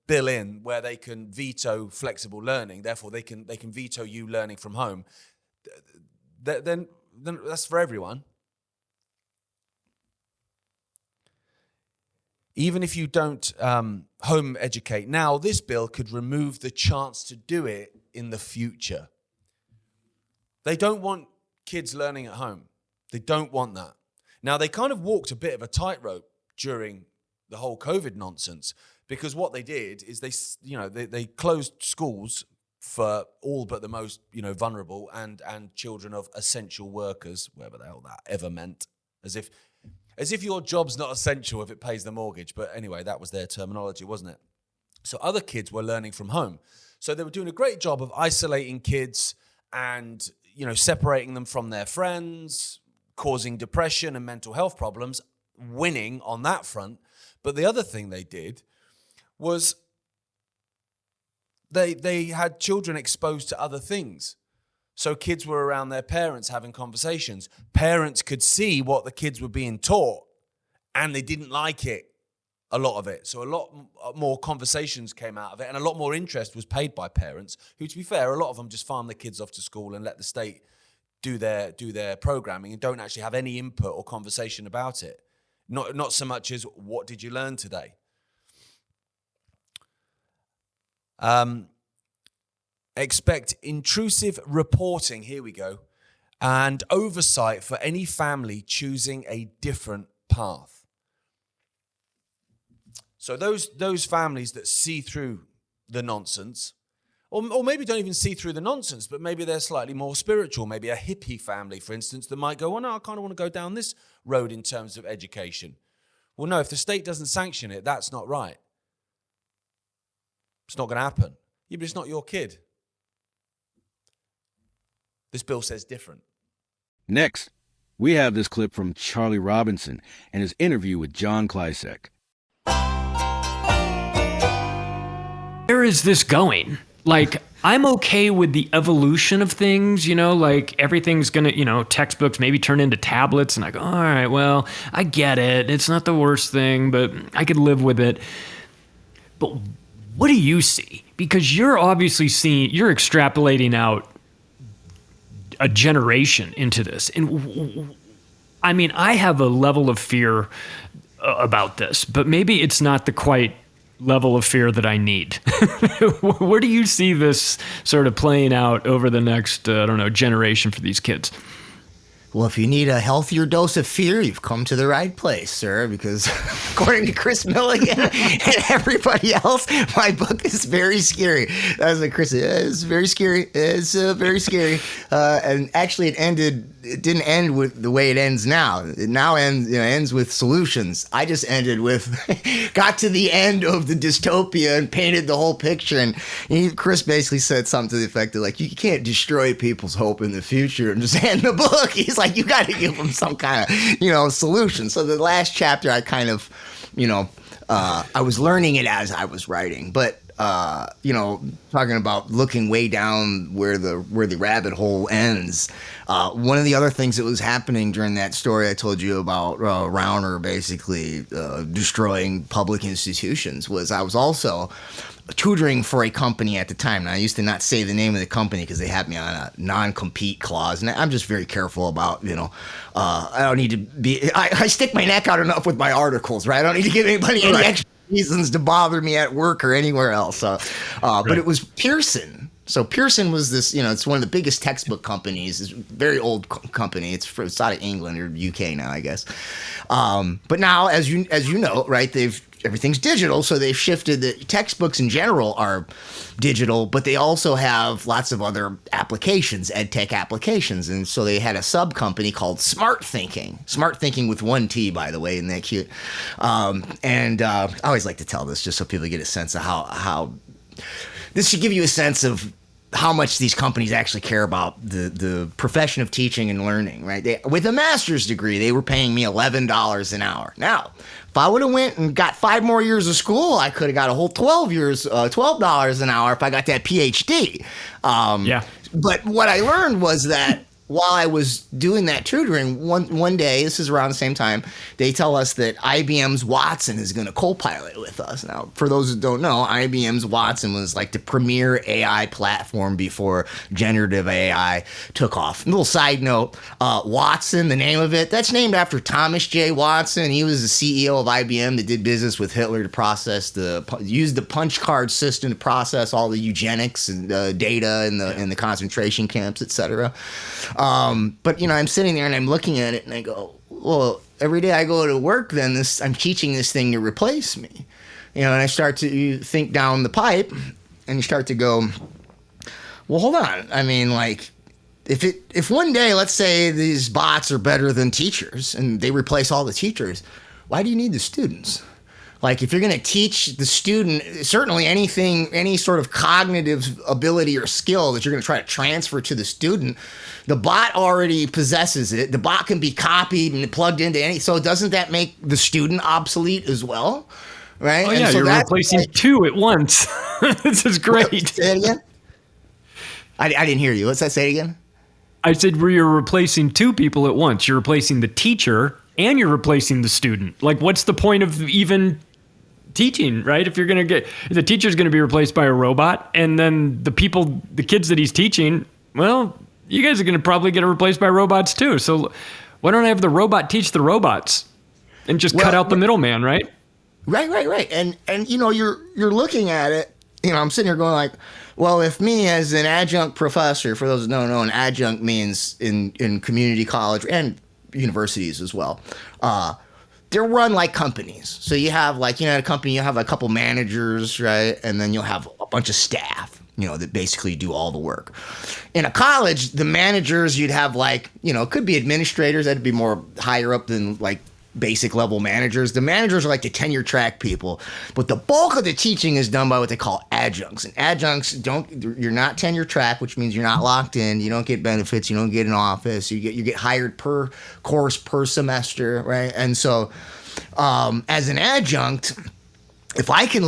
bill in where they can veto flexible learning, therefore they can veto you learning from home, then that's for everyone. Even if you don't home educate now, this bill could remove the chance to do it in the future. They don't want kids learning at home. They don't want that. Now, they kind of walked a bit of a tightrope during the whole COVID nonsense, because what they did is they closed schools for all but the most vulnerable and children of essential workers, whatever the hell that ever meant, as if your job's not essential if it pays the mortgage. But anyway, that was their terminology, wasn't it? So other kids were learning from home. So they were doing a great job of isolating kids and separating them from their friends, causing depression and mental health problems, winning on that front. But the other thing they did was they had children exposed to other things. So kids were around their parents having conversations. Parents could see what the kids were being taught, and they didn't like it, a lot of it. So a lot more conversations came out of it, and a lot more interest was paid by parents, who, to be fair, a lot of them just farm the kids off to school and let the state do their programming and don't actually have any input or conversation about it. Not so much as, what did you learn today? Expect intrusive reporting, here we go, and oversight for any family choosing a different path. So those families that see through the nonsense, or maybe don't even see through the nonsense, but maybe they're slightly more spiritual, maybe a hippie family, for instance, that might go, no, I kind of want to go down this road in terms of education. Well, no, if the state doesn't sanction it, that's not right. It's not going to happen. Yeah, but it's not your kid. This bill says different. Next, we have this clip from Charlie Robinson and his interview with John Klycek. Where is this going? Like, I'm okay with the evolution of things, like everything's going to, textbooks maybe turn into tablets. And I go, all right, well, I get it. It's not the worst thing, but I could live with it. But what do you see? Because you're obviously you're extrapolating out a generation into this. And I mean, I have a level of fear about this, but maybe it's not the quite level of fear that I need. Where do you see this sort of playing out over the next, generation for these kids? Well, if you need a healthier dose of fear, you've come to the right place, sir, because according to Chris Milligan and everybody else, my book is very scary. That was like, Chris, it's very scary. It's very scary. And actually it didn't end with the way it ends now. It now ends with solutions. I just ended with, got to the end of the dystopia and painted the whole picture. And Chris basically said something to the effect of like, you can't destroy people's hope in the future and just end the book. He's like, you got to give them some kind of, solution. So the last chapter, I kind of, I was learning it as I was writing, but talking about looking way down where the rabbit hole ends. One of the other things that was happening during that story I told you about, Rauner basically destroying public institutions, was I was also tutoring for a company at the time. Now, I used to not say the name of the company because they had me on a non-compete clause, and I'm just very careful about, I don't need to be, I stick my neck out enough with my articles, right? I don't need to give anybody any extra reasons to bother me at work or anywhere else. But it was Pearson. So Pearson was this, it's one of the biggest textbook companies. It's a very old company. It's out of England or UK now, I guess. But now, as you know, right, everything's digital, so they've shifted. The textbooks in general are digital, but they also have lots of other applications, ed tech applications. And so they had a sub company called Smart Thinking with one T, by the way, isn't that cute? I always like to tell this just so people get a sense of how this should give you a sense of how much these companies actually care about the profession of teaching and learning, right? With a master's degree, they were paying me $11 an hour. Now, if I would have went and got 5 more years of school, I could have got a whole $12 an hour if I got that PhD. But what I learned was that while I was doing that tutoring, one day, this is around the same time, they tell us that IBM's Watson is going to co-pilot with us. Now, for those who don't know, IBM's Watson was like the premier AI platform before generative AI took off. A little side note, Watson, the name of it, that's named after Thomas J. Watson. He was the CEO of IBM that did business with Hitler to use the punch card system to process all the eugenics and data in the concentration camps, etc. But I'm sitting there and I'm looking at it and I go, well, every day I go to work, then I'm teaching this thing to replace me, and I start to think down the pipe, and you start to go, well, hold on. I mean, like, if one day, let's say these bots are better than teachers and they replace all the teachers, why do you need the students? Like, if you're going to teach the student, certainly any sort of cognitive ability or skill that you're going to try to transfer to the student, the bot already possesses it. The bot can be copied and plugged into so doesn't that make the student obsolete as well? Right? Oh, yeah, so you're replacing 2 at once. This is great. Say it again? I didn't hear you. Let's say it again? I said you're replacing 2 people at once. You're replacing the teacher and you're replacing the student. Like, what's the point of even teaching, right? If the teacher's going to be replaced by a robot, and then the kids that he's teaching, well, you guys are going to probably get replaced by robots too. So why don't I have the robot teach the robots and just cut out the middleman, right? Right. And you're looking at it, I'm sitting here going like, well, if me as an adjunct professor, for those who don't know, an adjunct means in community college and universities as well, they're run like companies. So you have at a company, you have a couple managers, right? And then you'll have a bunch of staff, that basically do all the work. In a college, the managers, you'd have it could be administrators, that'd be more higher up than basic level managers. The managers are like the tenure track people, but the bulk of the teaching is done by what they call adjuncts. And adjuncts you're not tenure track, which means you're not locked in. You don't get benefits. You don't get an office. You get hired per course, per semester, right? And so, as an adjunct, if I can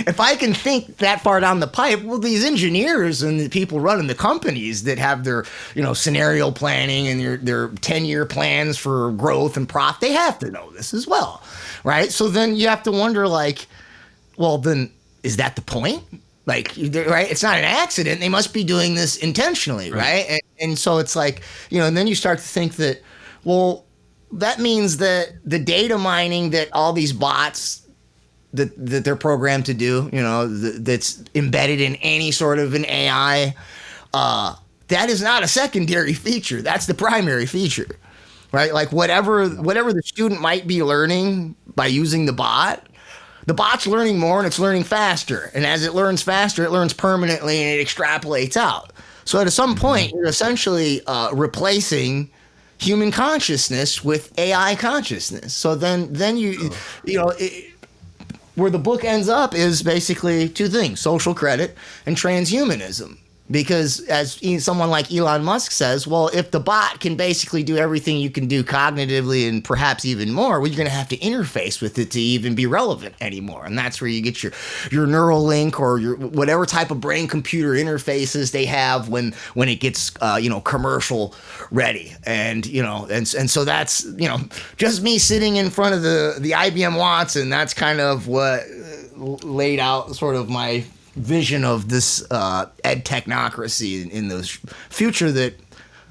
if I can think that far down the pipe, well, these engineers and the people running the companies that have their, scenario planning and their 10-year plans for growth and profit, they have to know this as well, right? So then you have to wonder, well, then is that the point? Right? It's not an accident. They must be doing this intentionally, right? And so it's and then you start to think that, well, that means that the data mining that all these bots that they're programmed to do, that's embedded in any sort of an AI, that is not a secondary feature. That's the primary feature, right? Like whatever the student might be learning by using the bot's learning more and it's learning faster. And as it learns faster, it learns permanently and it extrapolates out. So at some point, you're essentially replacing human consciousness with AI consciousness. So then where the book ends up is basically two things: social credit and transhumanism. Because as someone like Elon Musk says, well, if the bot can basically do everything you can do cognitively and perhaps even more, well, you're going to have to interface with it to even be relevant anymore. And that's where you get your neural link or your whatever type of brain computer interfaces they have when it gets commercial ready. And so that's just me sitting in front of the IBM Watson. That's kind of what laid out sort of my vision of this ed technocracy in the future that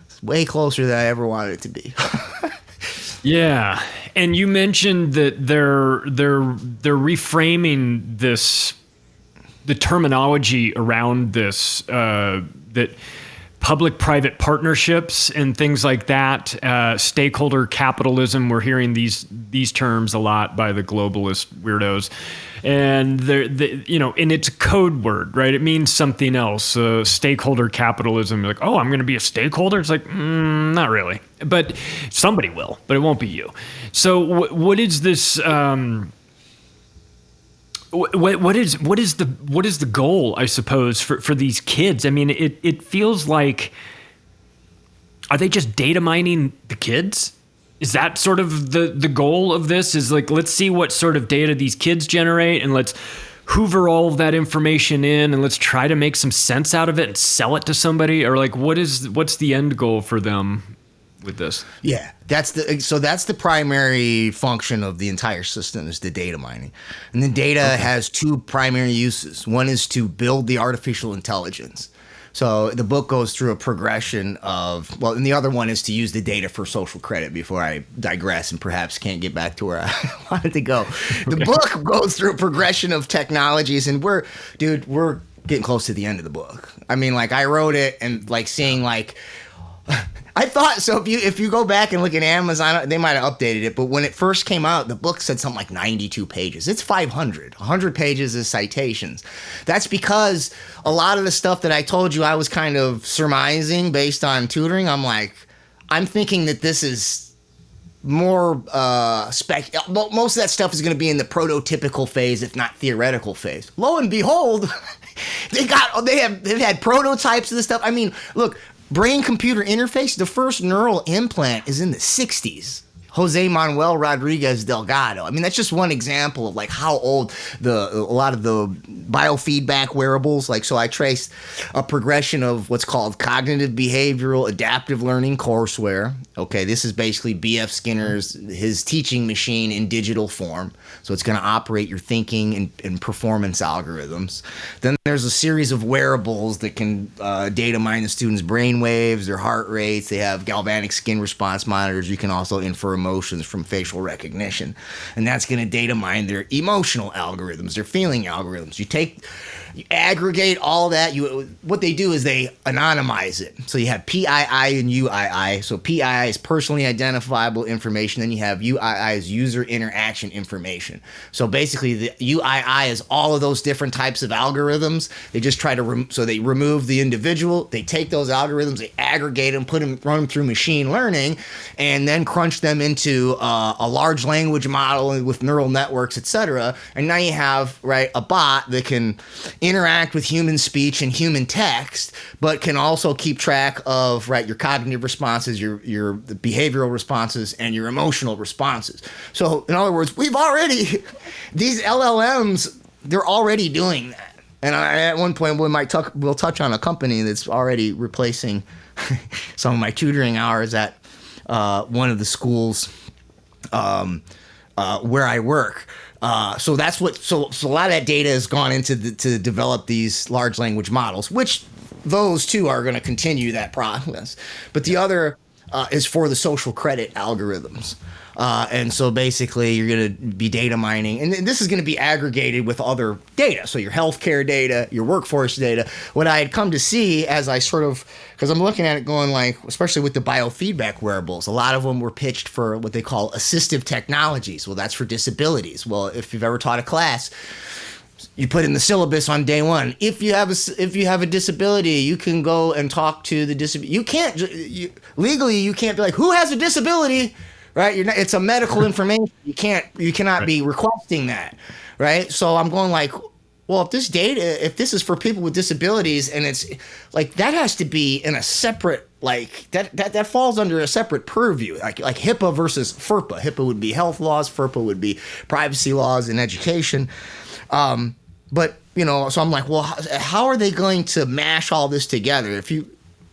is way closer than I ever wanted it to be. Yeah, and you mentioned that they're reframing the terminology around this, that public-private partnerships and things like that, stakeholder capitalism. We're hearing these terms a lot by the globalist weirdos. And and it's a code word, right? It means something else. Stakeholder capitalism. You're like, oh, I'm going to be a stakeholder. It's like, not really, but somebody will, but it won't be you. So what is this? What is the goal? I suppose for these kids. I mean, it feels like, are they just data mining the kids? Is that sort of the goal of this? Is like, let's see what sort of data these kids generate and let's hoover all of that information in and let's try to make some sense out of it and sell it to somebody? Or like, what's the end goal for them with this? Yeah, that's the primary function of the entire system is the data mining. And the data has two primary uses. One is to build the artificial intelligence. So the book goes through a progression and the other one is to use the data for social credit before I digress and perhaps can't get back to where I wanted to go. The book goes through a progression of technologies and we're getting close to the end of the book. I mean, like I wrote it and like seeing like, I thought so. If you go back and look at Amazon, they might have updated it. But when it first came out, the book said something like 92 pages. It's 500. 100 pages is citations. That's because a lot of the stuff that I told you I was kind of surmising based on tutoring, I'm thinking that this is more most of that stuff is going to be in the prototypical phase, if not theoretical phase. Lo and behold, they've had prototypes of this stuff. I mean, look. Brain-computer interface, the first neural implant is in the 60s. Jose Manuel Rodriguez Delgado. I mean, that's just one example of like how old a lot of the biofeedback wearables. Like, so I traced a progression of what's called cognitive behavioral adaptive learning courseware. Okay, this is basically B.F. Skinner's his teaching machine in digital form. So it's going to operate your thinking and performance algorithms. Then there's a series of wearables that can data mine the students' brain waves, their heart rates. They have galvanic skin response monitors. You can also infer emotions from facial recognition. And that's going to data mine their emotional algorithms, their feeling algorithms. You aggregate all that. What they do is they anonymize it. So you have PII and UII. So PII is personally identifiable information. Then you have UII is user interaction information. So basically the UII is all of those different types of algorithms. They just try to, so they remove the individual. They take those algorithms, they aggregate them, run them through machine learning, and then crunch them into a large language model with neural networks, etc. And now you have, right, a bot that can interact with human speech and human text, but can also keep track of, right, your cognitive responses, your behavioral responses, and your emotional responses. So in other words, these LLMs, they're already doing that. And at one point we'll touch on a company that's already replacing some of my tutoring hours at one of the schools where I work. So that's so a lot of that data has gone into to develop these large language models, which those two are going to continue that process. But the other is for the social credit algorithms. And so basically you're going to be data mining, and this is going to be aggregated with other data. So your healthcare data, your workforce data. What I had come to see as I sort of, because I'm looking at it going like, especially with the biofeedback wearables, a lot of them were pitched for what they call assistive technologies. Well, that's for disabilities. Well, if you've ever taught a class, you put in the syllabus on day one. If you have a disability, you can go and talk to the disability. You can't legally. You can't be like, who has a disability, right? It's a medical information. You cannot be requesting that, right? So I'm going like, well, if this is for people with disabilities, and it's like that has to be in a separate that falls under a separate purview, like HIPAA versus FERPA. HIPAA would be health laws. FERPA would be privacy laws in education. But so I'm like, well, how are they going to mash all this together?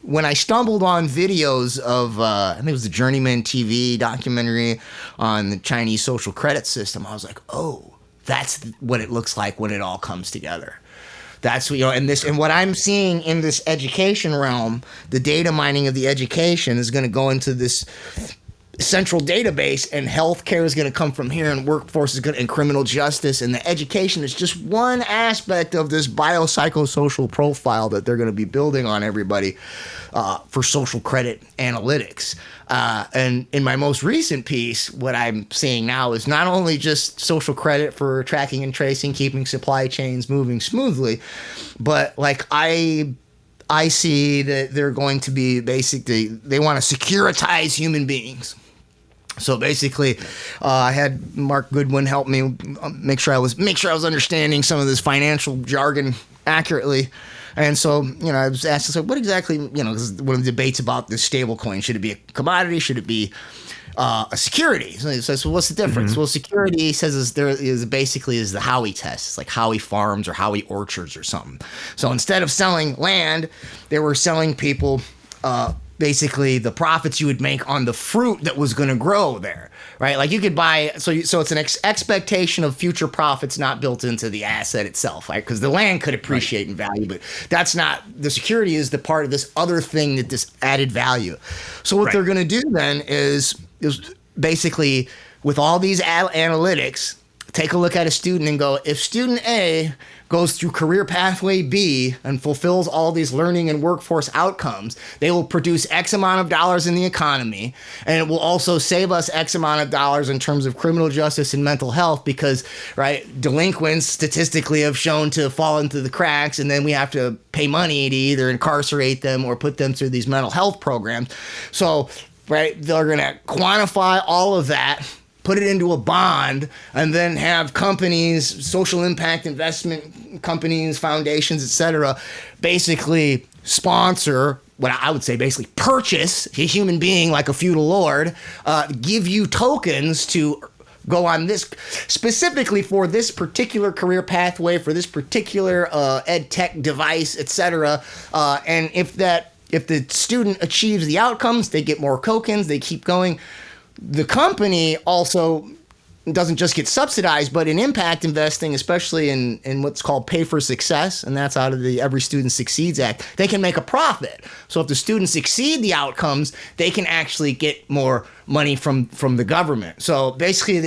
When I stumbled on videos of, I think it was the Journeyman TV documentary on the Chinese social credit system, I was like, oh, that's what it looks like when it all comes together. That's and what I'm seeing in this education realm, the data mining of the education is going to go into this central database, and healthcare is going to come from here, and workforce is going to, and criminal justice, and the education is just one aspect of this biopsychosocial profile that they're going to be building on everybody for social credit analytics. And in my most recent piece, what I'm seeing now is not only just social credit for tracking and tracing, keeping supply chains moving smoothly, but like I see that they're going to be basically, they want to securitize human beings. So basically, I had Mark Goodwin help me make sure I was understanding some of this financial jargon accurately. And so, I was asked, so what exactly, this is one of the debates about this stable coin. Should it be a commodity? Should it be a security? So he says, well, what's the difference? Well, security, he says, is the Howey test. It's like Howey Farms or Howey Orchards or something. So instead of selling land, they were selling people basically the profits you would make on the fruit that was going to grow there, right? Like you could buy, so it's an expectation of future profits not built into the asset itself, right? Because the land could appreciate in value, but that's not, the security is the part of this other thing that this added value. So what they're going to do then is basically with all these analytics, take a look at a student and go, if student A goes through career pathway B and fulfills all these learning and workforce outcomes, they will produce X amount of dollars in the economy, and it will also save us X amount of dollars in terms of criminal justice and mental health, because delinquents statistically have shown to fall into the cracks, and then we have to pay money to either incarcerate them or put them through these mental health programs. So they're going to quantify all of that, put it into a bond, and then have companies, social impact investment companies, foundations, etc., basically sponsor, what I would say basically purchase a human being like a feudal lord, give you tokens to go on this, specifically for this particular career pathway, for this particular ed tech device, etc. And if the student achieves the outcomes, they get more tokens, they keep going. The company also doesn't just get subsidized, but in impact investing, especially in what's called pay for success, and that's out of the Every Student Succeeds Act, they can make a profit. So if the students exceed the outcomes, they can actually get more money from the government. So basically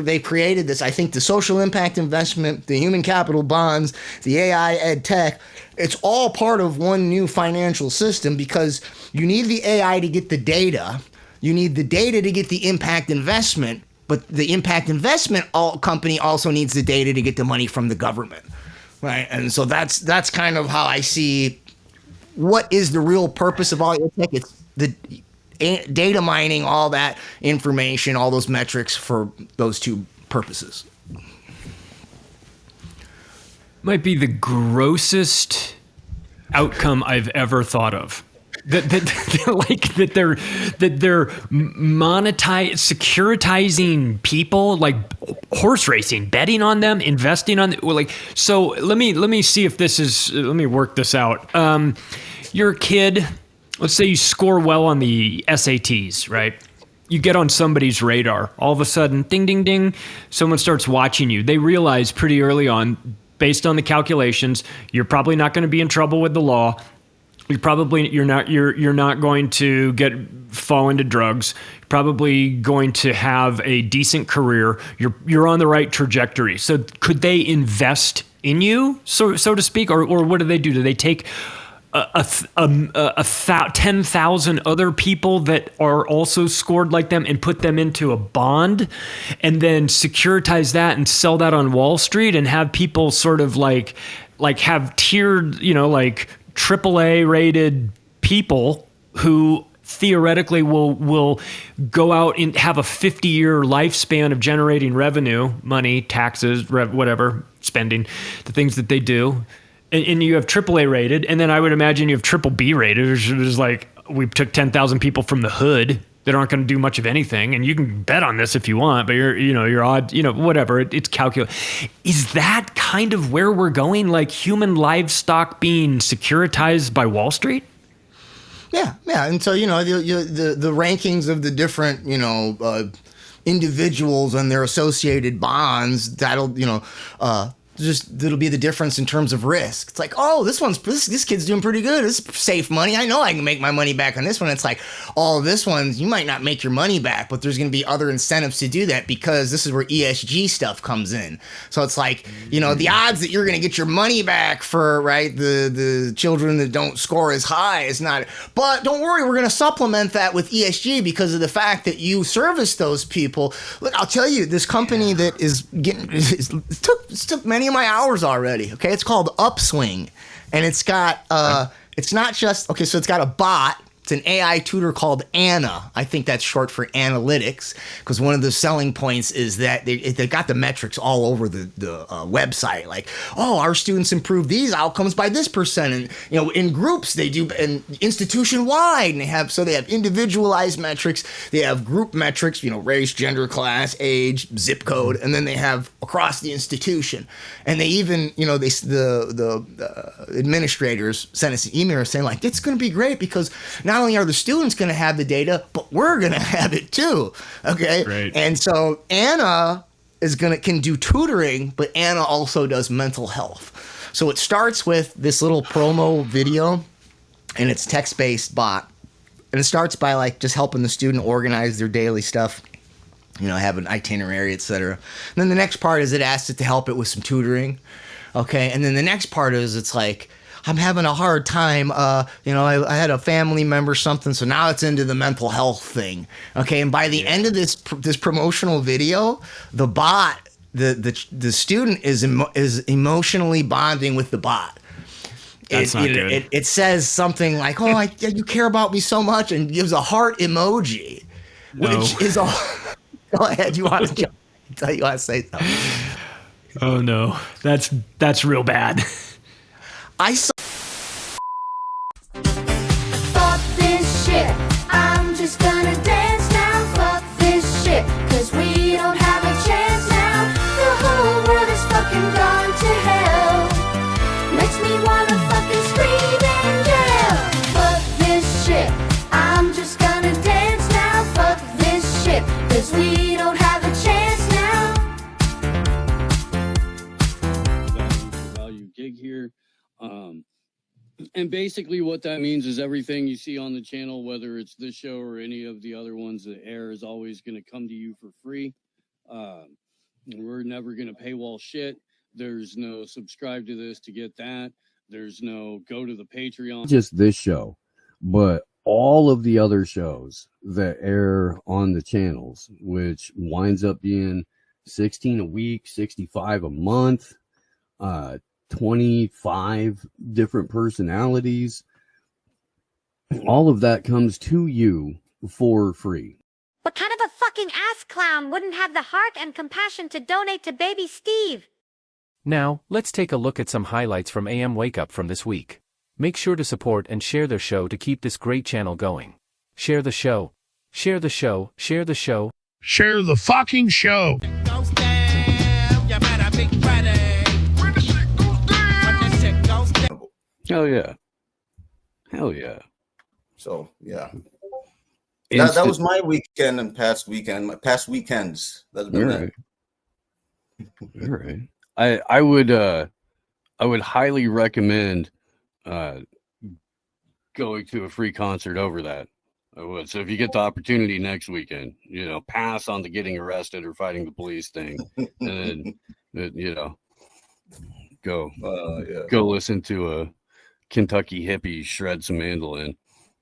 they created this, I think the social impact investment, the human capital bonds, the AI ed tech, it's all part of one new financial system, because you need the AI to get the data. You need the data to get the impact investment, but the impact investment company also needs the data to get the money from the government, right? And so that's kind of how I see what is the real purpose of all your tech. It's the data mining, all that information, all those metrics for those two purposes. Might be the grossest outcome I've ever thought of. That they're securitizing people, like horse racing, betting on them, investing on them. So let me see if let me work this out. You're a kid, let's say you score well on the SATs, right? You get on somebody's radar. All of a sudden, ding, ding, ding, someone starts watching you. They realize pretty early on, based on the calculations, you're probably not going to be in trouble with the law. you're not going to fall into drugs. You're probably going to have a decent career. You're on the right trajectory. So could they invest in you, so to speak, or what do? Do they take 10,000 other people that are also scored like them and put them into a bond, and then securitize that and sell that on Wall Street, and have people sort of like have tiered, like AAA rated people who theoretically will go out and have a 50-year lifespan of generating revenue, money, taxes, whatever, spending, the things that they do. And you have AAA rated, and then I would imagine you have triple B rated, which is like, we took 10,000 people from the hood that aren't going to do much of anything, and you can bet on this if you want, but you're odd, whatever. It's calculated. Is that kind of where we're going? Like human livestock being securitized by Wall Street? Yeah. And so, the rankings of the different, individuals and their associated bonds, that'll be the difference in terms of risk. It's like, oh, this kid's doing pretty good. This is safe money. I know I can make my money back on this one. It's like, oh, this one, you might not make your money back, but there's going to be other incentives to do that, because this is where ESG stuff comes in. So it's like, the odds that you're going to get your money back for, the children that don't score as high is not, but don't worry, we're going to supplement that with ESG because of the fact that you service those people. Look, I'll tell you, this company that is getting, it took many of my hours already. Okay. It's called Upswing, and it's got, it's not just, okay. So it's got a bot. It's an AI tutor called Anna. I think that's short for analytics, because one of the selling points is that they got the metrics all over the website. Like, oh, our students improved these outcomes by this percent. And, in groups they do, and institution wide, and they have individualized metrics. They have group metrics, race, gender, class, age, zip code. And then they have across the institution. And they even, the administrators sent us an email saying, like, it's going to be great because not only are the students going to have the data, but we're going to have it too. Okay. Right. And so Anna can do tutoring, but Anna also does mental health. So it starts with this little promo video, and it's text-based bot. And it starts by just helping the student organize their daily stuff, have an itinerary, etc. And then the next part is it asks it to help it with some tutoring. Okay. And then the next part is it's like, I'm having a hard time. I had a family member something, so now it's into the mental health thing. Okay, and by the end of this promotional video, the bot, the student is emotionally bonding with the bot. That's not good. It says something like, "Oh, you care about me so much," and gives a heart emoji, which is all. Go ahead. You want to say something? Oh no, that's real bad. I saw. Fuck this shit. I'm just gonna dance now. Fuck this shit. 'Cause we don't have a chance now. The whole world is fucking gone to hell. Makes me wanna fucking scream and yell. Fuck this shit. I'm just gonna dance now. Fuck this shit. 'Cause we don't have a chance now. Value gig here. And basically what that means is everything you see on the channel, whether it's this show or any of the other ones that air, is always going to come to you for free. We're never going to paywall shit. There's no subscribe to this to get that. There's no go to the Patreon. Just this show, but all of the other shows that air on the channels, which winds up being 16 a week, 65 a month, 25 different personalities. All of that comes to you for free. What kind of a fucking ass clown wouldn't have the heart and compassion to donate to baby Steve? Now, let's take a look at some highlights from AM Wake Up from this week. Make sure to support and share their show to keep this great channel going. Share the show. Share the show. Share the show. Share the fucking show. Hell yeah. Hell yeah. So, yeah. That was my weekend and past weekend, my past weekends. That's been it. All right. I would highly recommend going to a free concert over that. I would. So if you get the opportunity next weekend, pass on the getting arrested or fighting the police thing, and then, go listen to a Kentucky hippie shred some mandolin.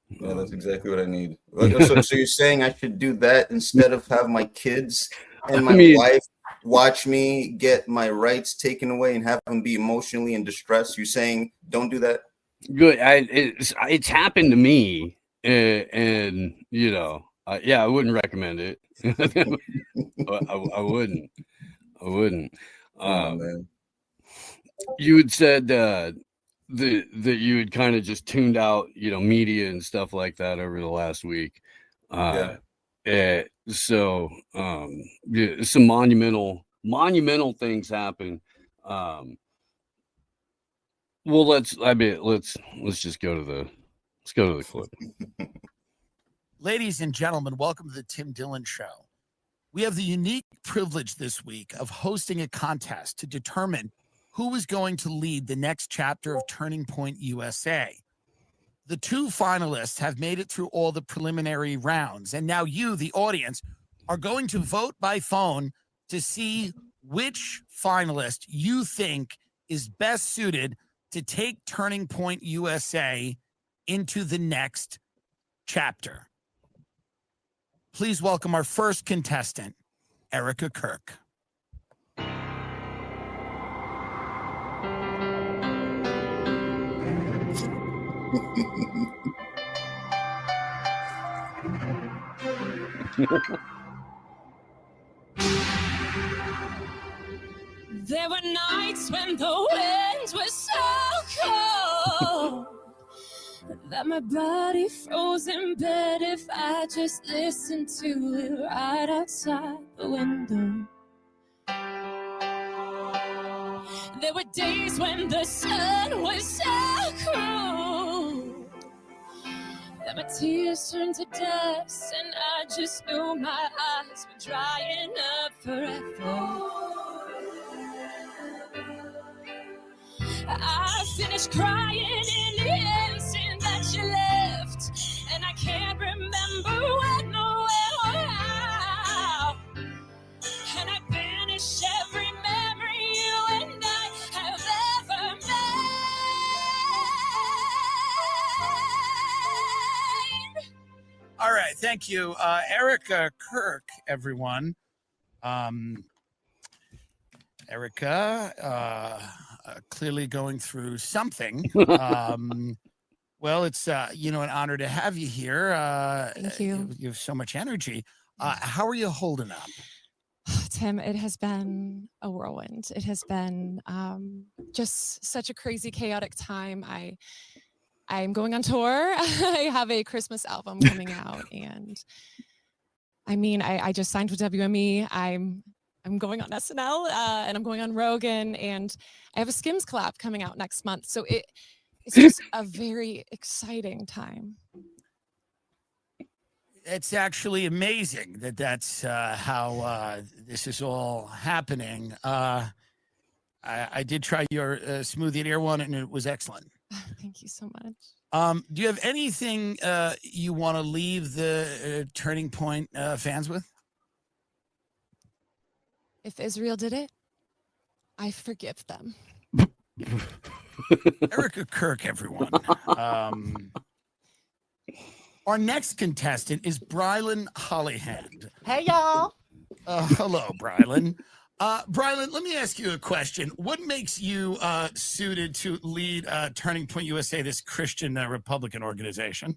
Yeah, that's exactly what I need. So you're saying I should do that instead of have my kids and my wife watch me get my rights taken away and have them be emotionally in distress? You're saying don't do that? Good. It's happened to me, and I wouldn't recommend it. I wouldn't. Man. You had said that you had kind of just tuned out, media and stuff like that over the last week. So some monumental things happen. Well, let's just go to the clip. Ladies and gentlemen, welcome to the Tim Dillon Show. We have the unique privilege this week of hosting a contest to determine who is going to lead the next chapter of Turning Point USA. The two finalists have made it through all the preliminary rounds, and now you, the audience, are going to vote by phone to see which finalist you think is best suited to take Turning Point USA into the next chapter. Please welcome our first contestant, Erica Kirk. There were nights when the winds were so cold that my body froze in bed if I just listened to it right outside the window. There were days when the sun was so cruel that my tears turned to dust and I just knew my eyes were drying up forever. I finished crying in the instant that you left, and I can't remember when or where or how. And I banished every memory you and I have ever made. All right, thank you. Erica Kirk, everyone. Erica, clearly going through something. Well, it's an honor to have you here. Thank you. You have so much energy. How are you holding up? Tim, it has been a whirlwind. It has been just such a crazy, chaotic time. I'm going on tour. I have a Christmas album coming out, and I just signed with WME. I'm going on SNL and I'm going on Rogan, and I have a Skims collab coming out next month. So it's just a very exciting time. It's actually amazing that's how this is all happening. I did try your smoothie and air one, and it was excellent. Thank you so much. Do you have anything you want to leave the Turning Point fans with? If Israel did it, I forgive them. Erica Kirk, everyone. Our next contestant is Brylan Hollyhand. Hey, y'all. Hello, Brylan. Brylan, let me ask you a question. What makes you suited to lead Turning Point USA, this Christian Republican organization?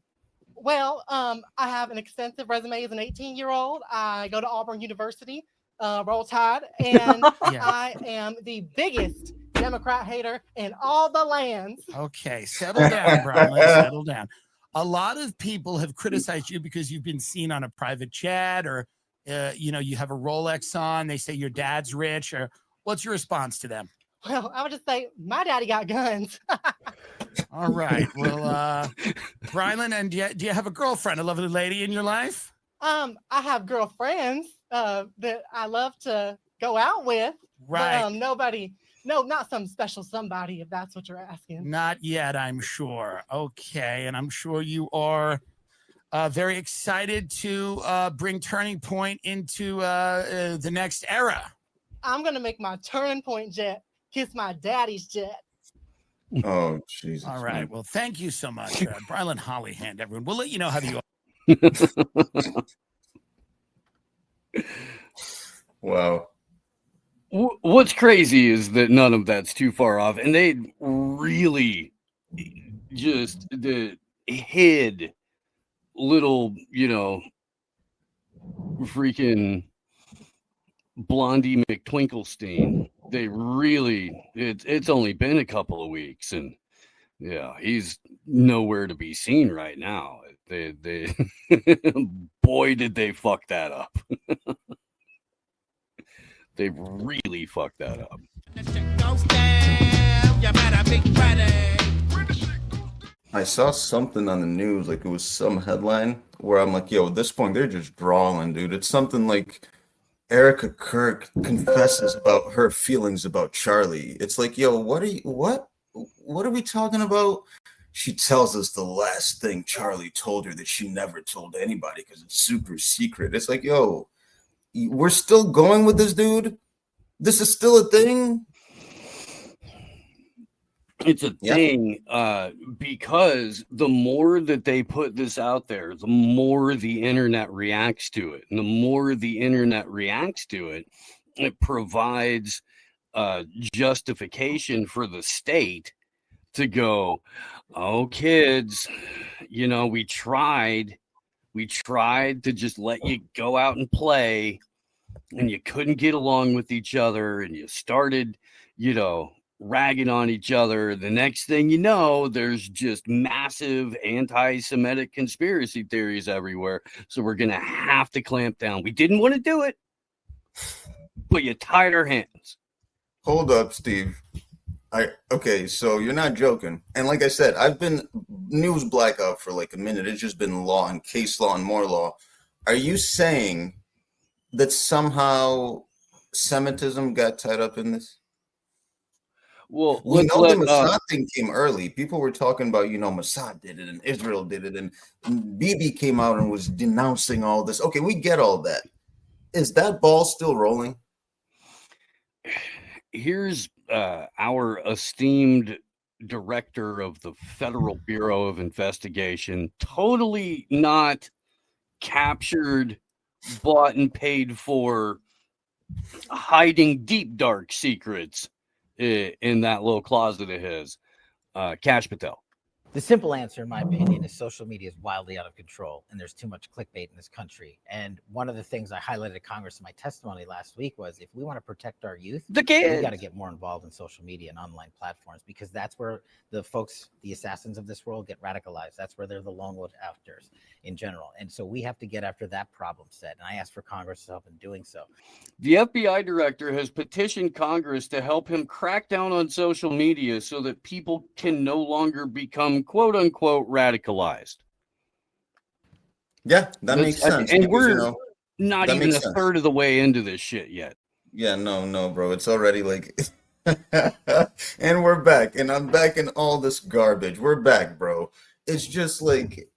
Well, I have an extensive resume as an 18-year-old. I go to Auburn University. Roll Tide, and I am the biggest Democrat hater in all the lands. Okay, settle down, Brylan. Settle down. A lot of people have criticized you because you've been seen on a private jet, or you have a Rolex on. They say your dad's rich. Or what's your response to them? Well, I would just say my daddy got guns. All right. Well, Brylan, and do you have a girlfriend, a lovely lady in your life? I have girlfriends that I love to go out with. Right. But, nobody No, not some special somebody, if that's what you're asking. Not yet, I'm sure. Okay, and I'm sure you are very excited to bring Turning Point into the next era. I'm going to make my Turning Point jet kiss my daddy's jet. Oh, Jesus. All right. Man. Well, thank you so much, Brylan Hollyhand, everyone. We'll let you know how the Wow. What's crazy is that none of that's too far off, and they really just hid little, freaking Blondie McTwinklestein. They really, it's only been a couple of weeks, and yeah, he's nowhere to be seen right now. They boy, did they fuck that up. They really fucked that up. I saw something on the news, like it was some headline where I'm like, yo, at this point, they're just drawing, dude. It's something like Erica Kirk confesses about her feelings about Charlie. It's like, yo, what are we talking about? She tells us the last thing Charlie told her that she never told anybody because it's super secret. It's like, yo, we're still going with this dude? This is still a thing? It's a thing because the more that they put this out there, the more the internet reacts to it. And the more the internet reacts to it, it provides justification for the state to go, oh, kids, we tried to just let you go out and play, and you couldn't get along with each other, and you started, ragging on each other. The next thing you know, there's just massive anti-Semitic conspiracy theories everywhere. So we're going to have to clamp down. We didn't want to do it, but you tied our hands. Hold up, Steve. Okay, so you're not joking. And like I said, I've been news blackout for like a minute. It's just been law and case law and more law. Are you saying that somehow Semitism got tied up in this? Well, we know the Mossad thing came early. People were talking about, Mossad did it and Israel did it, and Bibi came out and was denouncing all this. Okay, we get all that. Is that ball still rolling? Here's our esteemed director of the Federal Bureau of Investigation, totally not captured, bought and paid for, hiding deep, dark secrets in that little closet of his, Kash Patel. The simple answer, in my opinion, is social media is wildly out of control, and there's too much clickbait in this country. And one of the things I highlighted at Congress in my testimony last week was, if we want to protect our youth, we got to get more involved in social media and online platforms, because that's where the folks, the assassins of this world, get radicalized. That's where they're the lone wolf actors in general. And so we have to get after that problem set. And I asked for Congress to help in doing so. The FBI director has petitioned Congress to help him crack down on social media so that people can no longer become quote unquote radicalized. Yeah, that makes sense. And we're not even a third of the way into this shit yet. Yeah, no, bro. It's already like, and we're back, and I'm back in all this garbage. We're back, bro. It's just like,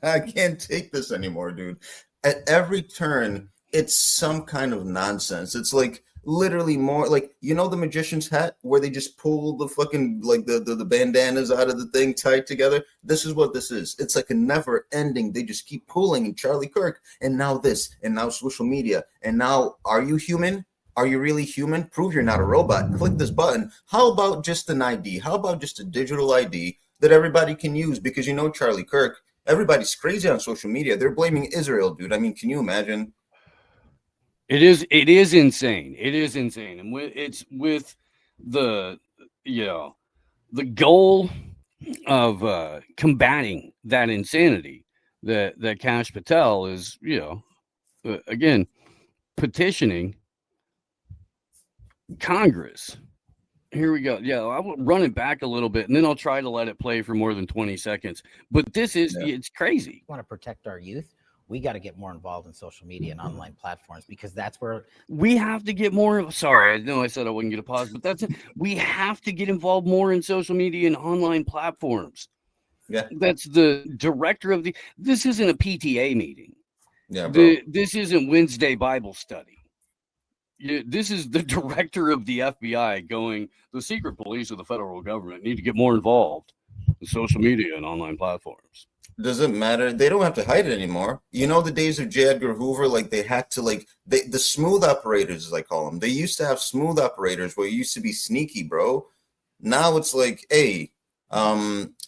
I can't take this anymore, dude. At every turn, it's some kind of nonsense. It's like literally more like, the magician's hat where they just pull the fucking, like the bandanas out of the thing tied together. This is what this is. It's like a never ending. They just keep pulling, and Charlie Kirk, and now this, and now social media, and now, are you human? Are you really human? Prove you're not a robot. Click this button. How about just an ID? How about just a digital ID that everybody can use? Because Charlie Kirk, everybody's crazy on social media. They're blaming Israel, dude. I mean, can you imagine? It is insane. It is insane. And it's with the goal of combating that insanity that Kash Patel is, again, petitioning Congress. Here we go. Yeah, I'll run it back a little bit, and then I'll try to let it play for more than 20 seconds. But this is, it's crazy. We want to protect our youth. We got to get more involved in social media and online platforms because that's where we have to get more. Sorry, I know I said I wouldn't get a pause, but that's it. We have to get involved more in social media and online platforms. Yeah, that's the director of the. This isn't a PTA meeting. Yeah, bro. This isn't Wednesday Bible study. This is the director of the FBI going. The secret police of the federal government need to get more involved in social media and online platforms. Doesn't matter. They don't have to hide it anymore. You know, the days of J. Edgar Hoover, like they had to, like the smooth operators, as I call them. They used to have smooth operators where it used to be sneaky, bro. Now it's like, hey,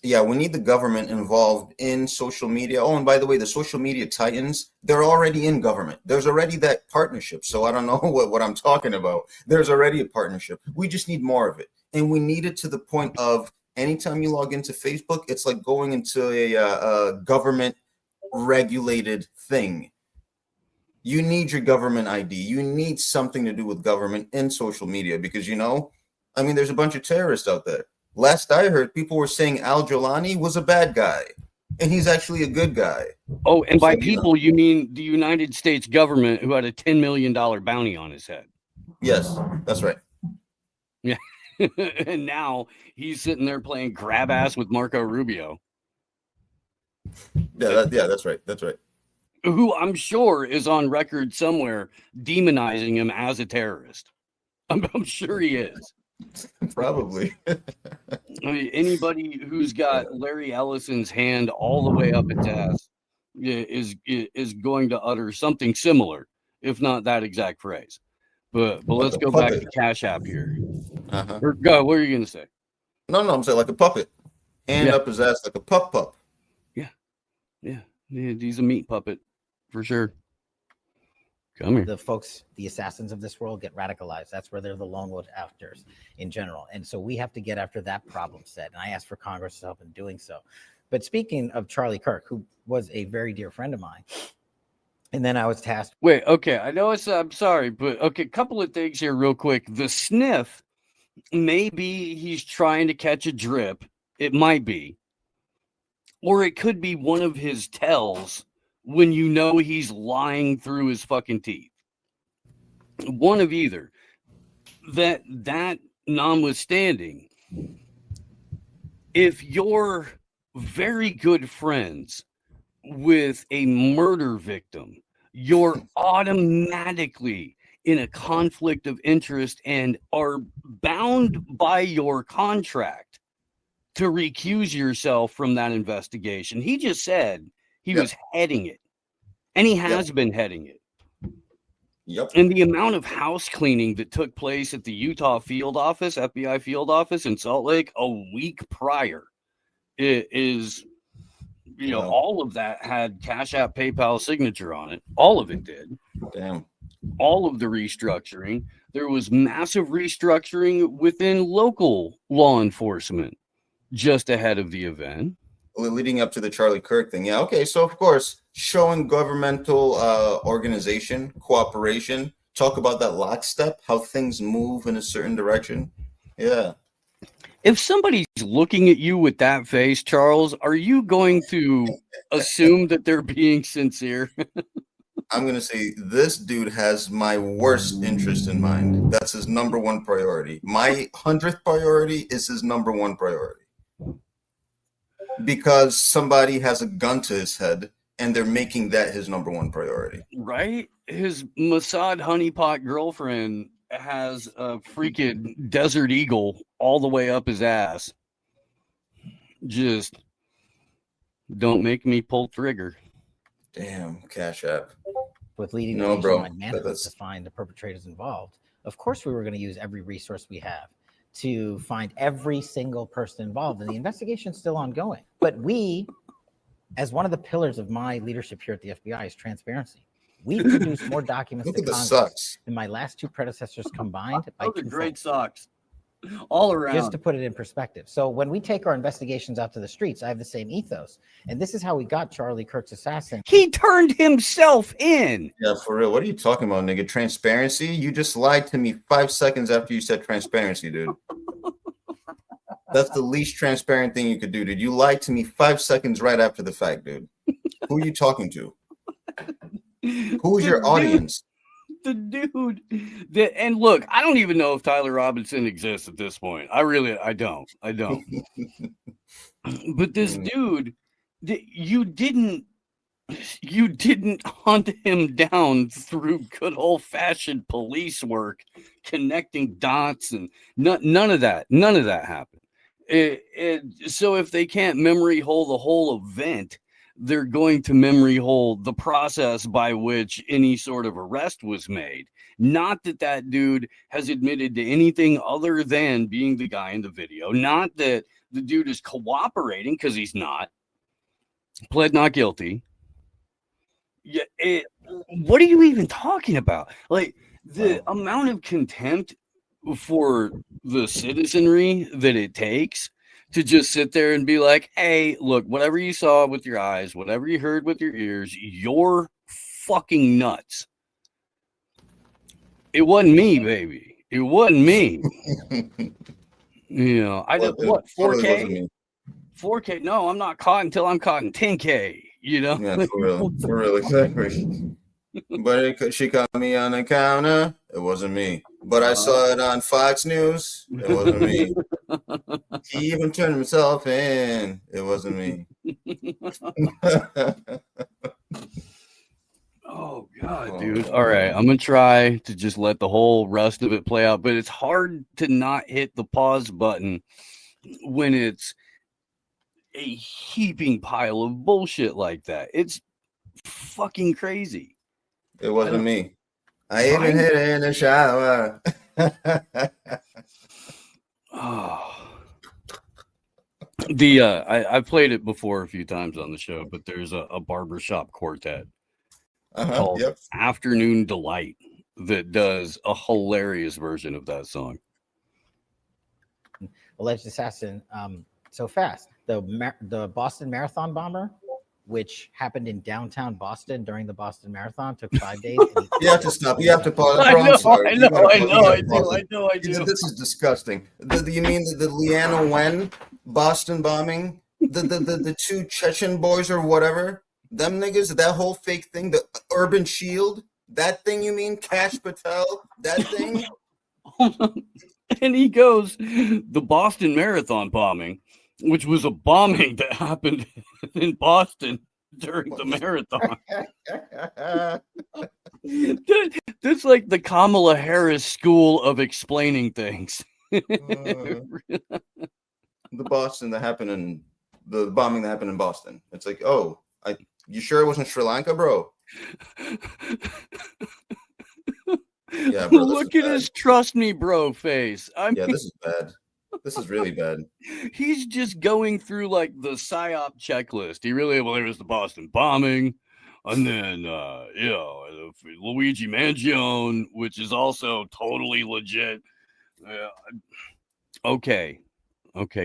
yeah, we need the government involved in social media. Oh, and by the way, the social media titans, they're already in government. There's already that partnership. So I don't know what I'm talking about. There's already a partnership. We just need more of it. And we need it to the point of anytime you log into Facebook, it's like going into a government regulated thing. You need your government ID. You need something to do with government in social media because, you know, I mean, there's a bunch of terrorists out there. Last I heard, people were saying Al Jolani was a bad guy, and he's actually a good guy. Oh, and by people, you mean the United States government who had a $10 million bounty on his head. Yes, that's right. Yeah. And now he's sitting there playing grab ass with Marco Rubio. Yeah, that's right. That's right. Who I'm sure is on record somewhere demonizing him as a terrorist. I'm sure he is. Probably. I mean, anybody who's got Larry Ellison's hand all the way up its ass is going to utter something similar, if not that exact phrase. But let's go back to Cash App here. Go. What are you gonna say? No, I'm saying like a puppet, hand up his ass like a pup. Yeah. He's a meat puppet for sure. Come here. The folks, the assassins of this world get radicalized. That's where they're the lone wolf actors in general. And so we have to get after that problem set. And I asked for Congress to help in doing so. But speaking of Charlie Kirk, who was a very dear friend of mine, and then I was tasked. Wait, okay. I know I'm sorry, but okay, couple of things here real quick. The sniff, maybe he's trying to catch a drip. It might be. Or it could be one of his tells when you know he's lying through his fucking teeth. One of either. That notwithstanding, if you're very good friends with a murder victim, you're automatically in a conflict of interest and are bound by your contract to recuse yourself from that investigation. He just said he was heading it, and he has been heading it. Yep. And the amount of house cleaning that took place at the Utah field office, FBI field office in Salt Lake a week prior, it is, you know, all of that had Cash App, PayPal signature on it. All of it did. Damn. All of the restructuring. There was massive restructuring within local law enforcement just ahead of the event. Leading up to the Charlie Kirk thing. Yeah, okay. So, of course, showing governmental organization, cooperation, talk about that lockstep, how things move in a certain direction. Yeah. If somebody's looking at you with that face, Charles, are you going to assume that they're being sincere? I'm going to say this dude has my worst interest in mind. That's his number one priority. My 100th priority is his number one priority. Because somebody has a gun to his head and they're making that his number one priority. Right? His Mossad honeypot girlfriend has a freaking Desert Eagle all the way up his ass. Just don't make me pull trigger. Damn, Cash App. With leading no, bro. Mandates to find the perpetrators involved. Of course, we were going to use every resource we have to find every single person involved, and the investigation's still ongoing. But we, as one of the pillars of my leadership here at the FBI, is transparency. We produced more documents to Congress than my last two predecessors combined. Those are great socks. All around. Just to put it in perspective. So when we take our investigations out to the streets, I have the same ethos. And this is how we got Charlie Kirk's assassin. He turned himself in. Yeah, for real. What are you talking about, nigga? Transparency? You just lied to me 5 seconds after you said transparency, dude. That's the least transparent thing you could do, dude. You lied to me 5 seconds right after the fact, dude. Who are you talking to? Who's your audience? The dude that, and look, I don't even know if Tyler Robinson exists at this point. I don't. But this dude, you didn't hunt him down through good old fashioned police work, connecting dots, and none of that happened. So if they can't memory hole the whole event, they're going to memory hole the process by which any sort of arrest was made. Not that dude has admitted to anything other than being the guy in the video. Not that the dude is cooperating, because he's not. Pled not guilty. Yeah, what are you even talking about? Like, the amount of contempt for the citizenry that it takes to just sit there and be like, hey, look, whatever you saw with your eyes, whatever you heard with your ears, you're fucking nuts. It wasn't me, baby. It wasn't me. You know, I did what, 4K? 4K? No, I'm not caught until I'm caught in 10K. You know? Yeah, for real, exactly. But she caught me on the counter. It wasn't me. But I saw it on Fox News. It wasn't me. He even turned himself in. It wasn't me. Oh God, dude. All right, I'm gonna try to just let the whole rest of it play out, but it's hard to not hit the pause button when it's a heaping pile of bullshit like that. It's fucking crazy. It wasn't me. I even hit it in the shower. Oh. I've played it before a few times on the show, but there's a barbershop quartet called Afternoon Delight that does a hilarious version of that song. Alleged assassin. So fast. The Boston Marathon bomber, which happened in downtown Boston during the Boston Marathon, took 5 days. You have to stop. You have to pause. I know. This is disgusting. You mean the Leanna Wen Boston bombing? The two Chechen boys or whatever? Them niggas, that whole fake thing, the Urban Shield, that thing you mean? Cash Patel, that thing? And he goes, the Boston Marathon bombing, which was a bombing that happened in Boston during the marathon. That's like the Kamala Harris school of explaining things. The Boston that happened in the bombing that happened in Boston. It's like, oh, you sure it wasn't Sri Lanka, bro? Yeah, bro. Look at his trust me, bro face. This is bad. This is really bad. He's just going through like the PSYOP checklist. There was the Boston bombing, and then Luigi Mangione, which is also totally legit. Okay,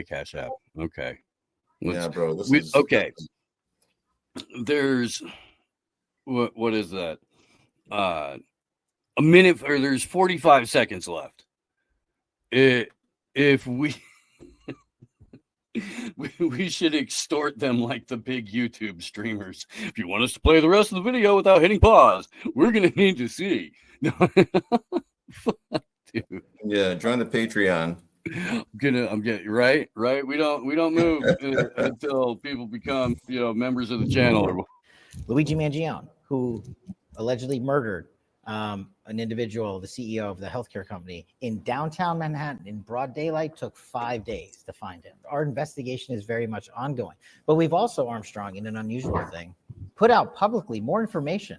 Cash App. Okay, bro. Okay. There's what is that? A minute, or there's 45 seconds left. If we should extort them like the big YouTube streamers. If you want us to play the rest of the video without hitting pause, we're gonna need to see. Dude. Yeah, join the Patreon. I'm getting right. We don't move until people become members of the channel. Luigi Mangione, who allegedly murdered an individual, the CEO of the healthcare company in downtown Manhattan in broad daylight, took 5 days to find him. Our investigation is very much ongoing, but we've also, Armstrong, in an unusual thing, put out publicly more information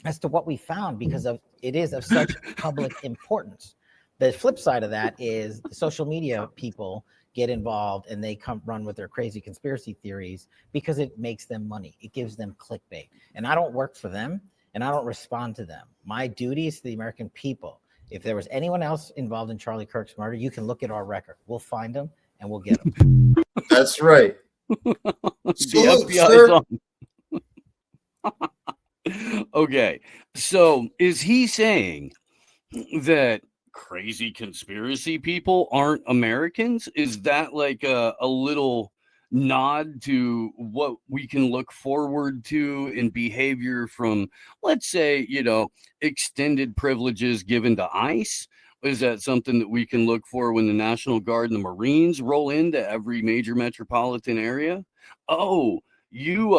as to what we found because it is of such public importance. The flip side of that is the social media people get involved and they come run with their crazy conspiracy theories because it makes them money. It gives them clickbait. And I don't work for them and I don't respond to them. My duty is to the American people. If there was anyone else involved in Charlie Kirk's murder, you can look at our record. We'll find them and we'll get them. That's right. The FBI is on. Okay. So is he saying that crazy conspiracy people aren't Americans? Is that like a little nod to what we can look forward to in behavior from, let's say, extended privileges given to ICE? Is that something that we can look for when the National Guard and the Marines roll into every major metropolitan area? Oh, you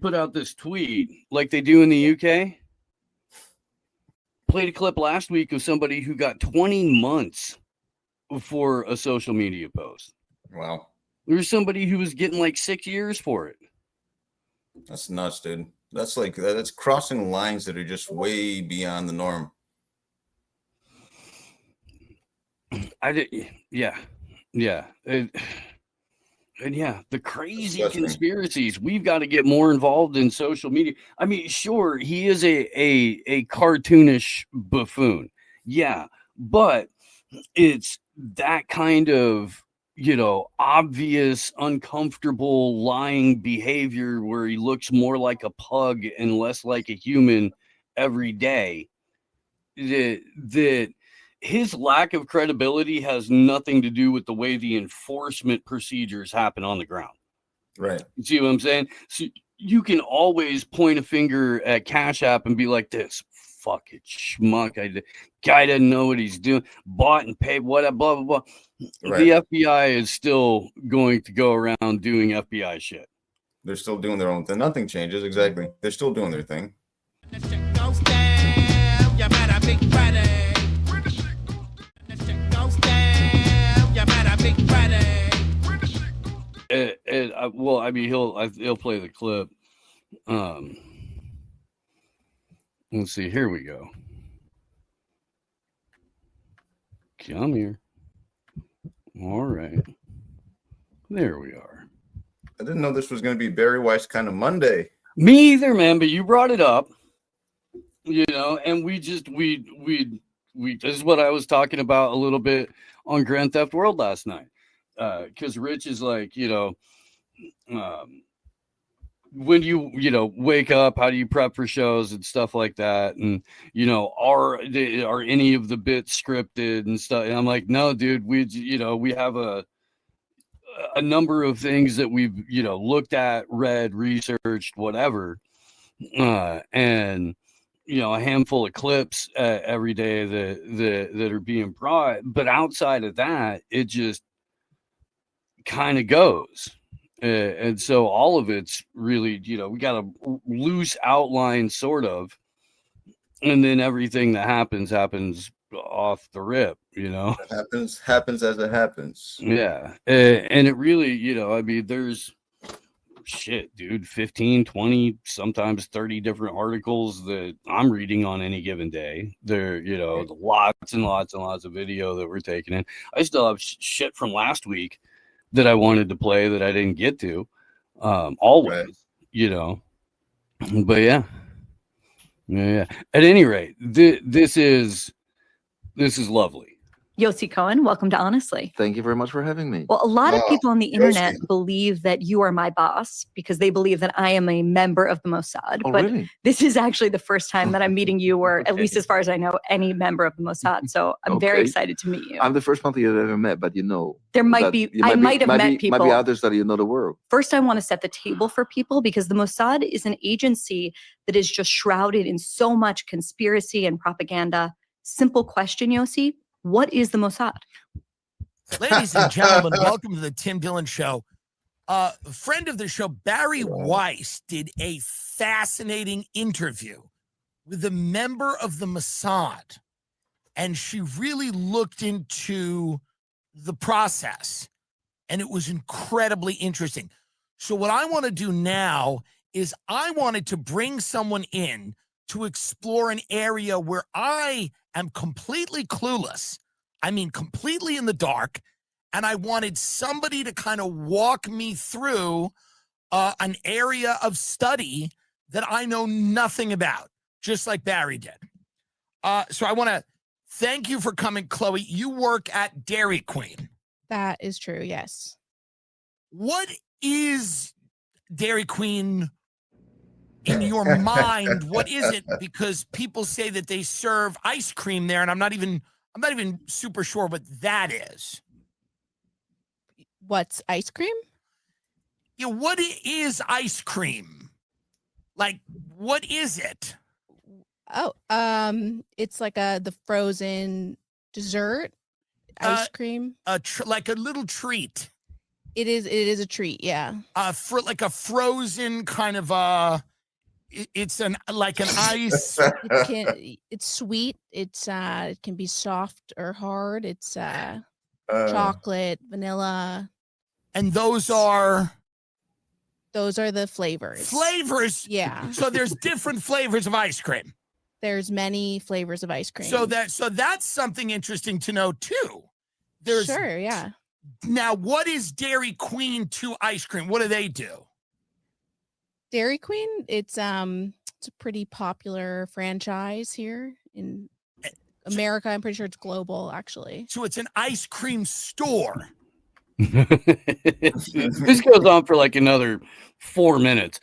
put out this tweet like they do in the UK? Played a clip last week of somebody who got 20 months for a social media post. Wow. There's somebody who was getting like 6 years for it. That's nuts, dude. That's crossing lines that are just way beyond the norm. Yeah. And yeah, the crazy Disgusting. conspiracies. We've got to get more involved in social media. I mean, sure, he is a cartoonish buffoon. Yeah, but it's that kind of, obvious, uncomfortable, lying behavior where he looks more like a pug and less like a human every day. That his lack of credibility has nothing to do with the way the enforcement procedures happen on the ground. Right. You see what I'm saying? So you can always point a finger at Cash App and be like, this fucking schmuck. Guy doesn't know what he's doing. Bought and paid, whatever, blah, blah, blah. Right. The FBI is still going to go around doing FBI shit. They're still doing their own thing. Nothing changes. Exactly. They're still doing their thing. Well, I mean, he'll play the clip. Let's see. Here we go. Come here. All right. There we are. I didn't know this was going to be Barry Weiss kind of Monday. Me either, man. But you brought it up, and we this is what I was talking about a little bit on Grand Theft World last night. Because Rich is like, when you wake up, how do you prep for shows and stuff like that? And, are any of the bits scripted and stuff? And I'm like, no, dude, we have a number of things that we've, looked at, read, researched, whatever. And, a handful of clips every day that are being brought. But outside of that, it just kind of goes. And so all of it's really, we got a loose outline sort of, and then everything that happens off the rip, It happens as it happens. Yeah. And it really, I mean, there's shit, dude, 15, 20, sometimes 30 different articles that I'm reading on any given day. There, lots and lots and lots of video that we're taking in. I still have shit from last week that I wanted to play that I didn't get to, always, but yeah. At any rate, this is lovely. Yossi Cohen, welcome to Honestly. Thank you very much for having me. Well, a lot of people on the internet believe that you are my boss because they believe that I am a member of the Mossad. Oh, but really? this is actually the first time that I'm meeting you, or at least as far as I know, any member of the Mossad. So I'm very excited to meet you. I'm the first one that you've ever met, but there might be, I might have met people. Might be others that you know the world. First, I want to set the table for people because the Mossad is an agency that is just shrouded in so much conspiracy and propaganda. Simple question, Yossi. What is the Mossad? Ladies and gentlemen, welcome to the Tim Dillon Show. A friend of the show, Barry Weiss, did a fascinating interview with a member of the Mossad, and she really looked into the process, and it was incredibly interesting. So what I want to do now is I wanted to bring someone in to explore an area where I am completely clueless. I mean, completely in the dark. And I wanted somebody to kind of walk me through an area of study that I know nothing about, just like Barry did. So I want to thank you for coming, Chloe. You work at Dairy Queen. That is true, yes. What is Dairy Queen in your mind? What is it? Because people say that they serve ice cream there, and I'm not even super sure what that is. What's ice cream? Yeah, what is ice cream? Like, what is it? Oh, it's like the frozen dessert ice cream. Like a little treat. It is a treat, yeah. For like a frozen kind of it's like an ice. It's sweet. It can be soft or hard. It's chocolate, vanilla. And those are the flavors. Flavors? Yeah. So there's different flavors of ice cream. There's many flavors of ice cream. So that's something interesting to know too. Sure, yeah. Now, what is Dairy Queen to ice cream? What do they do? Dairy Queen, it's a pretty popular franchise here in America. I'm pretty sure it's global, actually. So it's an ice cream store. This goes on for like another 4 minutes.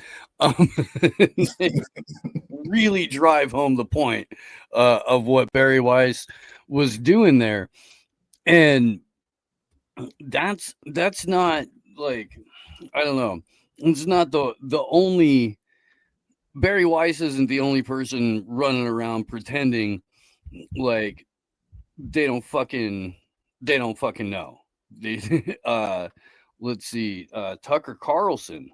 Really drive home the point of what Barry Weiss was doing there. And that's not like, I don't know. It's not the only. Barry Weiss isn't the only person running around pretending like they don't fucking know. Let's see, Tucker Carlson.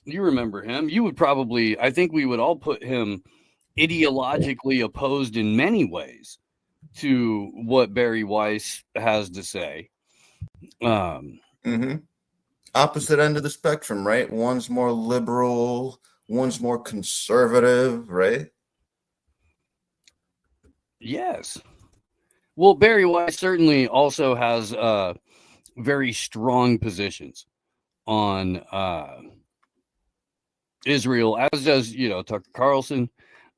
You remember him? You would probably. I think we would all put him ideologically opposed in many ways to what Barry Weiss has to say. Opposite end of the spectrum, right? One's more liberal, one's more conservative, right? Yes. Well, Barry Weiss certainly also has very strong positions on Israel, as does, Tucker Carlson.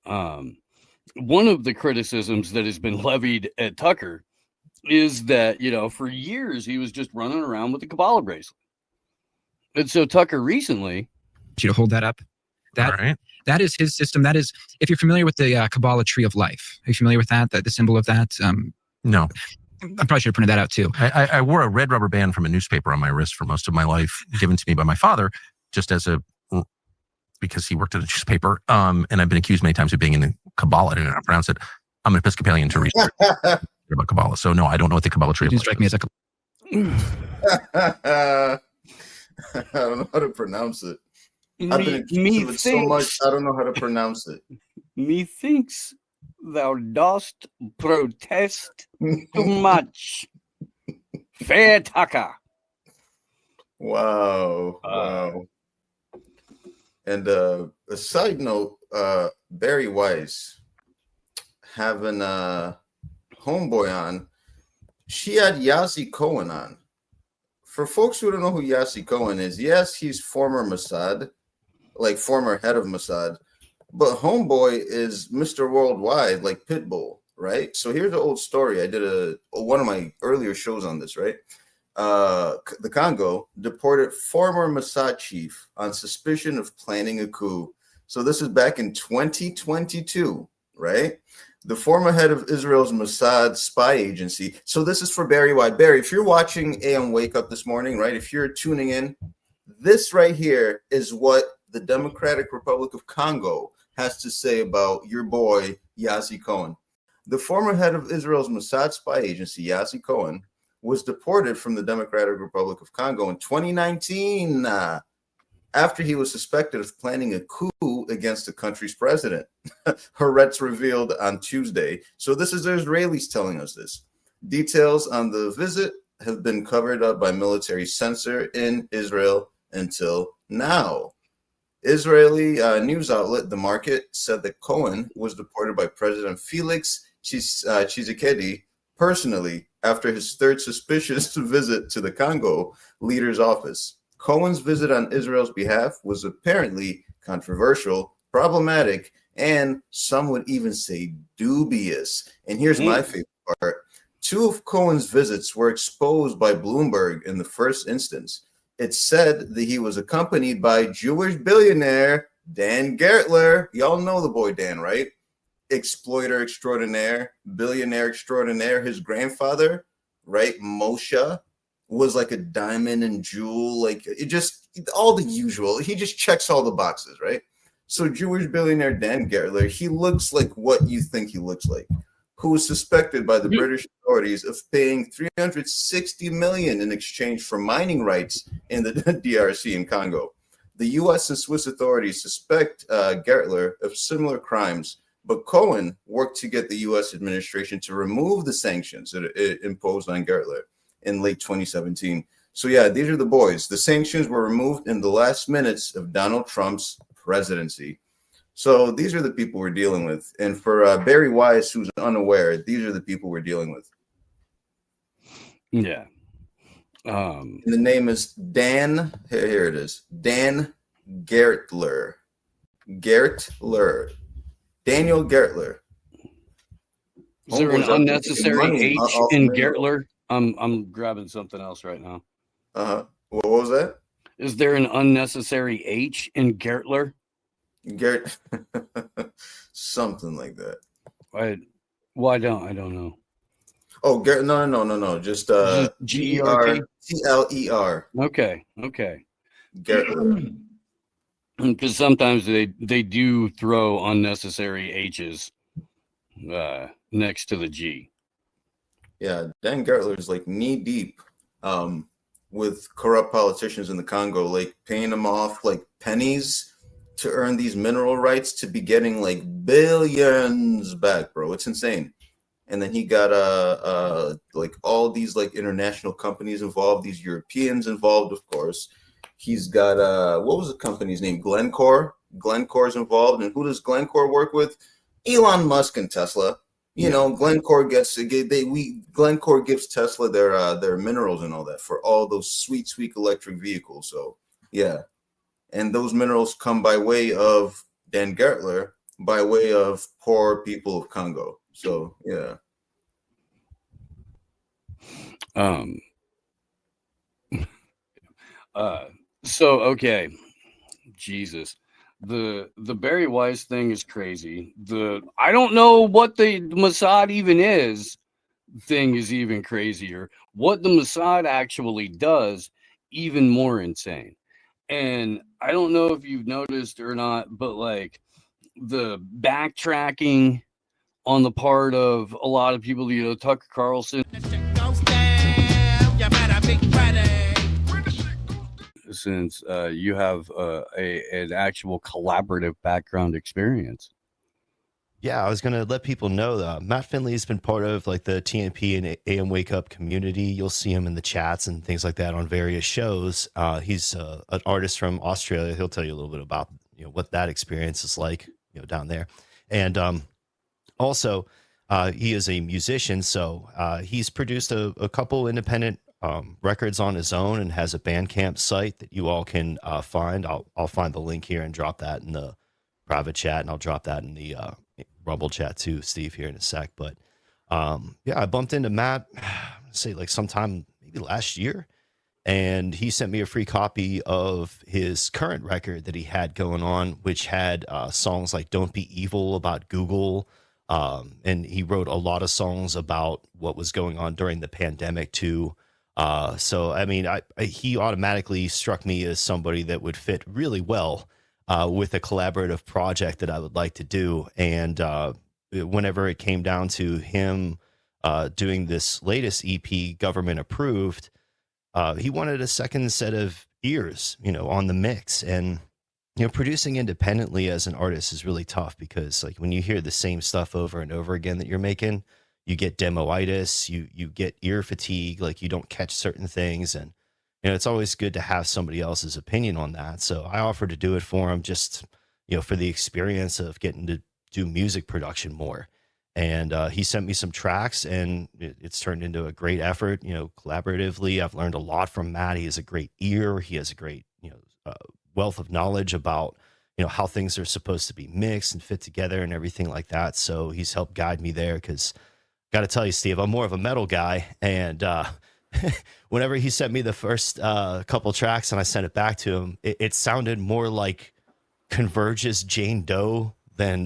One of the criticisms that has been levied at Tucker is that, for years he was just running around with the Kabbalah bracelet. And so Tucker recently... You to hold that up. That is his system. That is, if you're familiar with the Kabbalah tree of life. Are you familiar with that? The symbol of that? No. I probably should have printed that out too. I wore a red rubber band from a newspaper on my wrist for most of my life, given to me by my father, just because he worked at a newspaper. And I've been accused many times of being in the Kabbalah. I don't know how to pronounce it. I'm an Episcopalian to research about Kabbalah. So no, I don't know what the Kabbalah tree of life is. Strike me as I don't know how to pronounce it. I've been accused of it so much, I don't know how to pronounce it. Methinks thou dost protest too much. Fair Tucker. Wow. And a side note, Barry Weiss having a homeboy on, she had Yassi Cohen on. For folks who don't know who Yassi Cohen is, yes, he's former Mossad, like former head of Mossad, but homeboy is Mr. Worldwide, like Pitbull, right? So here's an old story. I did one of my earlier shows on this, right? The Congo deported former Mossad chief on suspicion of planning a coup. So this is back in 2022, right? The former head of Israel's Mossad spy agency. So this is for Barry White. Barry, if you're watching AM Wake Up this morning, right? If you're tuning in, this right here is what the Democratic Republic of Congo has to say about your boy, Yassi Cohen. The former head of Israel's Mossad spy agency, Yassi Cohen, was deported from the Democratic Republic of Congo in 2019 after he was suspected of planning a coup against the country's president. Haaretz revealed on Tuesday. So this is the Israelis telling us this. Details on the visit have been covered up by military censor in Israel until now. Israeli news outlet The Market said that Cohen was deported by President Felix Tshisekedi personally after his third suspicious visit to the Congo leader's office. Cohen's visit on Israel's behalf was apparently controversial, problematic, and some would even say dubious. And here's my favorite part. Two of Cohen's visits were exposed by Bloomberg in the first instance. It said that he was accompanied by Jewish billionaire Dan Gertler. Y'all know the boy Dan, right? Exploiter extraordinaire, billionaire extraordinaire. His grandfather right? Moshe was like a diamond and jewel, like it just all the usual. He just checks all the boxes, right? So Jewish billionaire Dan Gertler, he looks like what you think he looks like, who was suspected by the British authorities of paying $360 million in exchange for mining rights in the DRC in Congo. The U.S. and Swiss authorities suspect Gertler of similar crimes, but Cohen worked to get the U.S. administration to remove the sanctions that it imposed on Gertler in late 2017. So yeah, these are the boys. The sanctions were removed in the last minutes of Donald Trump's presidency. So these are the people we're dealing with. And for Barry Weiss, who's unaware, these are the people we're dealing with. Yeah. And the name is Dan. Here it is. Dan Gertler. Gertler. Daniel Gertler. Is there an unnecessary H in Gertler? I'm grabbing something else right now. What was that? Is there an unnecessary H in Gertler? Gert, something like that. I don't know. Oh, no. Just Gertler. Okay. Gertler. Because sometimes they do throw unnecessary H's next to the G. Yeah, Dan Gertler is like knee deep with corrupt politicians in the Congo, like paying them off like pennies to earn these mineral rights, to be getting like billions back, bro. It's insane. And then he got like all these like international companies involved, these Europeans involved, of course. He's got what was the company's name? Glencore. Glencore's involved. And who does Glencore work with? Elon Musk and Tesla. You know, Glencore gives Tesla their minerals and all that for all those sweet electric vehicles. So yeah. And those minerals come by way of Dan Gertler, by way of poor people of Congo. So yeah. So okay. Jesus. The Barry Weiss thing is crazy. I don't know what the Mossad even is thing is even crazier. What the Mossad actually does, even more insane. And I don't know if you've noticed or not, but like the backtracking on the part of a lot of people, you know, Tucker Carlson. Since you have an actual collaborative background experience. Yeah, I was going to let people know that Matt Finley has been part of like the TNP and AM Wake Up community. You'll see him in the chats and things like that on various shows. He's an artist from Australia. He'll tell you a little bit about, you know, what that experience is like, you know, down there. And also, he is a musician, so he's produced a couple independent records on his own and has a Bandcamp site that you all can find. I'll find the link here and drop that in the private chat, and I'll drop that in the Rumble chat too, Steve, here in a sec. But yeah, I bumped into Matt, say like sometime maybe last year, and he sent me a free copy of his current record that he had going on, which had songs like Don't Be Evil about Google. And he wrote a lot of songs about what was going on during the pandemic too. So, I mean, he automatically struck me as somebody that would fit really well with a collaborative project that I would like to do. And whenever it came down to him doing this latest EP, government approved, he wanted a second set of ears, you know, on the mix. And, you know, producing independently as an artist is really tough because, like, when you hear the same stuff over and over again that you're making, you get demoitis, you get ear fatigue, like you don't catch certain things. And, you know, it's always good to have somebody else's opinion on that. So I offered to do it for him just, you know, for the experience of getting to do music production more. And he sent me some tracks, and it's turned into a great effort, you know, collaboratively. I've learned a lot from Matt. He has a great ear. He has a great, you know, wealth of knowledge about, you know, how things are supposed to be mixed and fit together and everything like that. So he's helped guide me there because, got to tell you, Steve, I'm more of a metal guy. And whenever he sent me the first couple tracks and I sent it back to him, it sounded more like Converge's Jane Doe than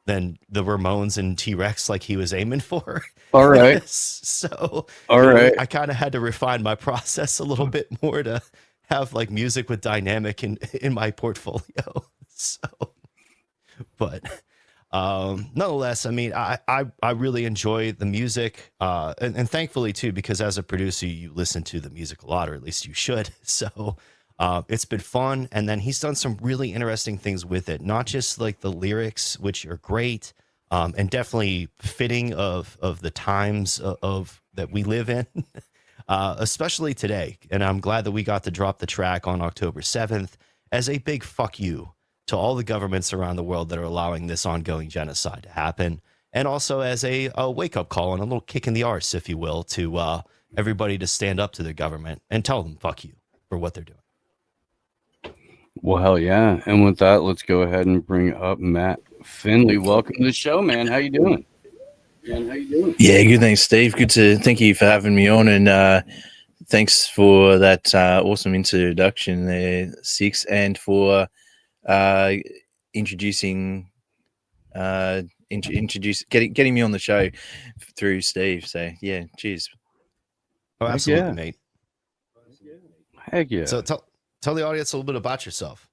than the Ramones and T-Rex like he was aiming for. All right. So all right, I kind of had to refine my process a little bit more to have like music with dynamic in my portfolio. So, but nonetheless, I mean, I really enjoy the music, and thankfully too, because as a producer, you listen to the music a lot, or at least you should. So it's been fun. And then he's done some really interesting things with it, not just like the lyrics, which are great, and definitely fitting of the times of that we live in, especially today. And I'm glad that we got to drop the track on October 7th as a big fuck you to all the governments around the world that are allowing this ongoing genocide to happen. And also as a wake-up call and a little kick in the arse, if you will, to everybody to stand up to the government and tell them fuck you for what they're doing. Well, hell yeah. And with that, let's go ahead and bring up Matt Finley. Welcome to the show, man. How you doing? Yeah, good. Thanks, Steve. Thank you for having me on, and thanks for that awesome introduction there, Six, and for introducing getting me on the show through Steve. So yeah, cheers. Oh, absolutely, mate. Heck yeah. So tell the audience a little bit about yourself.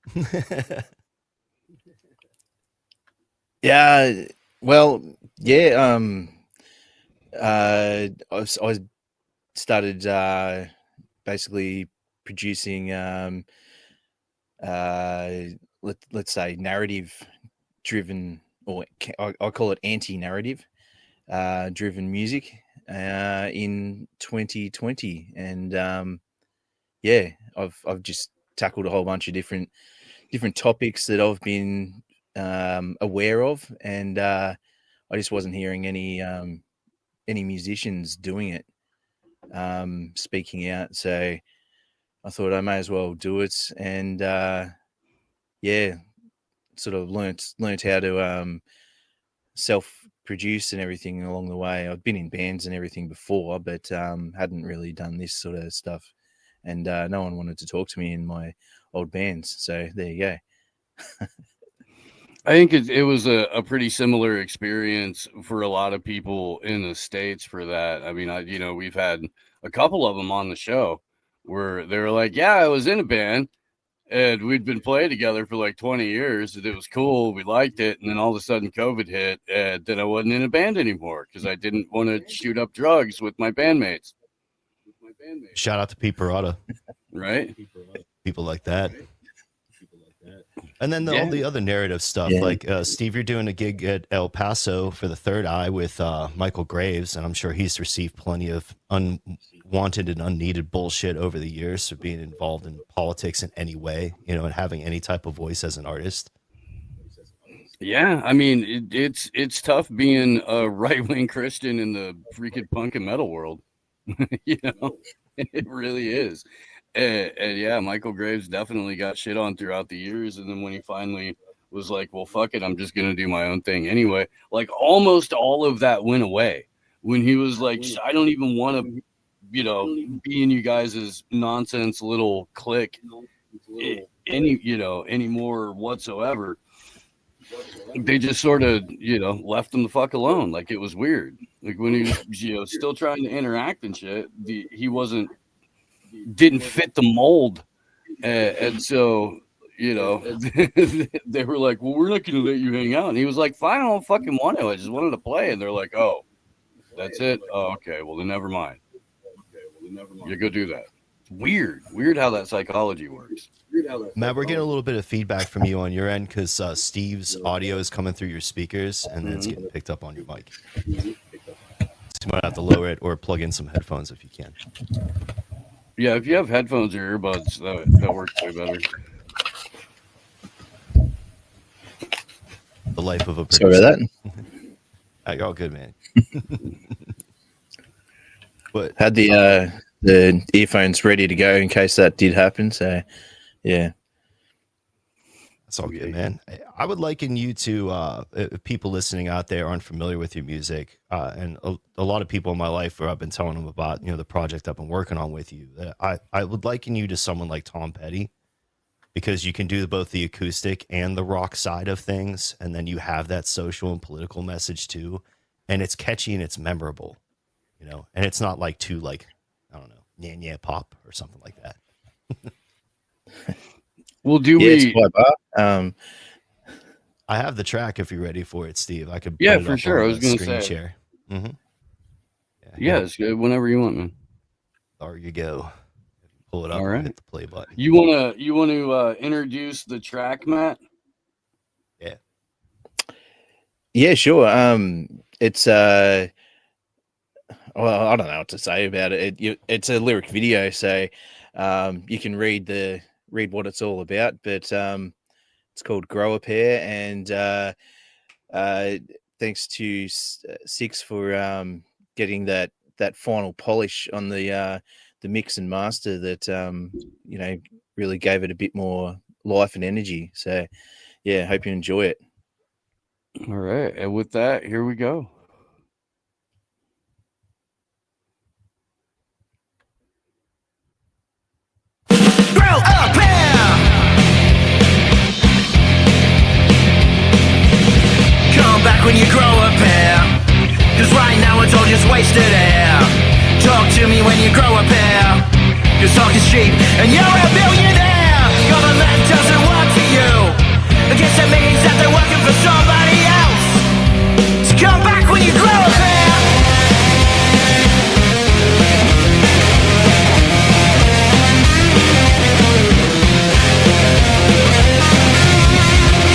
Yeah, well, yeah. I started basically producing, let's say, narrative-driven, or I call it anti-narrative driven music in 2020, and yeah, I've just tackled a whole bunch of different topics that I've been aware of, and I just wasn't hearing any musicians doing it, speaking out. So I thought I may as well do it, and yeah, sort of learnt how to self-produce and everything along the way. I've been in bands and everything before, but hadn't really done this sort of stuff, and no one wanted to talk to me in my old bands. So there you go. I think it was a pretty similar experience for a lot of people in the States for that. I mean, we've had a couple of them on the show where they were like, yeah, I was in a band and we'd been playing together for like 20 years. And it was cool. We liked it. And then all of a sudden COVID hit, and then I wasn't in a band anymore because I didn't want to shoot up drugs with my bandmates. Shout out to Pete Parada. Right? People like that. And then all the other narrative stuff, like Steve, you're doing a gig at El Paso for the Third Eye with Michael Graves, and I'm sure he's received plenty of unwanted and unneeded bullshit over the years for being involved in politics in any way, and having any type of voice as an artist. Yeah, I mean, it's tough being a right-wing Christian in the freaking punk and metal world. It really is. And yeah, Michael Graves definitely got shit on throughout the years. And then when he finally was like, well, fuck it, I'm just going to do my own thing anyway. Like almost all of that went away when he was like, I don't even want to, be in you guys' nonsense little clique anymore whatsoever. They just sort of, left him the fuck alone. Like it was weird. Like when he was, still trying to interact and shit, didn't fit the mold, and so they were like, well, we're not gonna let you hang out, and he was like, fine, I don't fucking want to, I just wanted to play. And they're like, oh, that's it? Oh, okay, well then never mind. You go do that. Weird how that psychology works. Matt, we're getting a little bit of feedback from you on your end because Steve's audio is coming through your speakers and then it's getting picked up on your mic. So you might have to lower it or plug in some headphones if you can. Yeah, if you have headphones or earbuds, that works way better. The life of a producer. Sorry about that. All good, man. But had the earphones ready to go in case that did happen. So, yeah. That's all good, man. I would liken you to if people listening out there aren't familiar with your music, and a lot of people in my life where I've been telling them about the project I've been working on with you. I would liken you to someone like Tom Petty, because you can do both the acoustic and the rock side of things, and then you have that social and political message too, and it's catchy and it's memorable, you know, and it's not like too like, I don't know, yeah pop or something like that. Well, do It's we? quite bad. I have the track if you're ready for it, Steve. I could Yeah, put it for up sure. on I was the gonna screen say. share. Mm-hmm. Yeah, it's good. Whenever you want, man. There you go. Pull it up All and right. hit the play button. You wanna introduce the track, Matt? Yeah. Yeah, sure. It's well, I don't know what to say about it. It's a lyric video, so you can read what it's all about. But it's called "Grow a Pair," and thanks to Six for getting that final polish on the mix and master that you know, really gave it a bit more life and energy. So yeah, hope you enjoy it. All right, and with that, here we go. Grow a pair. Come back when you grow a pair, 'cause right now it's all just wasted air. Talk to me when you grow a pair. Your talk is cheap and you're a billionaire. Government doesn't work for you. I guess that means that they're working for somebody else. So come back when you grow a pair.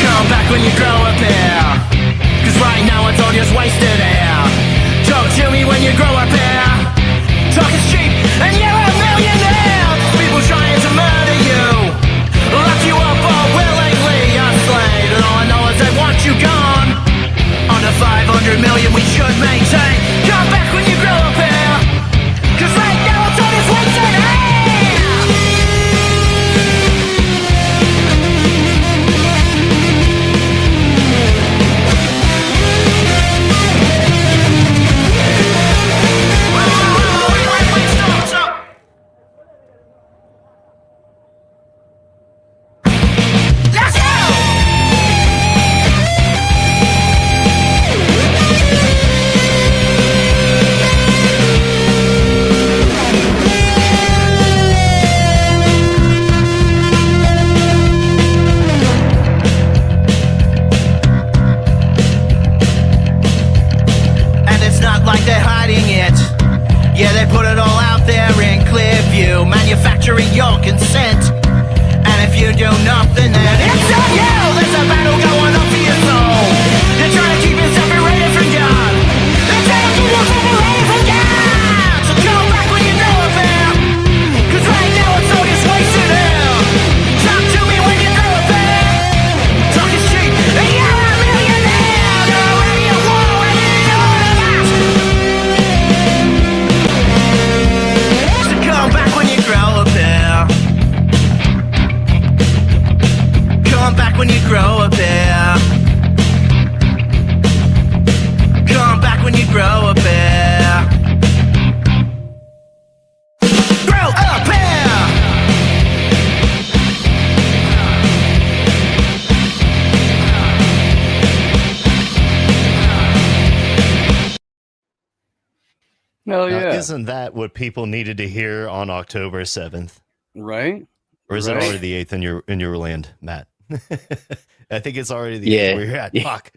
Come back when you grow a pair, 'cause right now it's all just wasted air. Talk to me when you grow a pair. Talk is cheap and you're a millionaire. People trying to murder you, lock you up or willingly enslaved. And all I know is they want you gone. Under 500 million we should maintain. Come back when you grow a pair, 'cause right now it's all just wasted air. And it's not like they're hiding it. Yeah, they put it all out there in clear view, manufacturing your consent. And if you do nothing, then it's on you. There's a battle going on for your soul. They're trying to keep you separated from God. They're trying to keep you separated from God. So come back when you know a pair, 'cause right now it's all just wasted air. Talk to me when you know a pair. Talk is cheap and you're a millionaire. You're already at war and you know that. So come back when you grow a pair. Come back when you grow a pair. Come back when you grow a pair. Grow a pair. Hell Now, yeah. isn't that what people needed to hear on October 7th? Right? Or is it Right. already the 8th in your land, Matt? I think it's already the Yeah. 8th where you're at. Fuck.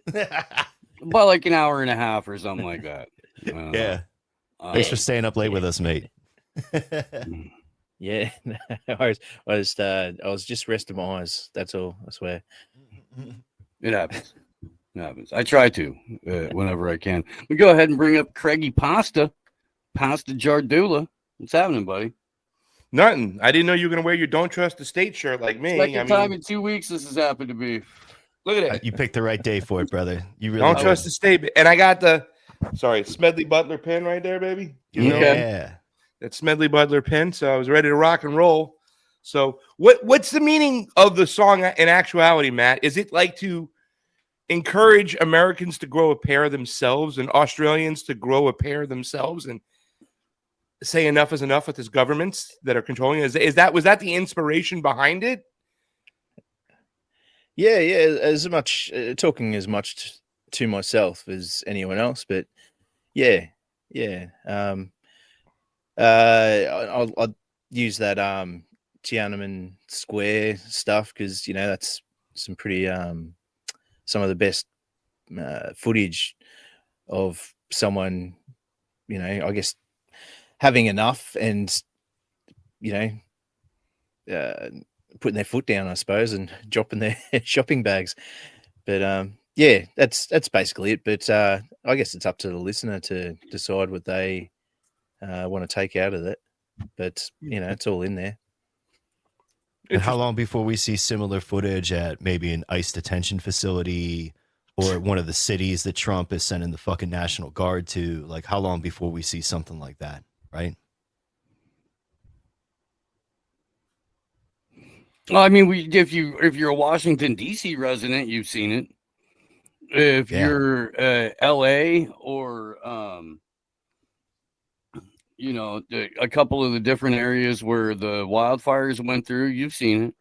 About like an hour and a half or something like that. I don't know. Yeah. Thanks for staying up late with us, mate. Yeah, I was just resting my eyes. That's all. I swear. It happens. It happens. I try to whenever I can. We go ahead and bring up Craigie Pasta Jardula. What's happening, buddy? Nothing. I didn't know you were gonna wear your "Don't Trust the State" shirt like me. Second time in 2 weeks this has happened to be. Look at it. You picked the right day for it, brother. You really Don't did. trust the state. And I got the Smedley Butler pin right there, baby. You know? Yeah. That Smedley Butler pin. So I was ready to rock and roll. So what's the meaning of the song in actuality, Matt? Is it like to encourage Americans to grow a pair themselves and Australians to grow a pair themselves and say enough is enough with these governments that are controlling it? Was that the inspiration behind it? Yeah, as much talking as much to myself as anyone else, but yeah. I'll use that Tiananmen Square stuff because that's some pretty some of the best footage of someone, I guess having enough and putting their foot down, I suppose, and dropping their shopping bags. But yeah, that's basically it. But I guess it's up to the listener to decide what they want to take out of it. But it's all in there. And how long before we see similar footage at maybe an ICE detention facility or one of the cities that Trump is sending the fucking National Guard to? Like, how long before we see something like that, right? Well, I mean, if you're a Washington D.C. resident, you've seen it. If you're L.A. or a couple of the different areas where the wildfires went through, you've seen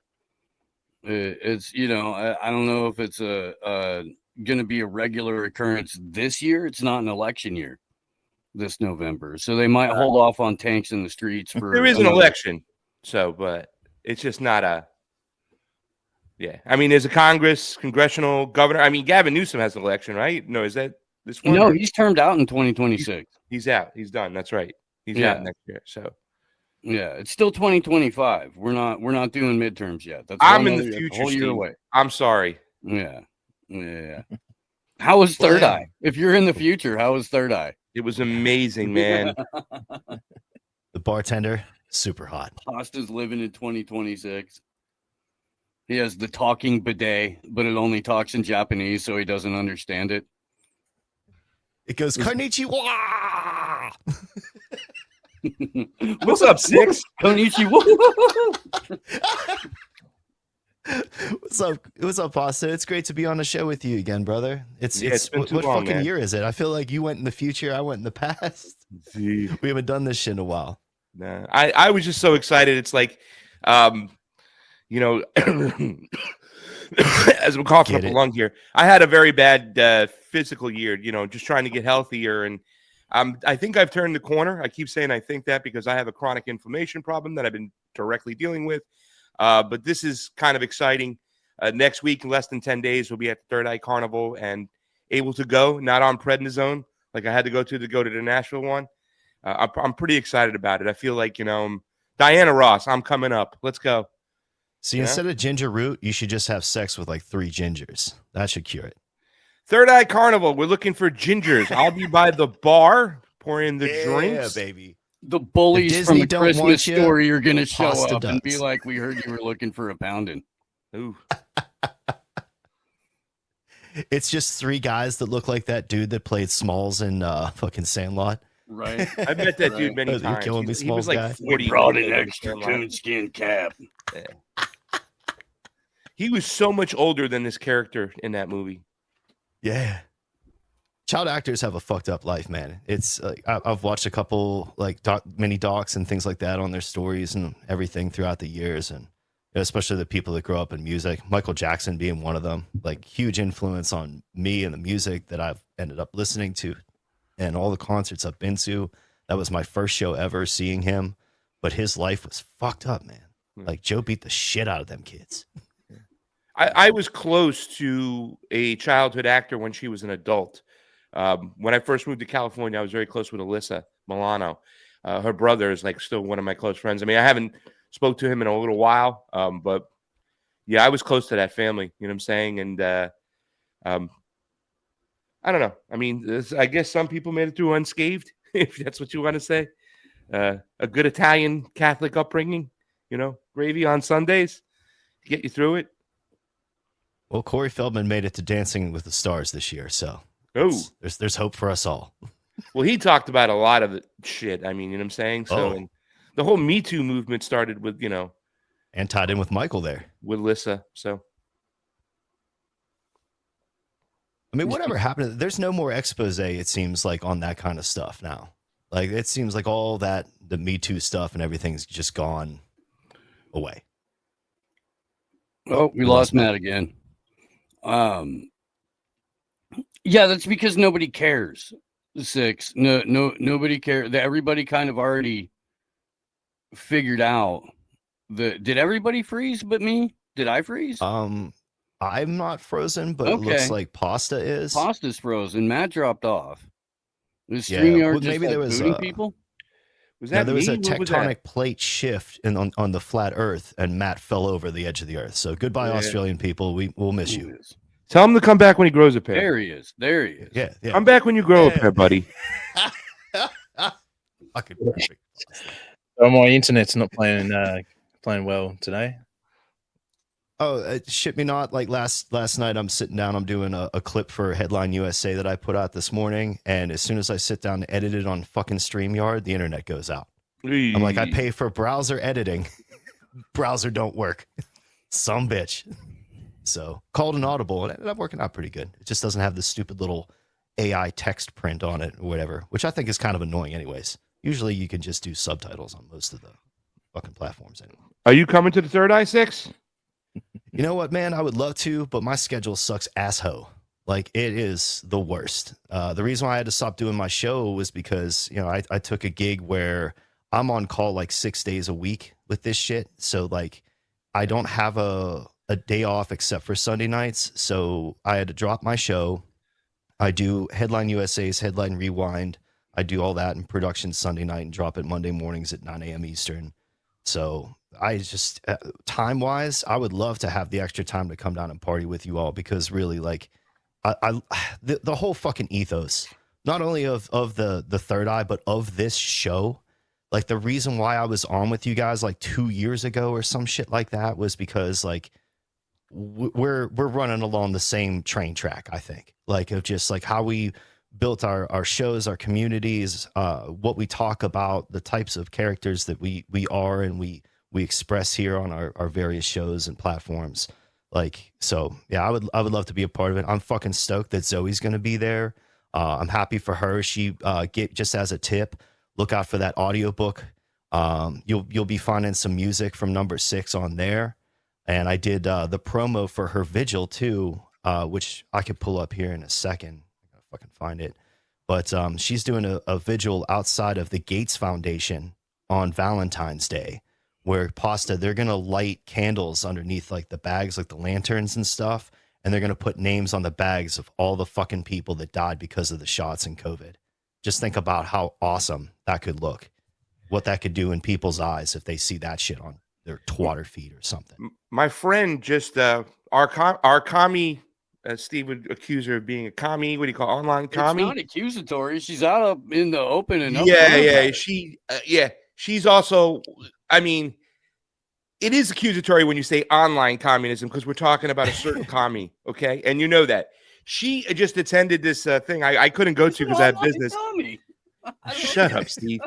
it. It's I don't know if it's going to be a regular occurrence this year. It's not an election year this November, so they might hold off on tanks in the streets for. There is an election, but it's just not a. Yeah, I mean, there's a congressional governor. I mean, Gavin Newsom has an election, right? No, is that this one? No, he's termed out in 2026. He's out. He's done. That's right. He's out next year. So, yeah, it's still 2025. We're not doing midterms yet. I'm in the future. Whole year away. I'm sorry. Yeah. How was Third Eye? If you're in the future, how was Third Eye? It was amazing, man. The bartender, super hot. Pasta's living in 2026. He has the talking bidet, but it only talks in Japanese, so he doesn't understand it. It goes, Konnichiwa! What's up, Six? Konnichiwa! What's up, Pasta? It's great to be on the show with you again, brother. It's been too what long, fucking man. year is it? I feel like you went in the future, I went in the past. We haven't done this shit in a while. Nah, I was just so excited. It's like, as I'm coughing up a lung here, I had a very bad physical year, just trying to get healthier. And I think I've turned the corner. I keep saying I think that because I have a chronic inflammation problem that I've been directly dealing with. But this is kind of exciting. Next week, in less than 10 days, we'll be at the Third Eye Carnival and able to go, not on prednisone like I had to go to the Nashville one. I'm pretty excited about it. I feel like, Diana Ross, I'm coming up. Let's go. See, instead of ginger root, you should just have sex with like 3 gingers. That should cure it. Third Eye Carnival. We're looking for gingers. I'll be by the bar pouring the drinks. Yeah, baby. The bullies from the Christmas Story are going to show Pasta up and be does. like, we heard you were looking for a pounding. Ooh. It's just 3 guys that look like that dude that played Smalls in fucking Sandlot. Right. I met that dude many You're times. killing me, He was Smalls like guy. 40. We brought an extra coonskin cap. Yeah. He was so much older than this character in that movie. Yeah. Child actors have a fucked up life, man. It's I've watched a couple like mini docs and things like that on their stories and everything throughout the years, and especially the people that grow up in music. Michael Jackson being one of them, like huge influence on me and the music that I've ended up listening to, and all the concerts I've been to. That was my first show ever seeing him, but his life was fucked up, man. Like Joe beat the shit out of them kids. I was close to a childhood actor when she was an adult. When I first moved to California, I was very close with Alyssa Milano. Her brother is like still one of my close friends. I mean, I haven't spoke to him in a little while, but yeah, I was close to that family. You know what I'm saying? And I don't know. I mean, I guess some people made it through unscathed, if that's what you want to say. A good Italian Catholic upbringing, gravy on Sundays to get you through it. Well, Corey Feldman made it to Dancing with the Stars this year, so there's hope for us all. Well, he talked about a lot of shit. I mean, you know what I'm saying? So and the whole Me Too movement started with, and tied in with Michael there. With Lissa. So I mean, whatever happened, there's no more expose, it seems like, on that kind of stuff now. Like, it seems like all that, the Me Too stuff and everything's just gone away. Oh, we lost Matt again. Yeah, that's because nobody cares. Six. Nobody cares. Everybody kind of already figured out did everybody freeze but me? Did I freeze? I'm not frozen, but it Okay. looks like Pasta is. Pasta's frozen. Matt dropped off. Was Yeah, StreamYard well, just maybe like there was booting a- people? Was Yeah, that there was me? a What was that? tectonic plate shift on the flat Earth, and Matt fell over the edge of the Earth. So goodbye, Yeah. Australian people. We'll miss you. Tell him to come back when he grows a pair. There he is. There he is. Yeah, yeah. Come back when you grow a pair, buddy. Fucking perfect. Oh, my internet's not playing well today. Oh, shit me not. Like last night, I'm sitting down. I'm doing a clip for Headline USA that I put out this morning, and as soon as I sit down to edit it on fucking StreamYard, the internet goes out. I'm like, I pay for browser editing. Browser don't work. Some bitch. So called an audible, and it ended up working out pretty good. It just doesn't have this stupid little AI text print on it or whatever, which I think is kind of annoying anyways. Usually you can just do subtitles on most of the fucking platforms anyway. Are you coming to the Third Eye 6? You know what, man? I would love to, but my schedule sucks asshole. Like, it is the worst. The reason why I had to stop doing my show was because, you know, I took a gig where I'm on call like 6 days a week with this shit. So, like, I don't have a day off except for Sunday nights. So I had to drop my show. I do Headline USA's Headline Rewind. I do all that in production Sunday night and drop it Monday mornings at 9 a.m. Eastern. So I just, time-wise, I would love to have the extra time to come down and party with you all, because really, like, the whole fucking ethos, not only of the Third Eye, but of this show, like, the reason why I was on with you guys like 2 years ago or some shit like that was because, like, we're running along the same train track, I think, like, of just like how we built our shows, our communities, what we talk about, the types of characters that we are and we express here on our various shows and platforms. Like, so yeah, I would love to be a part of it. I'm fucking stoked that Zoe's going to be there. I'm happy for her. She just as a tip, look out for that audiobook. You'll be finding some music from number 6 on there. And I did the promo for her vigil too, which I could pull up here in a second. I gotta fucking find it. But she's doing a vigil outside of the Gates Foundation on Valentine's Day, where Pasta, they're going to light candles underneath like the bags, like the lanterns and stuff. And they're going to put names on the bags of all the fucking people that died because of the shots and COVID. Just think about how awesome that could look, what that could do in people's eyes if they see that shit on their Twitter feed or something. My friend just, our commie, Steve would accuse her of being a commie. What do you call online commie? It's not accusatory. She's out up in the open and she's also, I mean, it is accusatory when you say online communism, because we're talking about a certain commie, okay? And you know that. She just attended this thing I couldn't go to because I had business. Shut up, Steve.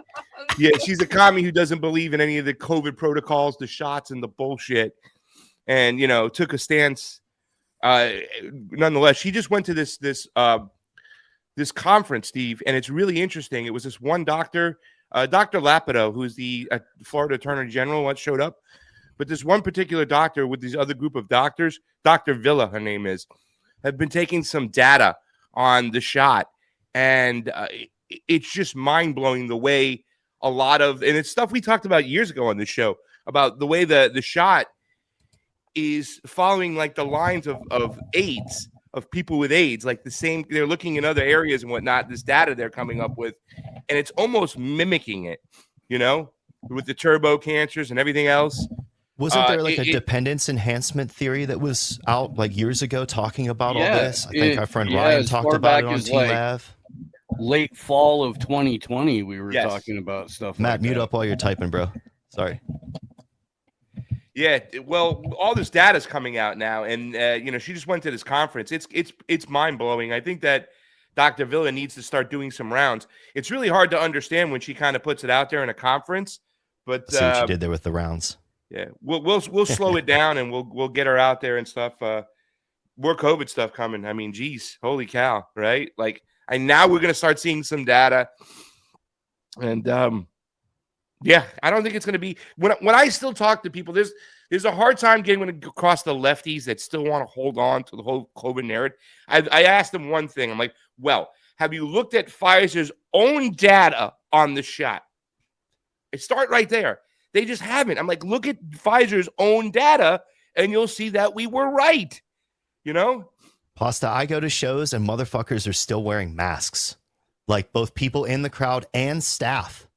Yeah, she's a commie who doesn't believe in any of the COVID protocols, the shots, and the bullshit. And, you know, took a stance. Nonetheless, she just went to this conference, Steve, and it's really interesting. It was this one doctor, Dr. Lapido, who's the Florida Attorney General, once showed up. But this one particular doctor with this other group of doctors, Dr. Villa, her name is, have been taking some data on the shot. And it's just mind-blowing the way a lot of, and it's stuff we talked about years ago on this show, about the way the shot is following like the lines of AIDS, of people with AIDS, like the same, they're looking in other areas and whatnot, this data they're coming up with, and it's almost mimicking it, you know, with the turbo cancers and everything else. Wasn't there like a dependence enhancement theory that was out like years ago talking about all this? I think our friend Ryan talked about it on TLAV. Late fall of 2020, we were talking about stuff. Matt, like mute that. up while you're typing, bro. Sorry. Yeah, well, all this data is coming out now, and you know, she just went to this conference. It's mind blowing. I think that Dr. Villa needs to start doing some rounds. It's really hard to understand when she kind of puts it out there in a conference, but See what you did there with the rounds. Yeah, we'll slow it down and we'll get her out there and stuff. More COVID stuff coming. I mean, geez, holy cow, right? Like, and now we're gonna start seeing some data, and Yeah, I don't think it's going to be when I still talk to people. There's a hard time getting across the lefties that still want to hold on to the whole COVID narrative. I asked them one thing. I'm like, well, have you looked at Pfizer's own data on the shot? It start right there. They just haven't. I'm like, look at Pfizer's own data, and you'll see that we were right. You know, Pasta, I go to shows and motherfuckers are still wearing masks, like both people in the crowd and staff.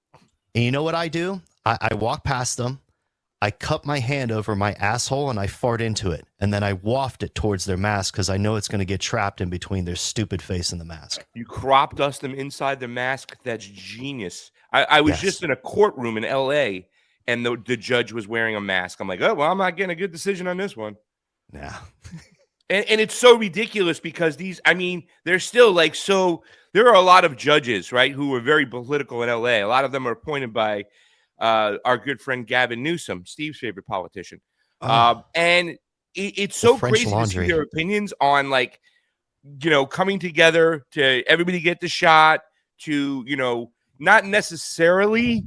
And you know what I do? I walk past them, I cup my hand over my asshole and I fart into it. And then I waft it towards their mask because I know it's going to get trapped in between their stupid face and the mask. You crop dust them inside the mask. That's genius. I was just in a courtroom in L.A. and the judge was wearing a mask. I'm like, oh, well, I'm not getting a good decision on this one. Yeah. And it's so ridiculous because they're still like, so there are a lot of judges, right, who are very political in LA. A lot of them are appointed by our good friend Gavin Newsom, Steve's favorite politician. And it's so crazy to see their opinions on, like, you know, coming together to everybody get the shot, to, you know, not necessarily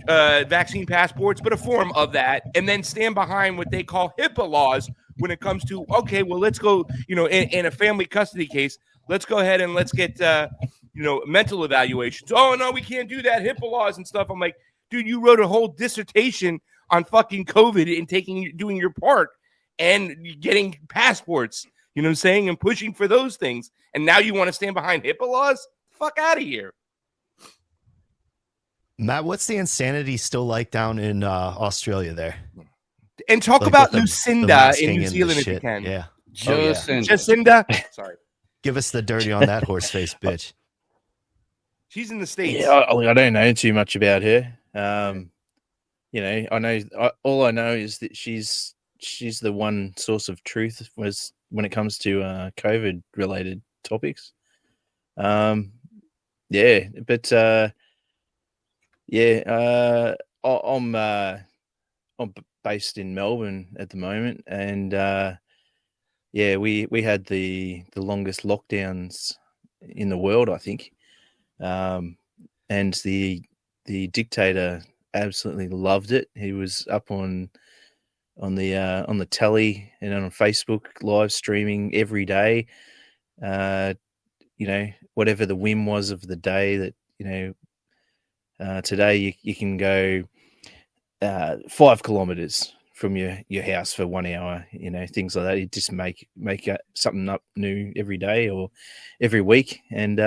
vaccine passports, but a form of that, and then stand behind what they call HIPAA laws when it comes to, okay, well, let's go, you know, in a family custody case, let's go ahead and let's get, you know, mental evaluations. Oh, no, we can't do that. HIPAA laws and stuff. I'm like, dude, you wrote a whole dissertation on fucking COVID and doing your part and getting passports, you know what I'm saying, and pushing for those things. And now you want to stand behind HIPAA laws? Fuck out of here. Matt, what's the insanity still like down in Australia there? And talk like about Lucinda in New Zealand if you can. Yeah. Jacinda. Sorry. Give us the dirty on that horse face, bitch. She's in the States. Yeah, I don't know too much about her. You know, all I know is that she's the one source of truth was when it comes to COVID related topics. I'm based in Melbourne at the moment, and we had the longest lockdowns in the world, I think, and the dictator absolutely loved it. He was up on the telly and on Facebook live streaming every day. You know, whatever the whim was of the day, that, you know, today you can go 5 kilometers from your house for 1 hour, you know, things like that. You just make something up new every day or every week. And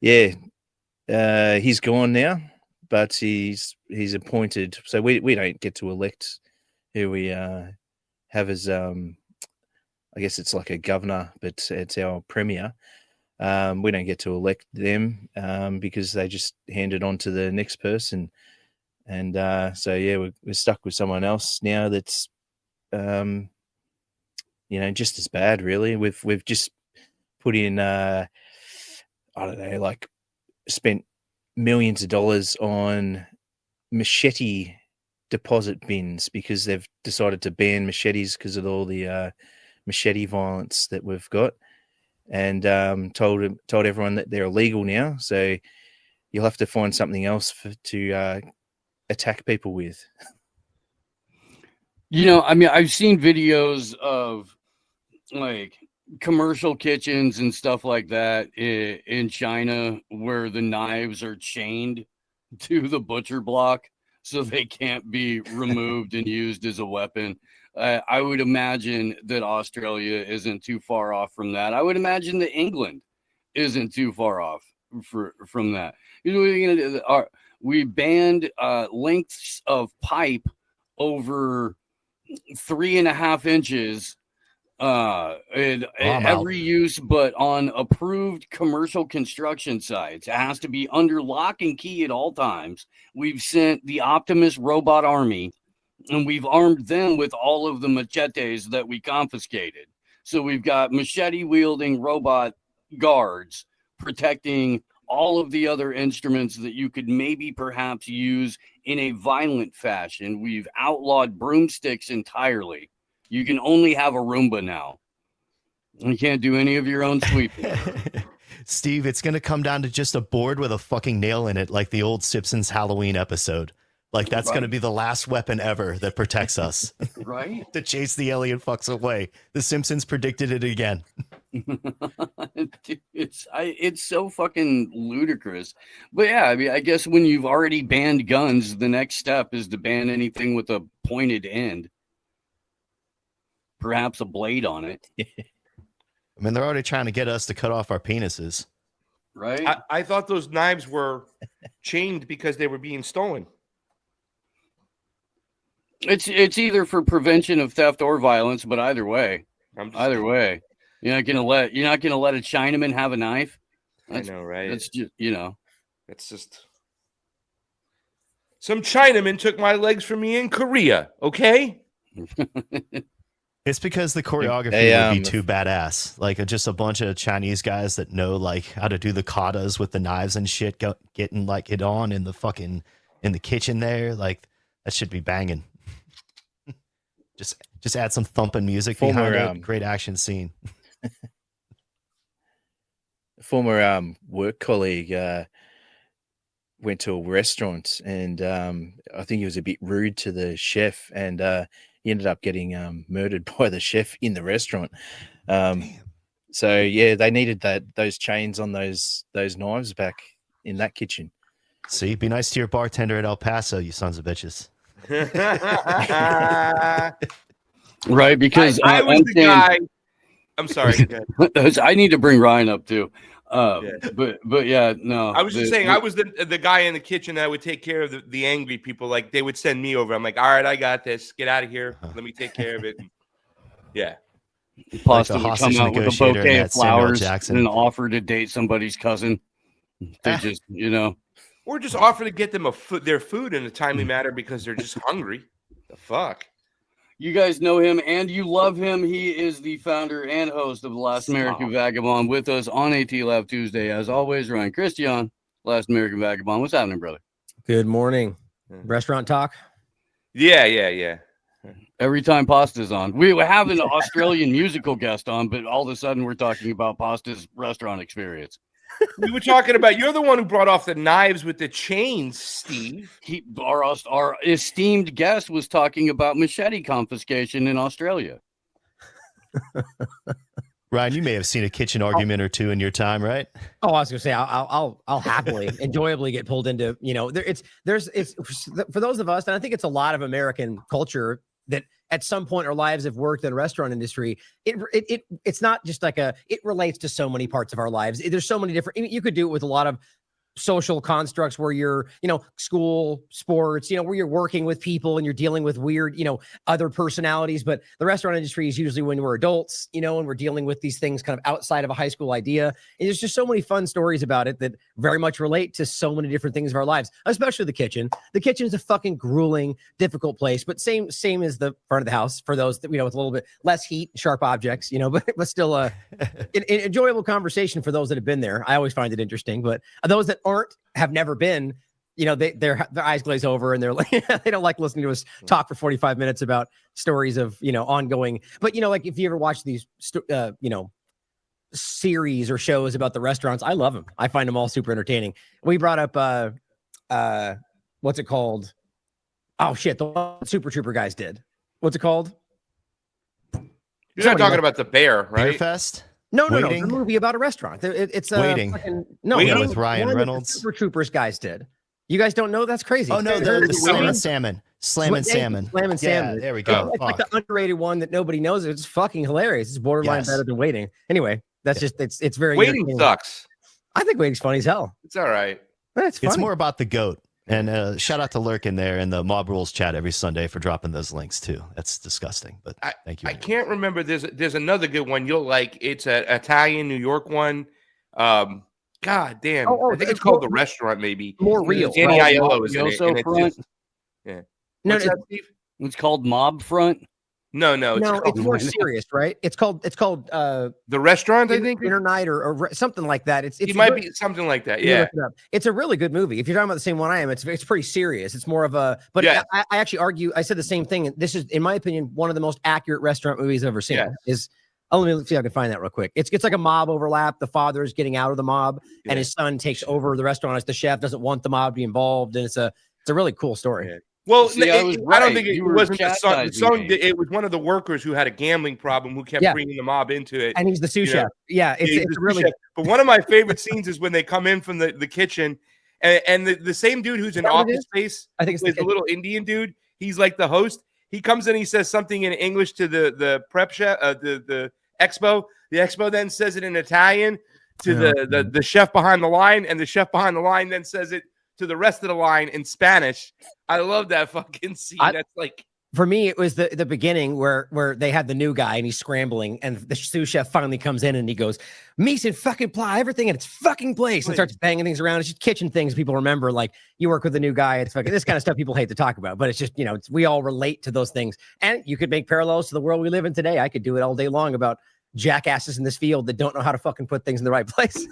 he's gone now, but he's appointed. So we don't get to elect who we have as I guess it's like a governor, but it's our premier. We don't get to elect them because they just hand it on to the next person. And we're stuck with someone else now that's, you know, just as bad, really. We've just put in, I don't know, like spent millions of dollars on machete deposit bins because they've decided to ban machetes because of all the machete violence that we've got. And told everyone that they're illegal now. So you'll have to find something else to attack people with. You know, I mean, I've seen videos of like commercial kitchens and stuff like that in China where the knives are chained to the butcher block so they can't be removed and used as a weapon. I would imagine that Australia isn't too far off from that. I would imagine that England isn't too far off from that. You know, we banned lengths of pipe over 3.5 inches in every use, but on approved commercial construction sites. It has to be under lock and key at all times. We've sent the Optimus robot army, and we've armed them with all of the machetes that we confiscated. So we've got machete-wielding robot guards protecting all of the other instruments that you could maybe perhaps use in a violent fashion. We've outlawed broomsticks entirely. You can only have a Roomba now. You can't do any of your own sweeping. Steve, it's going to come down to just a board with a fucking nail in it, like the old Simpsons Halloween episode. Like that's going to be the last weapon ever that protects us. Right? To chase the alien fucks away. The Simpsons predicted it again. It's so fucking ludicrous. But yeah, I mean, I guess when you've already banned guns, the next step is to ban anything with a pointed end. Perhaps a blade on it. I mean, they're already trying to get us to cut off our penises. Right? I thought those knives were chained because they were being stolen. It's either for prevention of theft or violence, but either way, you're not gonna let a Chinaman have a knife. I know, right? That's just That's just some Chinaman took my legs from me in Korea. Okay. It's because the choreography would be too badass. Like just a bunch of Chinese guys that know like how to do the katas with the knives and shit, getting like it on in the kitchen there. Like that should be banging. Just add some thumping music behind it. Great action scene. Former work colleague went to a restaurant and I think he was a bit rude to the chef and he ended up getting murdered by the chef in the restaurant. So yeah, they needed those chains on those knives back in that kitchen. See, be nice to your bartender at El Paso, you sons of bitches. Right, because I was the guy. I'm sorry. I need to bring Ryan up too. But yeah, no. I was just saying, I was the guy in the kitchen that would take care of the angry people. Like they would send me over. I'm like, all right, I got this. Get out of here. Let me take care of it. Yeah. Pasta would come out with a bouquet of flowers and offer to date somebody's cousin. They just, or just offer to get them their food in a timely manner because they're just hungry. The fuck. You guys know him and you love him. He is the founder and host of The Last American Vagabond with us on AT Lab Tuesday. As always, Ryan Cristian, Last American Vagabond. What's happening, brother? Good morning. Restaurant talk? Yeah. Every time Pasta's on. We have an Australian musical guest on, but all of a sudden we're talking about Pasta's restaurant experience. We were talking about, you're the one who brought off the knives with the chains, Steve. Our esteemed guest was talking about machete confiscation in Australia. Ryan, you may have seen a kitchen argument or two in your time, right? Oh, I was gonna say I'll happily, enjoyably get pulled into. It's for those of us, and I think it's a lot of American culture that at some point in our lives have worked in the restaurant industry. It's not just like it relates to so many parts of our lives. There's so many different. You could do it with a lot of social constructs where you're, school, sports, where you're working with people and you're dealing with weird, other personalities. But the restaurant industry is usually when we're adults, and we're dealing with these things kind of outside of a high school idea. And there's just so many fun stories about it that very much relate to so many different things of our lives, especially the kitchen. The kitchen is a fucking grueling, difficult place, but same as the front of the house for those that, with a little bit less heat, sharp objects, but still an enjoyable conversation for those that have been there. I always find it interesting, but those that have never been, their eyes glaze over and they're like, they don't like listening to us talk for 45 minutes about stories of, ongoing, but like if you ever watch these, series or shows about the restaurants, I love them. I find them all super entertaining. We brought up, what's it called? Oh shit. The Super Trooper guys did. What's it called? You're not talking about the bear, right? Beer Fest? No. The movie about a restaurant. It's Waiting. Waiting with Ryan Reynolds. The Super Troopers guys did. You guys don't know? That's crazy. Oh no, the Slam and Salmon. Slam and Salmon. There we go. It's like the underrated one that nobody knows. It's fucking hilarious. It's borderline better than Waiting. Anyway, that's just it's very Waiting sucks. I think Waiting's funny as hell. It's all right. It's more about the goat. And shout out to Lurkin there in the Mob Rules chat every Sunday for dropping those links too. That's disgusting, but thank you. I can't remember. There's another good one you'll like. It's an Italian New York one. God damn. I think it's called The Restaurant, maybe. More real. Danny Aiello is in it. Yeah. No, it's called Mob Front. No, it's more serious, right? It's called The Restaurant, I think. Dinner Night or something like that. It might be something like that. Yeah, it's a really good movie. If you're talking about the same one I am, it's pretty serious. It's more of a. But yeah. I actually argue. I said the same thing. This is, in my opinion, one of the most accurate restaurant movies I've ever seen. Is Oh, let me see if I can find that real quick. It's like a mob overlap. The father is getting out of the mob, and his son takes over the restaurant as the chef. Doesn't want the mob to be involved, and it's a really cool story. Well, See, I was I don't right. think it You were wasn't the son. The chastising son, me. it was one of the workers who had a gambling problem who kept Yeah. bringing the mob into it. And he's the sous you know? chef. Yeah, he's it's the sous really. chef. But one of my favorite scenes is when they come in from the kitchen, and the same dude who's in that what it Office is? Space, I think it's is the little Indian dude. He's like the host. He comes in, he says something in English to the prep chef, the expo. The expo then says it in Italian to the chef behind the line, and the chef behind the line then says it to the rest of the line in Spanish. I love that fucking scene. That's like, for me, it was the beginning where they had the new guy and he's scrambling, and the sous chef finally comes in and he goes, "Mise en fucking plat, everything in its fucking place," and starts banging things around. It's just kitchen things people remember. Like, you work with a new guy, it's fucking this kind of stuff people hate to talk about, but it's just, we all relate to those things, and you could make parallels to the world we live in today. I could do it all day long about jackasses in this field that don't know how to fucking put things in the right place.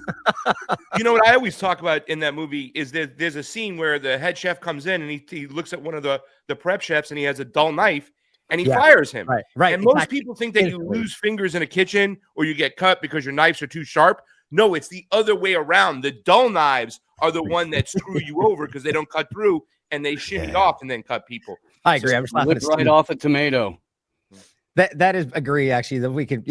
you know what I always talk about in that movie is that there's a scene where the head chef comes in and he looks at one of the prep chefs and he has a dull knife and he fires him. Right. And most people think that you lose fingers in a kitchen or you get cut because your knives are too sharp. No, it's the other way around. The dull knives are the one that screw you over because they don't cut through and they shimmy off and then cut people. I agree. I'm just laughing at Right Steve. off a tomato. That is agree actually that we could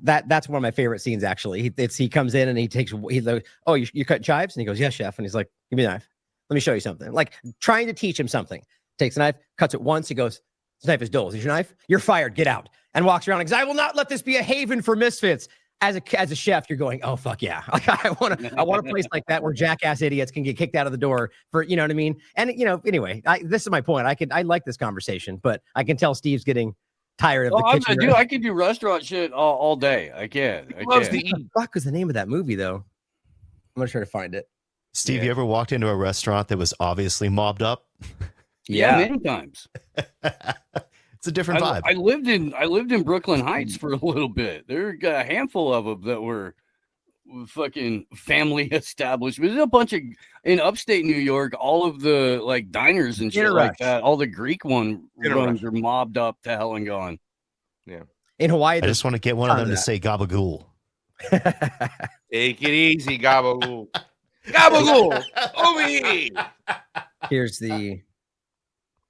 that's one of my favorite scenes actually. He comes in and he's like, "Oh, you cut chives?" And he goes, "Yes, chef." And he's like, "Give me a knife. Let me show you something." Like trying to teach him something. Takes a knife, cuts it once. He goes, "This knife is dull. Is this your knife? You're fired. Get out." And walks around because I will not let this be a haven for misfits. As a chef, you're going, "Oh fuck yeah!" Like I want a place like that where jackass idiots can get kicked out of the door for, you know what I mean. And anyway, this is my point. I like this conversation, but I can tell Steve's getting tired of the kitchen. I could do restaurant shit all day. I can. What the fuck was the name of that movie though? I'm gonna try to find it. Steve, you ever walked into a restaurant that was obviously mobbed up? Yeah, many times. It's a different vibe. I lived in Brooklyn Heights for a little bit. There were a handful of them that were fucking family establishments. There's a bunch of in upstate New York. All of the like diners and shit like that. All the Greek runs are mobbed up to hell and gone. Yeah. In Hawaii, I just want to get one of them to say gabagool. Take it easy, gabagool. Gabagool. Over here. Here's the.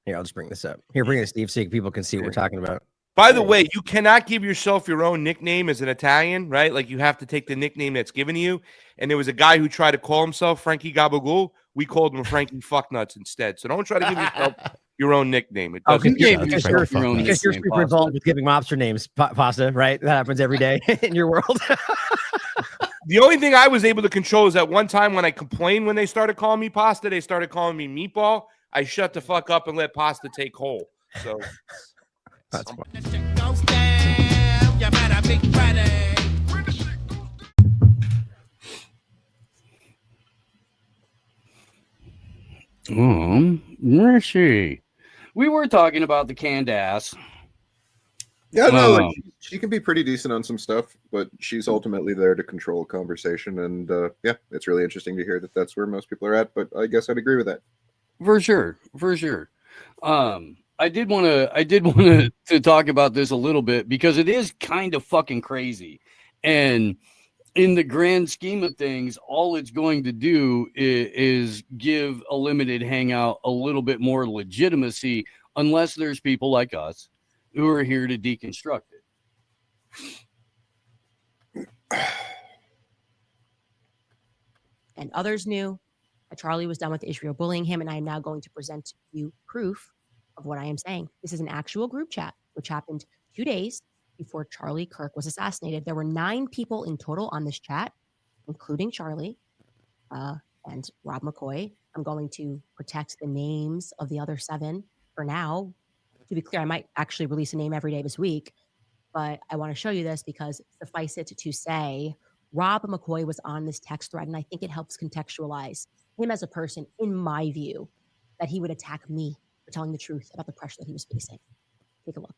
Here, I'll just bring this up. Here, bring it, Steve, so people can see what we're talking about. By the way, you cannot give yourself your own nickname as an Italian, right? Like you have to take the nickname that's given to you. And there was a guy who tried to call himself Frankie Gabagool. We called him Frankie Fucknuts instead. So don't try to give yourself your own nickname. It doesn't because you're super involved with giving mobster names, Pasta, right? That happens every day in your world. The only thing I was able to control is that one time when I complained when they started calling me Pasta, they started calling me Meatball. I shut the fuck up and let Pasta take hold. So that's fun. Where is she? We were talking about the canned ass. Yeah, no, like, she can be pretty decent on some stuff, but she's ultimately there to control conversation. And yeah, it's really interesting to hear that that's where most people are at. But I guess I'd agree with that. For sure. I did want to talk about this a little bit because it is kind of fucking crazy, and in the grand scheme of things, all it's going to do is give a limited hangout a little bit more legitimacy, unless there's people like us who are here to deconstruct it. And others knew that Charlie was done with Israel bullying him, and I am now going to present to you proof of what I am saying. This is an actual group chat, which happened 2 days before Charlie Kirk was assassinated. There were 9 people in total on this chat, including Charlie and Rob McCoy. I'm going to protect the names of the other 7 for now. To be clear, I might actually release a name every day this week, but I want to show you this because suffice it to say, Rob McCoy was on this text thread, and I think it helps contextualize him as a person, in my view, that he would attack me for telling the truth about the pressure that he was facing. Take a look.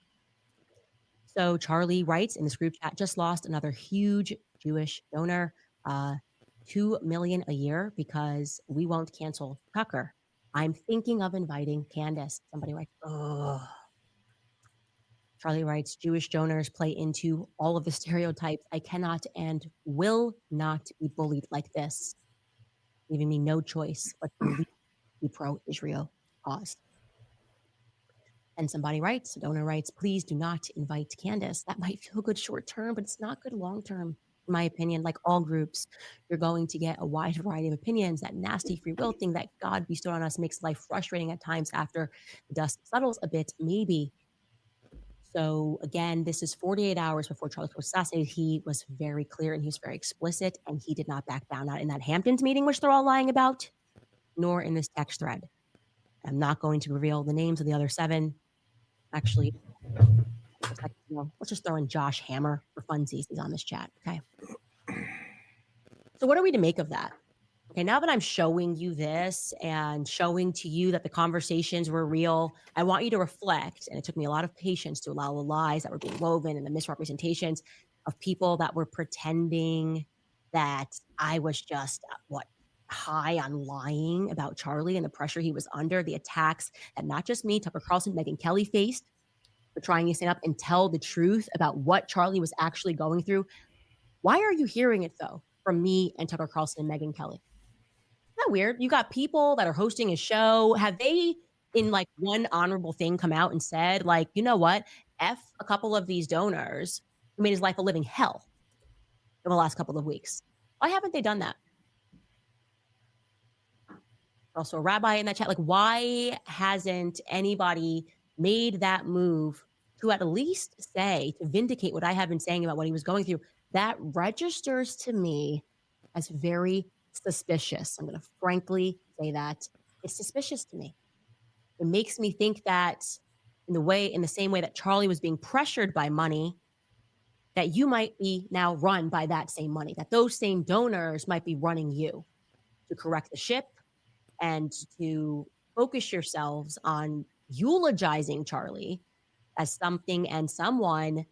So Charlie writes in this group chat, just lost another huge Jewish donor, $2 million a year because we won't cancel Tucker. I'm thinking of inviting Candace. Somebody writes, oh. Charlie writes, Jewish donors play into all of the stereotypes. I cannot and will not be bullied like this, leaving me no choice but to be pro-Israel cause. And somebody writes, a donor writes, please do not invite Candace. That might feel good short term, but it's not good long term. In my opinion, like all groups, you're going to get a wide variety of opinions. That nasty free will thing that God bestowed on us makes life frustrating at times after the dust settles a bit, maybe. So again, this is 48 hours before Charlie was assassinated. He was very clear and he was very explicit, and he did not back down, not in that Hamptons meeting, which they're all lying about, nor in this text thread. I'm not going to reveal the names of the other 7. Actually, let's just throw in Josh Hammer for funsies. He's on this chat. Okay. So what are we to make of that? Okay, now that I'm showing you this and showing to you that the conversations were real, I want you to reflect, and it took me a lot of patience to allow the lies that were being woven and the misrepresentations of people that were pretending that I was just, high on lying about Charlie and the pressure he was under, the attacks that not just me, Tucker Carlson, Megyn Kelly faced for trying to stand up and tell the truth about what Charlie was actually going through. Why are you hearing it, though, from me and Tucker Carlson and Megyn Kelly? Isn't that weird? You got people that are hosting a show. Have they, in like one honorable thing, come out and said, like, you know what? F a couple of these donors who made his life a living hell in the last couple of weeks. Why haven't they done that? Also a rabbi in that chat, like, why hasn't anybody made that move to at least say, to vindicate what I have been saying about what he was going through? That registers to me as very suspicious. I'm going to frankly say that it's suspicious to me. It makes me think that in the same way that Charlie was being pressured by money, that you might be now run by that same money, that those same donors might be running you to correct the ship and to focus yourselves on eulogizing Charlie as something and someone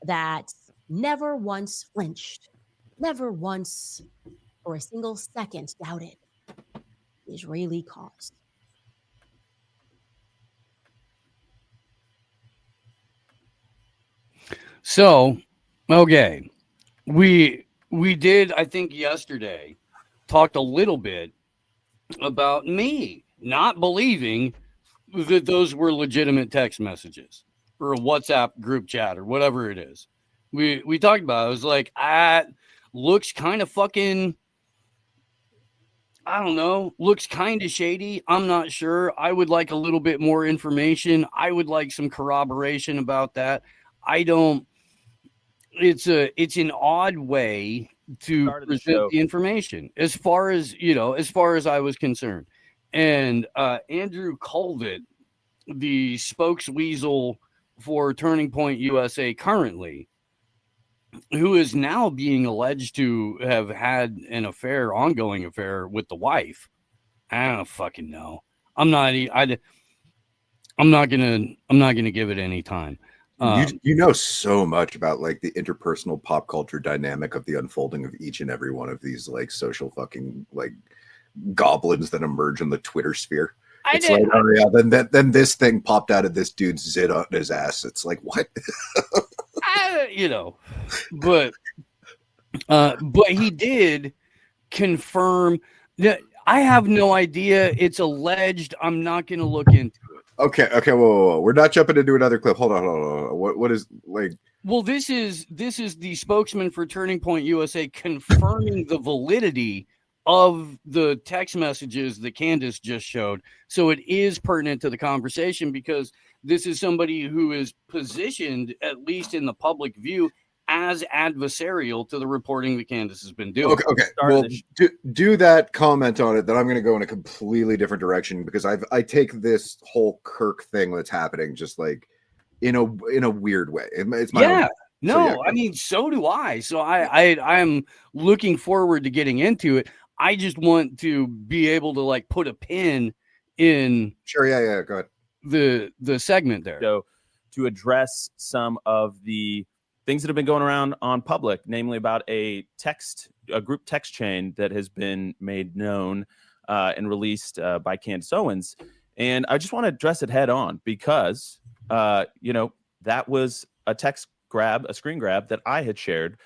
that never once flinched, never once for a single second doubted the Israeli cause. So, okay, we did, I think yesterday, talked a little bit about me not believing that those were legitimate text messages or a WhatsApp group chat or whatever it is. We talked about it. I was like, looks kind of fucking, I don't know, looks kind of shady. I'm not sure. I would like a little bit more information. I would like some corroboration about that. It's an odd way to present the information as far as I was concerned. And Andrew Corbett, the spokesweasel for Turning Point USA currently, who is now being alleged to have had an ongoing affair with the wife. I don't fucking know. I'm not gonna give it any time. You know so much about like the interpersonal pop culture dynamic of the unfolding of each and every one of these like social fucking like goblins that emerge in the Twitter sphere. It's like, oh yeah, then this thing popped out of this dude's zit on his ass. It's like, what? But he did confirm that. I have no idea. It's alleged. I'm not going to look into it. Okay, whoa. We're not jumping into another clip. Hold on. What is like? Well, this is the spokesman for Turning Point USA confirming the validity of the text messages that Candace just showed. So it is pertinent to the conversation because this is somebody who is positioned, at least in the public view, as adversarial to the reporting that Candace has been doing. Okay. Well, do that comment on it. Then I'm going to go in a completely different direction because I take this whole Kirk thing that's happening just like in a weird way. It's my own. No, I mean, so do I. So I'm looking forward to getting into it. I just want to be able to like put a pin in. Sure. Yeah. Go ahead. The segment there. So to address some of the things that have been going around on public, namely about a group text chain that has been made known and released by Candace Owens. And I just want to address it head on because, that was a text grab, a screen grab that I had shared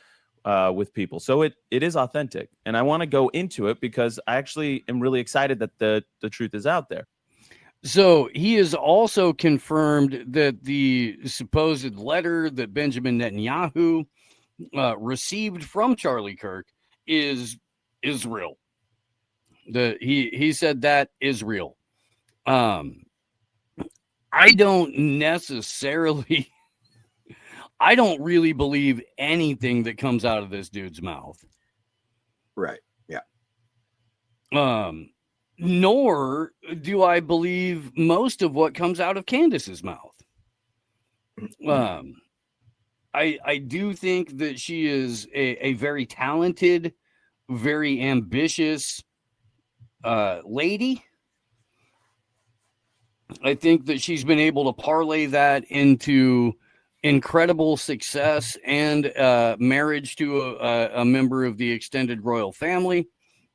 with people. So it is authentic. And I want to go into it because I actually am really excited that the truth is out there. So he has also confirmed that the supposed letter that Benjamin Netanyahu received from Charlie Kirk is real. He said that is real. I don't necessarily, I don't really believe anything that comes out of this dude's mouth. Right. Yeah. Nor do I believe most of what comes out of Candace's mouth. I do think that she is a very talented, very ambitious lady. I think that she's been able to parlay that into incredible success and marriage to a member of the extended royal family,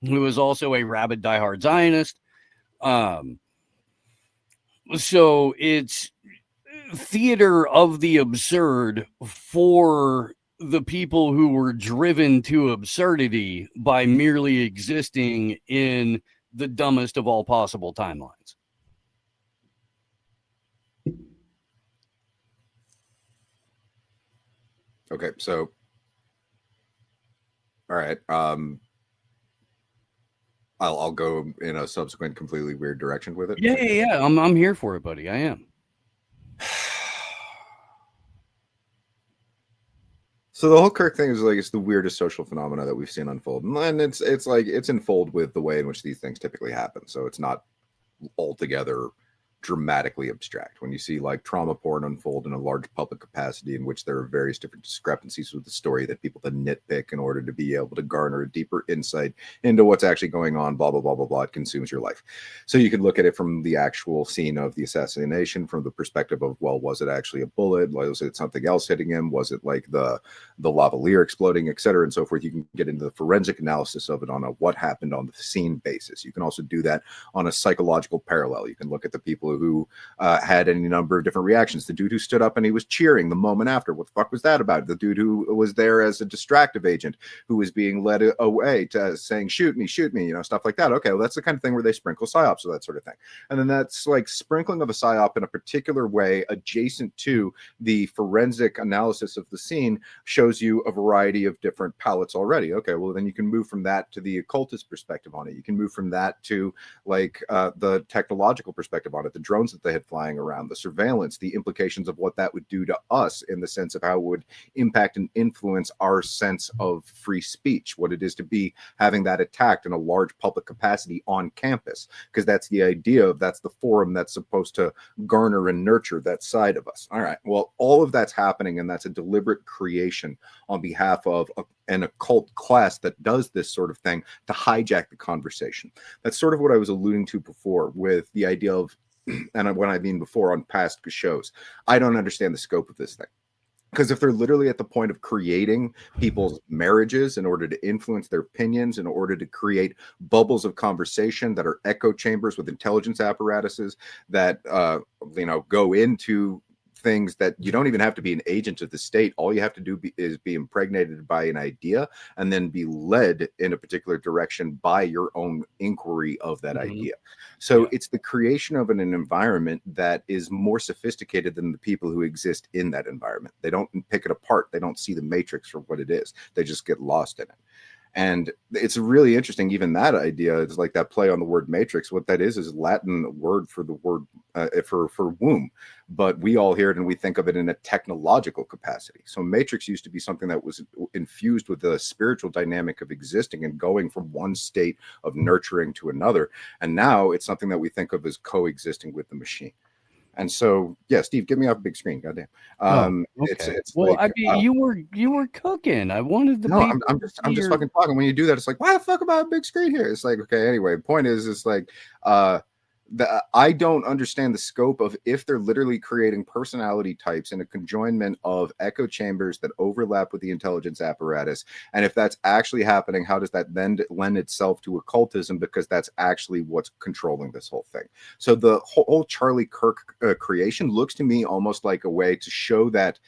who is also a rabid diehard Zionist. So it's theater of the absurd for the people who were driven to absurdity by merely existing in the dumbest of all possible timelines. Okay, so all right. I'll go in a subsequent completely weird direction with it. Yeah. I'm here for it, buddy. I am. So the whole Kirk thing is like, it's the weirdest social phenomena that we've seen unfold, and it's like it's unfold with the way in which these things typically happen. So it's not altogether dramatically abstract. When you see like trauma porn unfold in a large public capacity in which there are various different discrepancies with the story that people then nitpick in order to be able to garner a deeper insight into what's actually going on, blah, blah, blah, blah, blah, it consumes your life. So you can look at it from the actual scene of the assassination, from the perspective of, well, was it actually a bullet? Was it something else hitting him? Was it like the lavalier exploding, et cetera, and so forth? You can get into the forensic analysis of it on a what happened on the scene basis. You can also do that on a psychological parallel. You can look at the people who had any number of different reactions. The dude who stood up and he was cheering the moment after. What the fuck was that about? The dude who was there as a distractive agent who was being led away to saying, shoot me, stuff like that. Okay, well, that's the kind of thing where they sprinkle psyops or that sort of thing. And then that's like sprinkling of a psyop in a particular way adjacent to the forensic analysis of the scene shows you a variety of different palettes already. Okay, well, then you can move from that to the occultist perspective on it. You can move from that to like the technological perspective on it, the drones that they had flying around, the surveillance, the implications of what that would do to us in the sense of how it would impact and influence our sense of free speech, what it is to be having that attacked in a large public capacity on campus, because that's the idea of, that's the forum that's supposed to garner and nurture that side of us. All right, well, all of that's happening, and that's a deliberate creation on behalf of an occult class that does this sort of thing to hijack the conversation. That's sort of what I was alluding to before with the idea of, and when I mean before on past shows, I don't understand the scope of this thing. Because if they're literally at the point of creating people's marriages in order to influence their opinions, in order to create bubbles of conversation that are echo chambers with intelligence apparatuses that go into things that you don't even have to be an agent of the state. All you have to do is be impregnated by an idea and then be led in a particular direction by your own inquiry of that idea. So it's the creation of an environment that is more sophisticated than the people who exist in that environment. They don't pick it apart. They don't see the matrix for what it is. They just get lost in it. And it's really interesting, even that idea is like that play on the word matrix. What that is Latin word for the word for womb. But we all hear it and we think of it in a technological capacity. So matrix used to be something that was infused with the spiritual dynamic of existing and going from one state of nurturing to another. And now it's something that we think of as coexisting with the machine. And so, yeah, Steve, get me off a big screen. Goddamn. Okay. It's well, like, I mean, you were cooking. I wanted to. No, I'm just fucking talking. When you do that, it's like, why the fuck about a big screen here? It's like, okay, anyway, point is, it's like, I don't understand the scope of if they're literally creating personality types in a conjoinment of echo chambers that overlap with the intelligence apparatus. And if that's actually happening, how does that then lend itself to occultism? Because that's actually what's controlling this whole thing. So the whole Charlie Kirk creation looks to me almost like a way to show that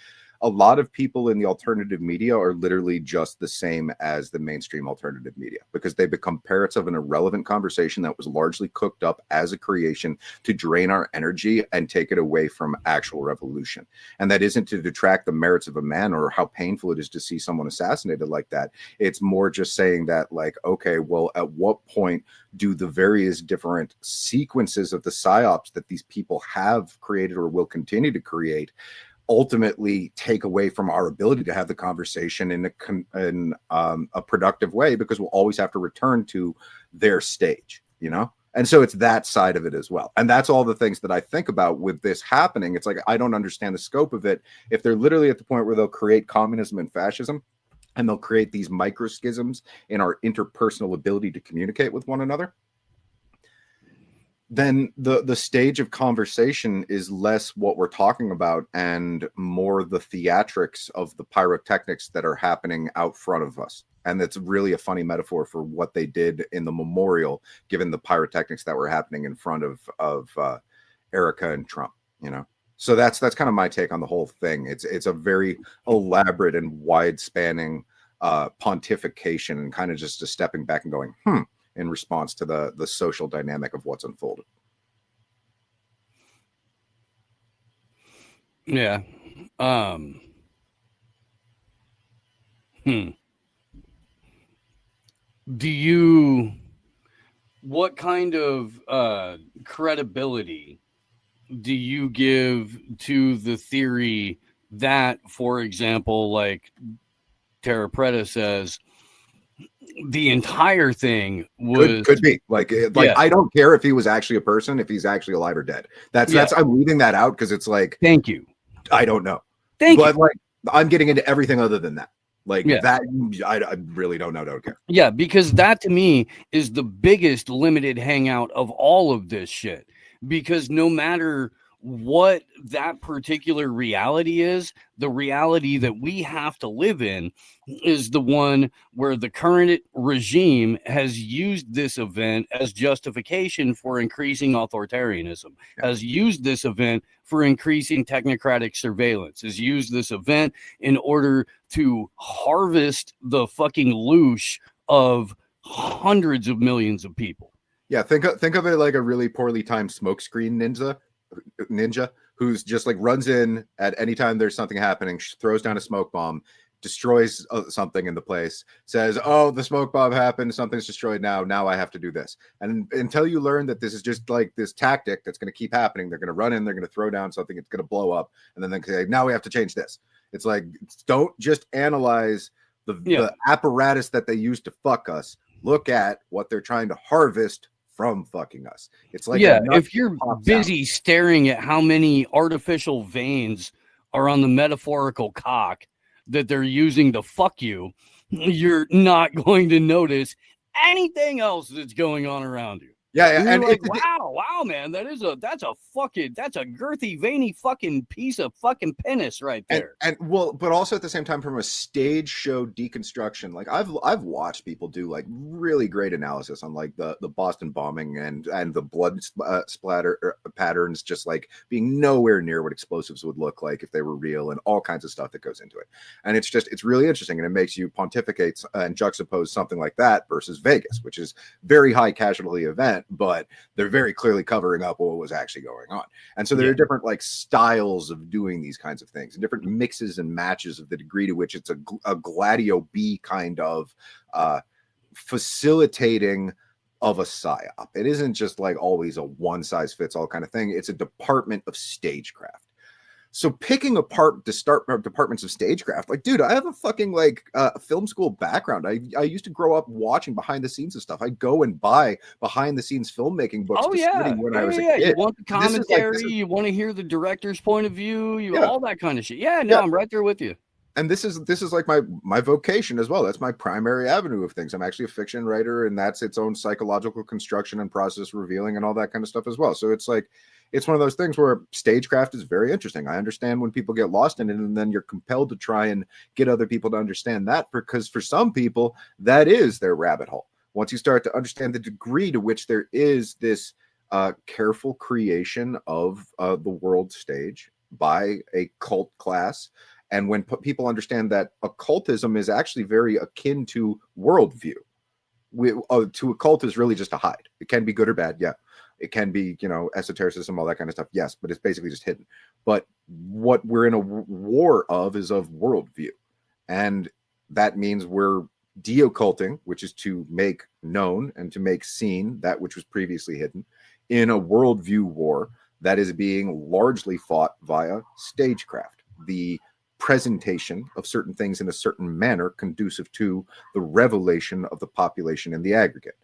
a lot of people in the alternative media are literally just the same as the mainstream alternative media, because they become parrots of an irrelevant conversation that was largely cooked up as a creation to drain our energy and take it away from actual revolution. And that isn't to detract the merits of a man or how painful it is to see someone assassinated like that. It's more just saying that, like, okay, well, at what point do the various different sequences of the psyops that these people have created or will continue to create ultimately take away from our ability to have the conversation in a productive way, because we'll always have to return to their stage, you know? And so it's that side of it as well. And that's all the things that I think about with this happening. It's like, I don't understand the scope of it. If they're literally at the point where they'll create communism and fascism, and they'll create these micro schisms in our interpersonal ability to communicate with one another, then the stage of conversation is less what we're talking about and more the theatrics of the pyrotechnics that are happening out front of us. And that's really a funny metaphor for what they did in the memorial, given the pyrotechnics that were happening in front of Erica and Trump, you know? So that's kind of my take on the whole thing. It's a very elaborate and wide spanning pontification, and kind of just a stepping back and going, in response to the social dynamic of what's unfolded. Yeah. What kind of credibility do you give to the theory that, for example, like Terra Preta says, the entire thing was could be like I don't care if he was actually a person, if he's actually alive or dead. That's I'm leaving that out because it's like, thank you, I don't know, but like I'm getting into everything other than that. Like that, I really don't know. Don't care. Yeah, because that to me is the biggest limited hangout of all of this shit. Because no matter what that particular reality is, the reality that we have to live in is the one where the current regime has used this event as justification for increasing authoritarianism, has used this event for increasing technocratic surveillance, has used this event in order to harvest the fucking loosh of hundreds of millions of people. Yeah, think of it like a really poorly timed smokescreen ninja who's just like runs in at any time there's something happening, throws down a smoke bomb, destroys something in the place, says, oh, the smoke bomb happened, something's destroyed now I have to do this. And until you learn that this is just like this tactic that's going to keep happening, they're going to run in, they're going to throw down something, it's going to blow up, and then they say, now we have to change this. It's like, don't just analyze the apparatus that they use to fuck us. Look at what they're trying to harvest from fucking us. It's like, if you're busy staring at how many artificial veins are on the metaphorical cock that they're using to fuck you, you're not going to notice anything else that's going on around you. Yeah, and like, wow, man, that's a girthy, veiny fucking piece of fucking penis right there. And well, but also at the same time, from a stage show deconstruction, like I've watched people do like really great analysis on like the Boston bombing and the blood splatter patterns, just like being nowhere near what explosives would look like if they were real, and all kinds of stuff that goes into it. And it's really interesting, and it makes you pontificate and juxtapose something like that versus Vegas, which is very high casualty event, but they're very clearly covering up what was actually going on. And so there are different like styles of doing these kinds of things, and different mixes and matches of the degree to which it's a Gladio B kind of facilitating of a psyop. It isn't just like always a one size fits all kind of thing. It's a department of stagecraft. So picking apart the departments of stagecraft, like, dude, I have a fucking like film school background. I used to grow up watching behind the scenes of stuff. I go and buy behind the scenes filmmaking books. When I was a kid. You want the commentary, you want to hear the director's point of view, all that kind of shit. I'm right there with you. and this is like my vocation as well. That's my primary avenue of things. I'm actually a fiction writer, and that's its own psychological construction and process revealing and all that kind of stuff as well. So it's like, it's one of those things where stagecraft is very interesting. I understand when people get lost in it, and then you're compelled to try and get other people to understand that, because for some people, that is their rabbit hole. Once you start to understand the degree to which there is this careful creation of the world stage by a cult class, and when people understand that occultism is actually very akin to worldview, to a cult is really just a hide. It can be good or bad, yeah. It can be, esotericism, all that kind of stuff, yes, but it's basically just hidden. But what we're in a war of is of worldview. And that means we're de-occulting, which is to make known and to make seen that which was previously hidden, in a worldview war that is being largely fought via stagecraft. The presentation of certain things in a certain manner conducive to the revelation of the population in the aggregate.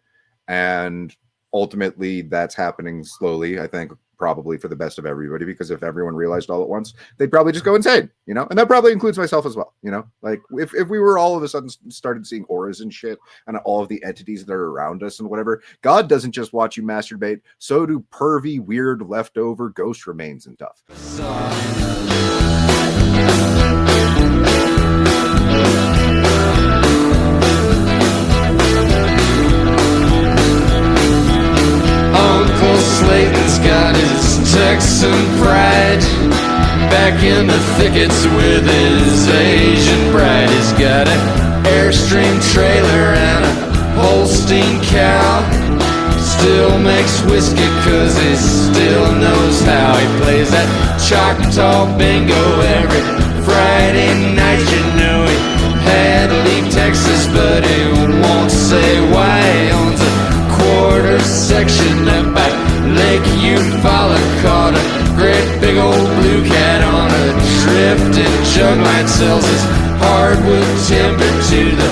And ultimately, that's happening slowly, I think, probably for the best of everybody, because if everyone realized all at once, they'd probably just go insane, and that probably includes myself as well. Like if we were all of a sudden started seeing auras and shit and all of the entities that are around us and whatever, God doesn't just watch you masturbate, so do pervy, weird, leftover ghost remains and stuff. Uncle Slayton's got his Texan pride, back in the thickets with his Asian bride. He's got an Airstream trailer and a Holstein cow. Still makes whiskey cause he still knows how. He plays that Choctaw bingo every Friday night. He had to leave Texas, but he won't say why. He owns a quarter section up by Lake Eufaula, caught a great big old blue cat on a drifting jug line, sells his hardwood timber to the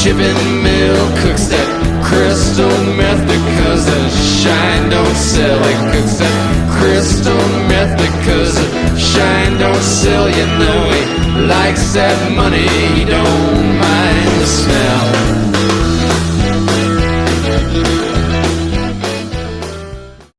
chipping mill, cooks that crystal meth because the shine don't sell. He cooks that crystal meth because the shine don't sell. He likes that money, he don't mind the smell.